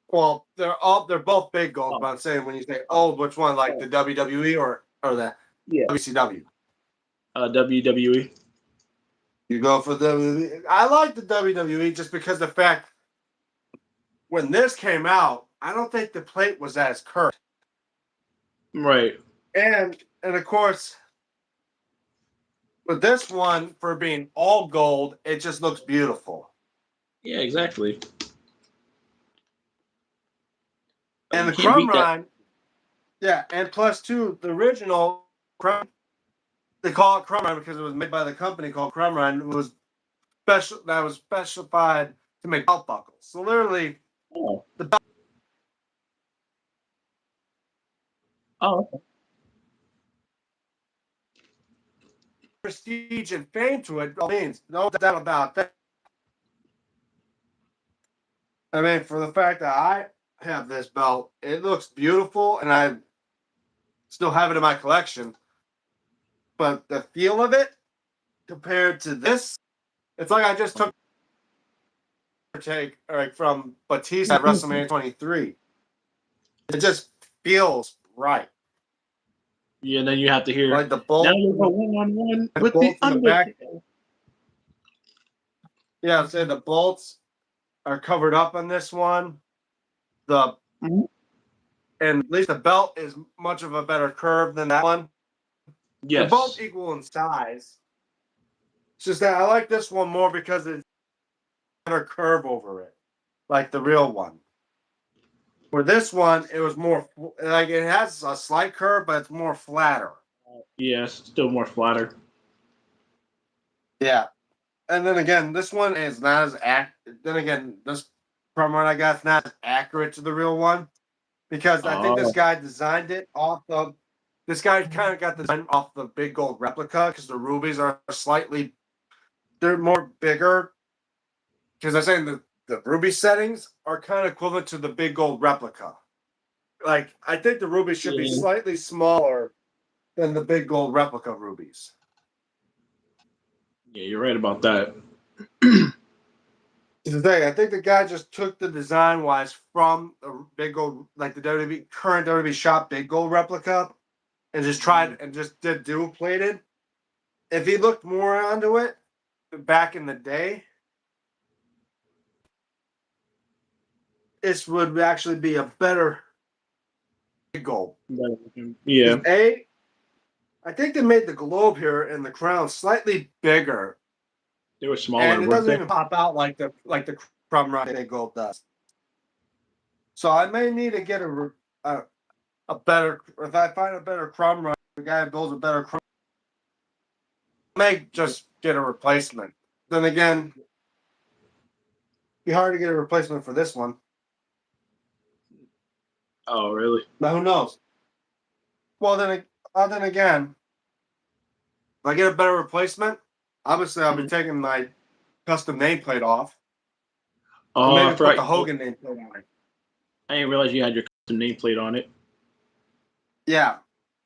S1: Well, they're both big gold, but I'm saying when you say old, which one, like the WWE or the WCW?
S2: WWE.
S1: You go for WWE. I like the WWE just because the fact when this came out, I don't think the plate was as curved.
S2: Right.
S1: And of course, with this one for being all gold, it just looks beautiful.
S2: Yeah, exactly.
S1: And
S2: You
S1: the
S2: can't
S1: Crumb
S2: beat that.
S1: Ride, yeah, and plus two, the original Crumb, they call it Crumb Ride because it was made by the company called Crumb Ride. It was specified to make belt buckles. So literally,
S2: Oh.
S1: the belt
S2: Okay.
S1: prestige and fame to it means no doubt about that. I mean, for the fact that I have this belt, it looks beautiful, and I still have it in my collection. But the feel of it compared to this, it's like I just took take like from Batista at WrestleMania 23. It just feels right.
S2: Yeah, and then you have to hear
S1: Like the bolt,
S2: now you go 1-on-1
S1: the
S2: with the
S1: bolts in the back.
S2: Undertaker.
S1: Yeah, I'm saying the bolts are covered up on this one. The
S2: Mhm.
S1: and at least the belt is much of a better curve than that one.
S2: Yes.
S1: They're both equal in size. It's just that I like this one more because it's better curve over it, like the real one. For this one, it was more like it has a slight curve, but it's more flatter.
S2: Yes, still more flatter.
S1: Yeah, and then again, this one is not as Then again, this from what I got is not as accurate to the real one because I think this
S2: Oh.
S1: guy designed it off of. This guy kind of got the design off the big gold replica because the rubies are slightly, they're more bigger. Because I'm saying the ruby settings are kind of equivalent to the big gold replica. Like I think the rubies should be
S2: Yeah.
S1: slightly smaller than the big gold replica rubies.
S2: Yeah, you're right about that.
S1: The thing, I think the guy just took the design wise from the big gold, like the WWE current WWE shop big gold replica, and just tried and just did dual plated. If he looked more onto it back in the day, this would actually be a better big gold.
S2: Yeah.
S1: I think they made the globe here and the crown slightly bigger,
S2: They were smaller,
S1: and it
S2: weren't
S1: doesn't
S2: they?
S1: even pop out like the Crumb Ride big gold does. So I may need to get a better. If I find a better Crumb Ride, the guy builds a better Crumb, I may just get a replacement. Then again, it'd be hard to get a replacement for this one.
S2: Oh, really?
S1: But who knows? Well, then again, if I get a better replacement, obviously I'll be taking my custom nameplate off. Or
S2: Oh, I
S1: maybe put the
S2: forgot.
S1: Hogan nameplate on it.
S2: I didn't realize you had your custom nameplate on it.
S1: Yeah,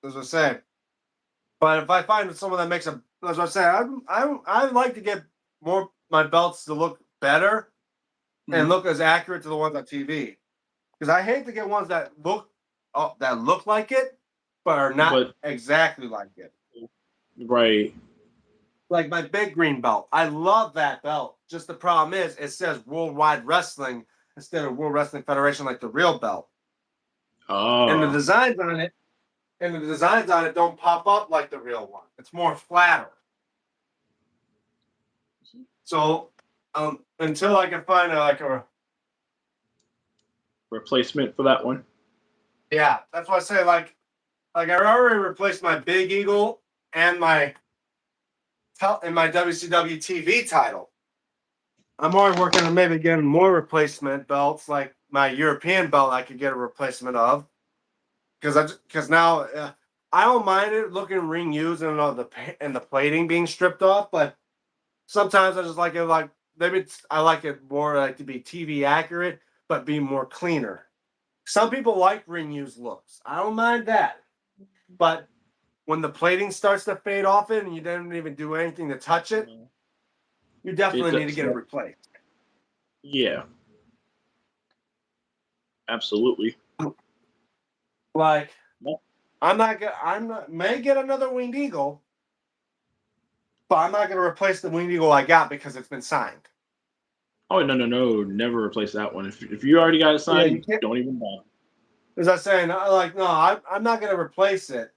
S1: as I say. But if I find someone that makes as I say, I like to get more my belts to look better and look as accurate to the ones on TV. Because I hate to get ones that look like it, but are not
S2: But
S1: exactly like it.
S2: right.
S1: Like my big green belt. I love that belt. Just the problem is it says Worldwide Wrestling instead of World Wrestling Federation like the real belt. And the
S2: Oh.
S1: designs on it don't pop up like the real one. It's more flatter. So until I can find a
S2: Replacement for that one.
S1: yeah, that's why I say like I already replaced my Big Eagle and my WCW TV title. I'm already working on maybe getting more replacement belts, like my European belt. I could get a replacement of because now I don't mind it looking ring used and the plating being stripped off, but sometimes I just like it like maybe I like it more like to be TV accurate, but be more cleaner. Some people like ring used looks. I don't mind that, but when the plating starts to fade off it and you didn't even do anything to touch it, you definitely need to get it replaced.
S2: Yeah. Absolutely.
S1: Like
S2: Yep.
S1: may get another winged eagle, but I'm not gonna replace the winged eagle I got because it's been signed.
S2: Oh no! Never replace that one. If you already got it
S1: Yeah, you
S2: signed,
S1: can't.
S2: don't even bother.
S1: As I was saying, I'm not gonna replace it.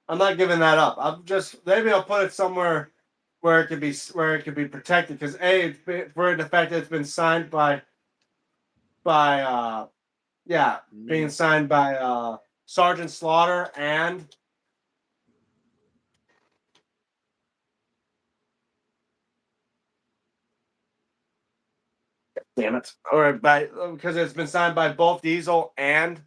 S1: I'm not giving that up. I'm just maybe I'll put it somewhere where it could be protected because for the fact that it's been signed by being signed by Sergeant Slaughter and damn it, or by because it's been signed by both Diesel and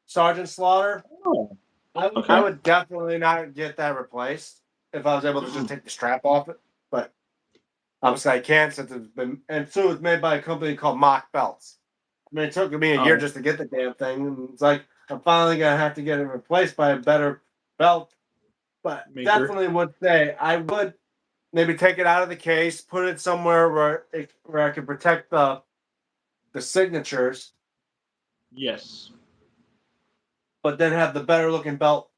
S1: Sergeant Slaughter.
S2: Oh,
S1: I
S2: okay.
S1: would definitely not get that replaced if I was able to just take the strap off it, but obviously I can't since it's been and two it's made by a company called Mock Belts. I mean, it took me a year just to get the damn thing, and it's like I'm finally gonna have to get it replaced by a better belt. But
S2: Maker.
S1: definitely would say I would maybe take it out of the case, put it somewhere where I can protect the signatures,
S2: Yes.
S1: but then have the better looking belt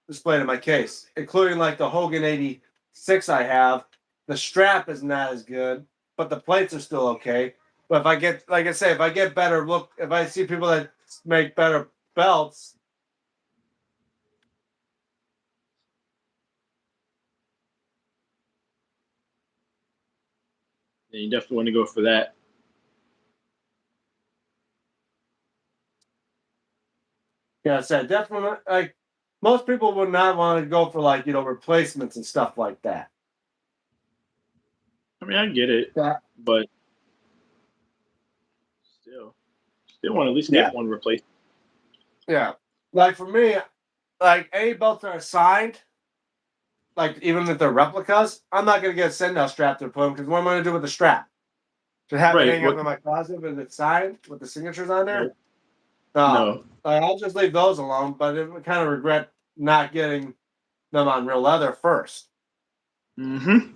S1: displayed in my case, including like the Hogan 86 I have. The strap is not as good, but the plates are still okay. But if I get, like I say, if I get better look, if I see people that make better belts,
S2: Yeah, you definitely want to go for that.
S1: yeah, I said definitely like most people would not want to go for like replacements and stuff like that.
S2: I mean, I get it,
S1: Yeah,
S2: but still want to at least
S1: yeah,
S2: get one replaced.
S1: yeah. Like for me, like any belts that are signed, like even if they're replicas, I'm not gonna get a send out strap to put them because what am I gonna do with the strap? To have it
S2: Right.
S1: hang up in my closet with it signed with the signatures on there?
S2: Nope.
S1: No.
S2: No.
S1: I'll just leave those alone, but I kind of regret not getting them on real leather first.
S2: Mm-hmm.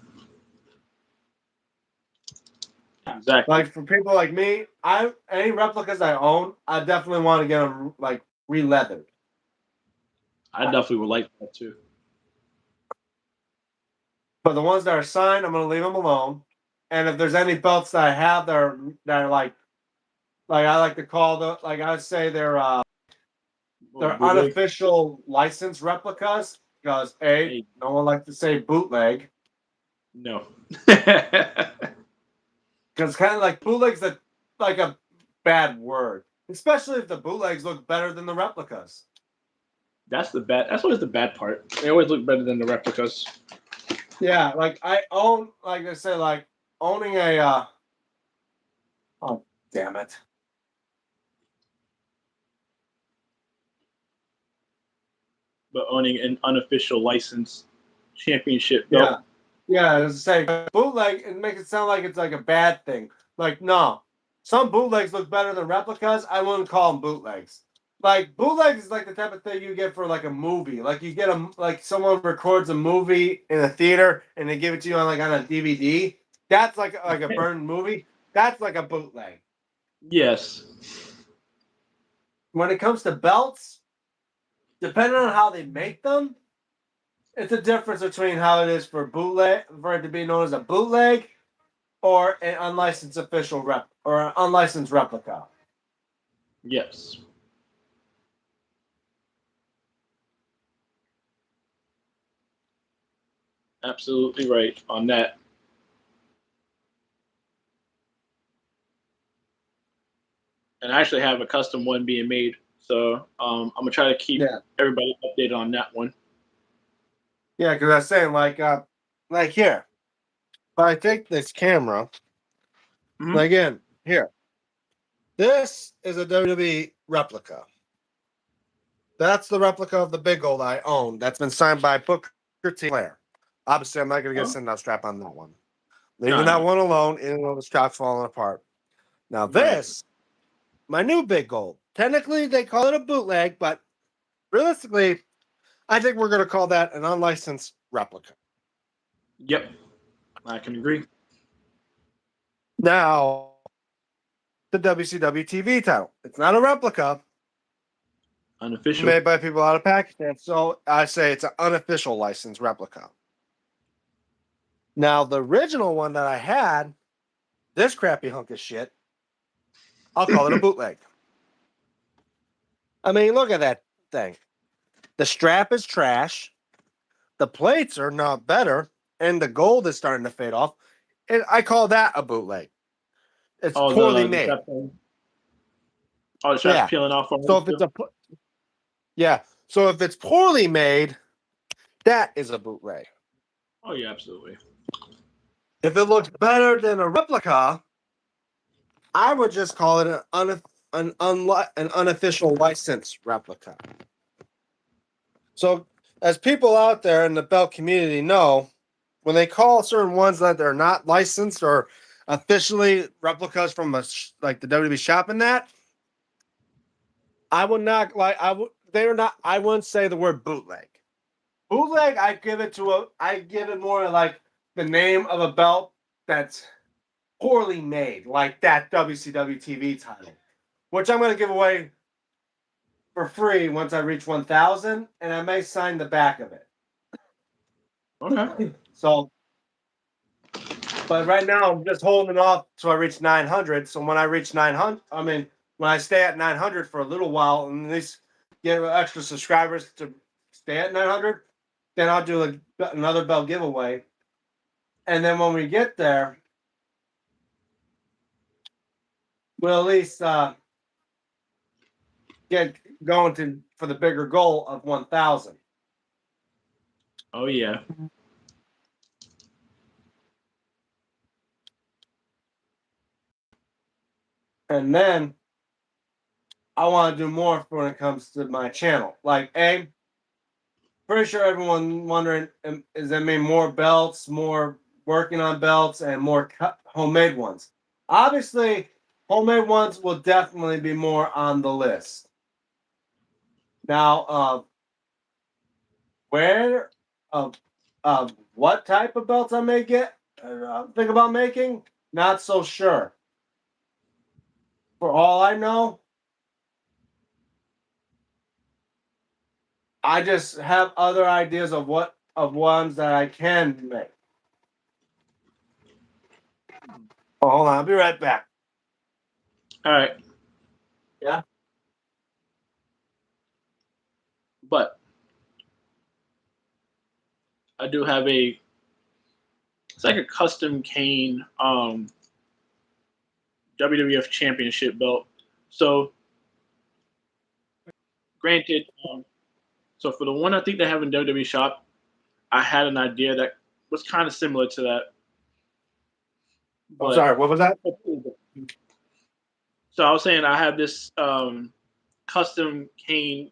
S2: Exactly.
S1: Like for people like me, any replicas I own, I definitely want to get them like re-leathered.
S2: I definitely would like that too.
S1: But the ones that are signed, I'm gonna leave them alone. And if there's any belts that I have that are like I like to call like I would say they're
S2: Bootleg.
S1: unofficial licensed replicas because
S2: Hey,
S1: no one likes to say bootleg
S2: no.
S1: because kind of like bootleg's like a bad word, especially if the bootlegs look better than the replicas.
S2: That's always the bad part. They always look better than the replicas.
S1: Yeah, like I own, like I said, like owning a. Oh damn it!
S2: But owning an unofficial licensed championship
S1: Yeah,
S2: belt.
S1: yeah. As I say, bootleg and make it sound like it's like a bad thing. Like no, some bootlegs look better than replicas. I wouldn't call them bootlegs. Like bootlegs is like the type of thing you get for like a movie. Like you get like someone records a movie in a theater and they give it to you on a DVD. That's like a burned movie. That's like a bootleg.
S2: Yes.
S1: When it comes to belts, depending on how they make them, it's a difference between how it is for bootleg, for it to be known as a bootleg, or an unlicensed official rep or an unlicensed replica.
S2: Yes. Absolutely right on that. And I actually have a custom one being made, so I'm gonna try to keep everybody updated on that one.
S1: Yeah, because I was saying like here, if I take this camera, again here, this is a WWE replica. That's the replica of the big gold I own. That's been signed by Booker T. Flair. Obviously, I'm not going to get a send-out strap on that one. Leaving that one alone, even though the strap's falling apart. Now this, my new big gold. Technically, they call it a bootleg, but realistically, I think we're going to call that an unlicensed replica.
S2: Yep, I can agree.
S1: Now, the WCW TV title. It's not a replica.
S2: Unofficial.
S1: Made by people out of Pakistan. So I say it's an unofficial licensed replica. Now, the original one that I had, this crappy hunk of shit, I'll call it a bootleg. I mean, look at that thing. The strap is trash. The plates are not better. And the gold is starting to fade off. And I call that a bootleg. It's poorly made.
S2: The strap's peeling off.
S1: So if it's so if it's poorly made, that is a bootleg.
S2: Oh yeah, absolutely.
S1: If it looks better than a replica, I would just call it an unofficial licensed replica. So, as people out there in the belt community know, when they call certain ones that they're not licensed or officially replicas from like the WWE shop and that, I would not like. I wouldn't say the word bootleg. Bootleg, I give it more like the name of a belt that's poorly made, like that WCW TV title, which I'm going to give away for free once I reach 1,000, and I may sign the back of it.
S2: Okay.
S1: So, but right now I'm just holding off till I reach 900. So when I reach 900, when I stay at 900 for a little while and at least get extra subscribers to stay at 900, then I'll do another belt giveaway. And then when we get there, we'll at least get going for the bigger goal of 1,000.
S2: Oh yeah.
S1: And then I want to do more when it comes to my channel. Like, pretty sure everyone wondering, is there more belts, more working on belts, and more homemade ones? Obviously, homemade ones will definitely be more on the list. Now, what type of belts I may think about making, not so sure. For all I know, I just have other ideas of ones that I can make. Oh, hold on, I'll be right back.
S2: All right.
S1: Yeah.
S2: But I do have it's like a custom cane WWF Championship belt. So, granted, so for the one I think they have in WWE shop, I had an idea that was kind of similar to that.
S1: I'm sorry, what was that?
S2: So I was saying I have this custom cane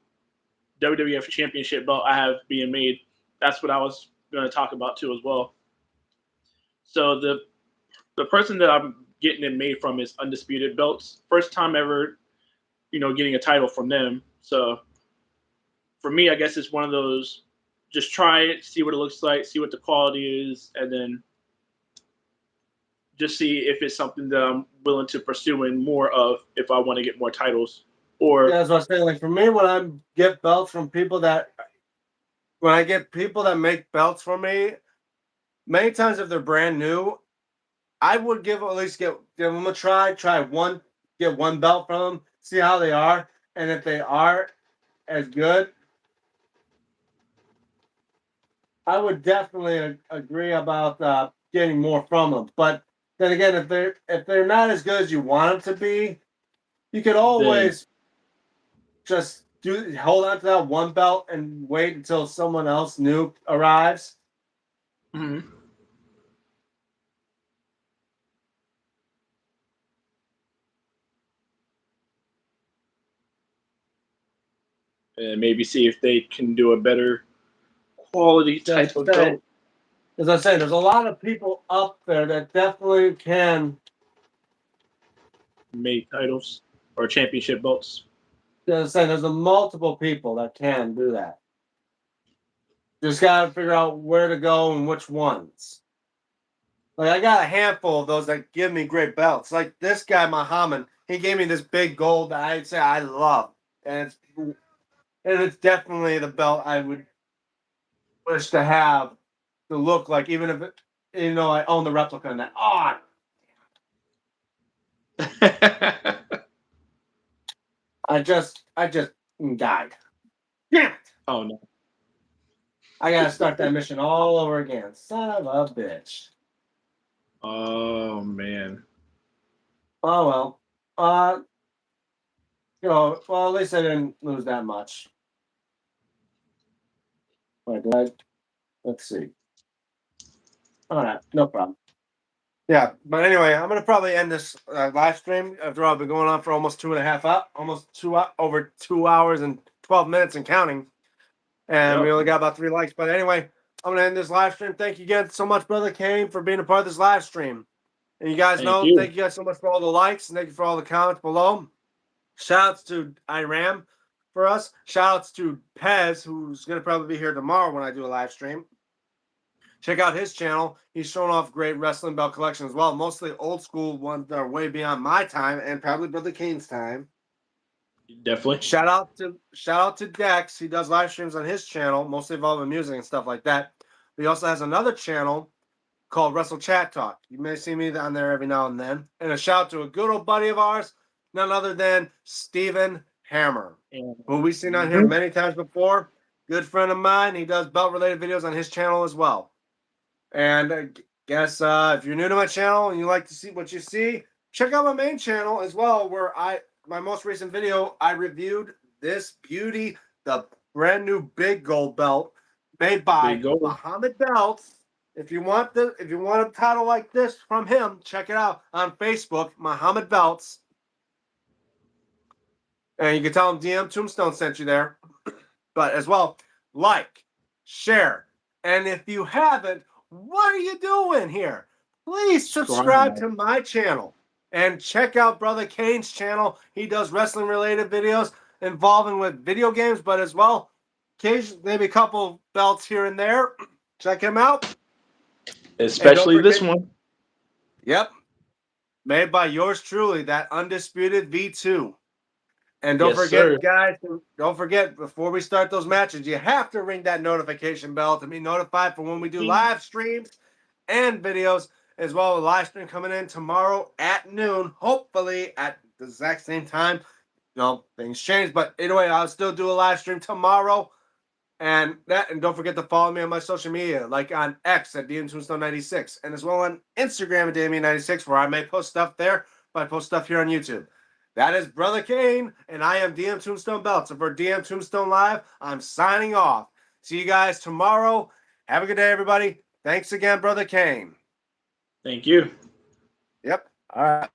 S2: WWF Championship belt I have being made. That's what I was going to talk about too as well. So the person that I'm getting it made from is Undisputed Belts. First time ever, getting a title from them. So for me, I guess it's one of those, just try it, see what it looks like, see what the quality is, and then just see if it's something that I'm willing to pursue in more of if I want to get more titles. Or
S1: Yeah, that's what I was saying. Like for me, when I get belts from people that, when I get people that make belts for me, many times if they're brand new, I would give at least give them a try. Try one, get one belt from them, see how they are, and if they are as good, I would definitely agree about getting more from them. But then again, if they're not as good as you want them to be, you could
S2: then
S1: always just hold on to that one belt and wait until someone else new arrives.
S2: mhm. And maybe see if they can do a better quality type of belt.
S1: As I say, there's a lot of people up there that definitely can.
S2: Make titles or championship belts.
S1: As I say, there's a multiple people that can do that. Just gotta figure out where to go and which ones. Like I got a handful of those that give me great belts. Like this guy Muhammad, he gave me this big gold that I'd say I love, and it's definitely the belt I would wish to have to look like, even if it, I own the replica and that. Oh, I just died. Damn it!
S2: Oh no.
S1: I gotta start that mission all over again. Son of a bitch.
S2: Oh man.
S1: Oh well. Well, at least I didn't lose that much. Wait, did I? Let's see. All right, no problem. Yeah, but anyway, I'm gonna probably end this live stream after all. I've been going on for almost 2.5 hours, over 2 hours and 12 minutes and counting, and we
S2: Yep.
S1: only got about 3 likes. But anyway, I'm gonna end this live stream. Thank you again so much, Brother Kane, for being a part of this live stream. And you guys
S2: Thank
S1: know,
S2: you.
S1: thank you guys so much for all the likes and thank you for all the comments below. Shout outs to Iram for us. Shout outs to Pez, who's gonna probably be here tomorrow when I do a live stream. Check out his channel. He's showing off great wrestling belt collection as well. Mostly old school ones that are way beyond my time and probably Brother Kane's time.
S2: Definitely.
S1: Shout out to Dex. He does live streams on his channel, mostly involving music and stuff like that. But he also has another channel called Wrestle Chat Talk. You may see me on there every now and then. And a shout out to a good old buddy of ours, none other than Steven Hammer, who we've seen on here many times before. Good friend of mine. He does belt related videos on his channel as well. And I guess if you're new to my channel and you like to see what you see, check out my main channel as well, where my most recent video, I reviewed this beauty, the brand new big gold belt made by
S2: Big gold.
S1: Muhammad Belts. If you want a title like this from him, check it out on Facebook, Muhammad Belts. And you can tell him DM Tombstone sent you there. But as well, like, share, and if you haven't, what are you doing here? Please subscribe to my channel and check out Brother Kane's channel. He does wrestling related videos involving with video games, but as well, occasionally maybe a couple belts here and there. Check him out.
S2: Especially this one.
S1: Yep. Made by yours truly, that undisputed V2. And don't forget, guys, don't forget, before we start those matches, you have to ring that notification bell to be notified for when we do live streams and videos, as well as a live stream coming in tomorrow at noon, hopefully at the exact same time. Things change, but anyway, I'll still do a live stream tomorrow. And don't forget to follow me on my social media, like on X at DMTombstone96, and as well on Instagram at DME96, where I may post stuff there, but I post stuff here on YouTube. That is Brother Kane, and I am DM Tombstone Belts. And for DM Tombstone Live, I'm signing off. See you guys tomorrow. Have a good day, everybody. Thanks again, Brother Kane.
S2: Thank you.
S1: Yep. All right.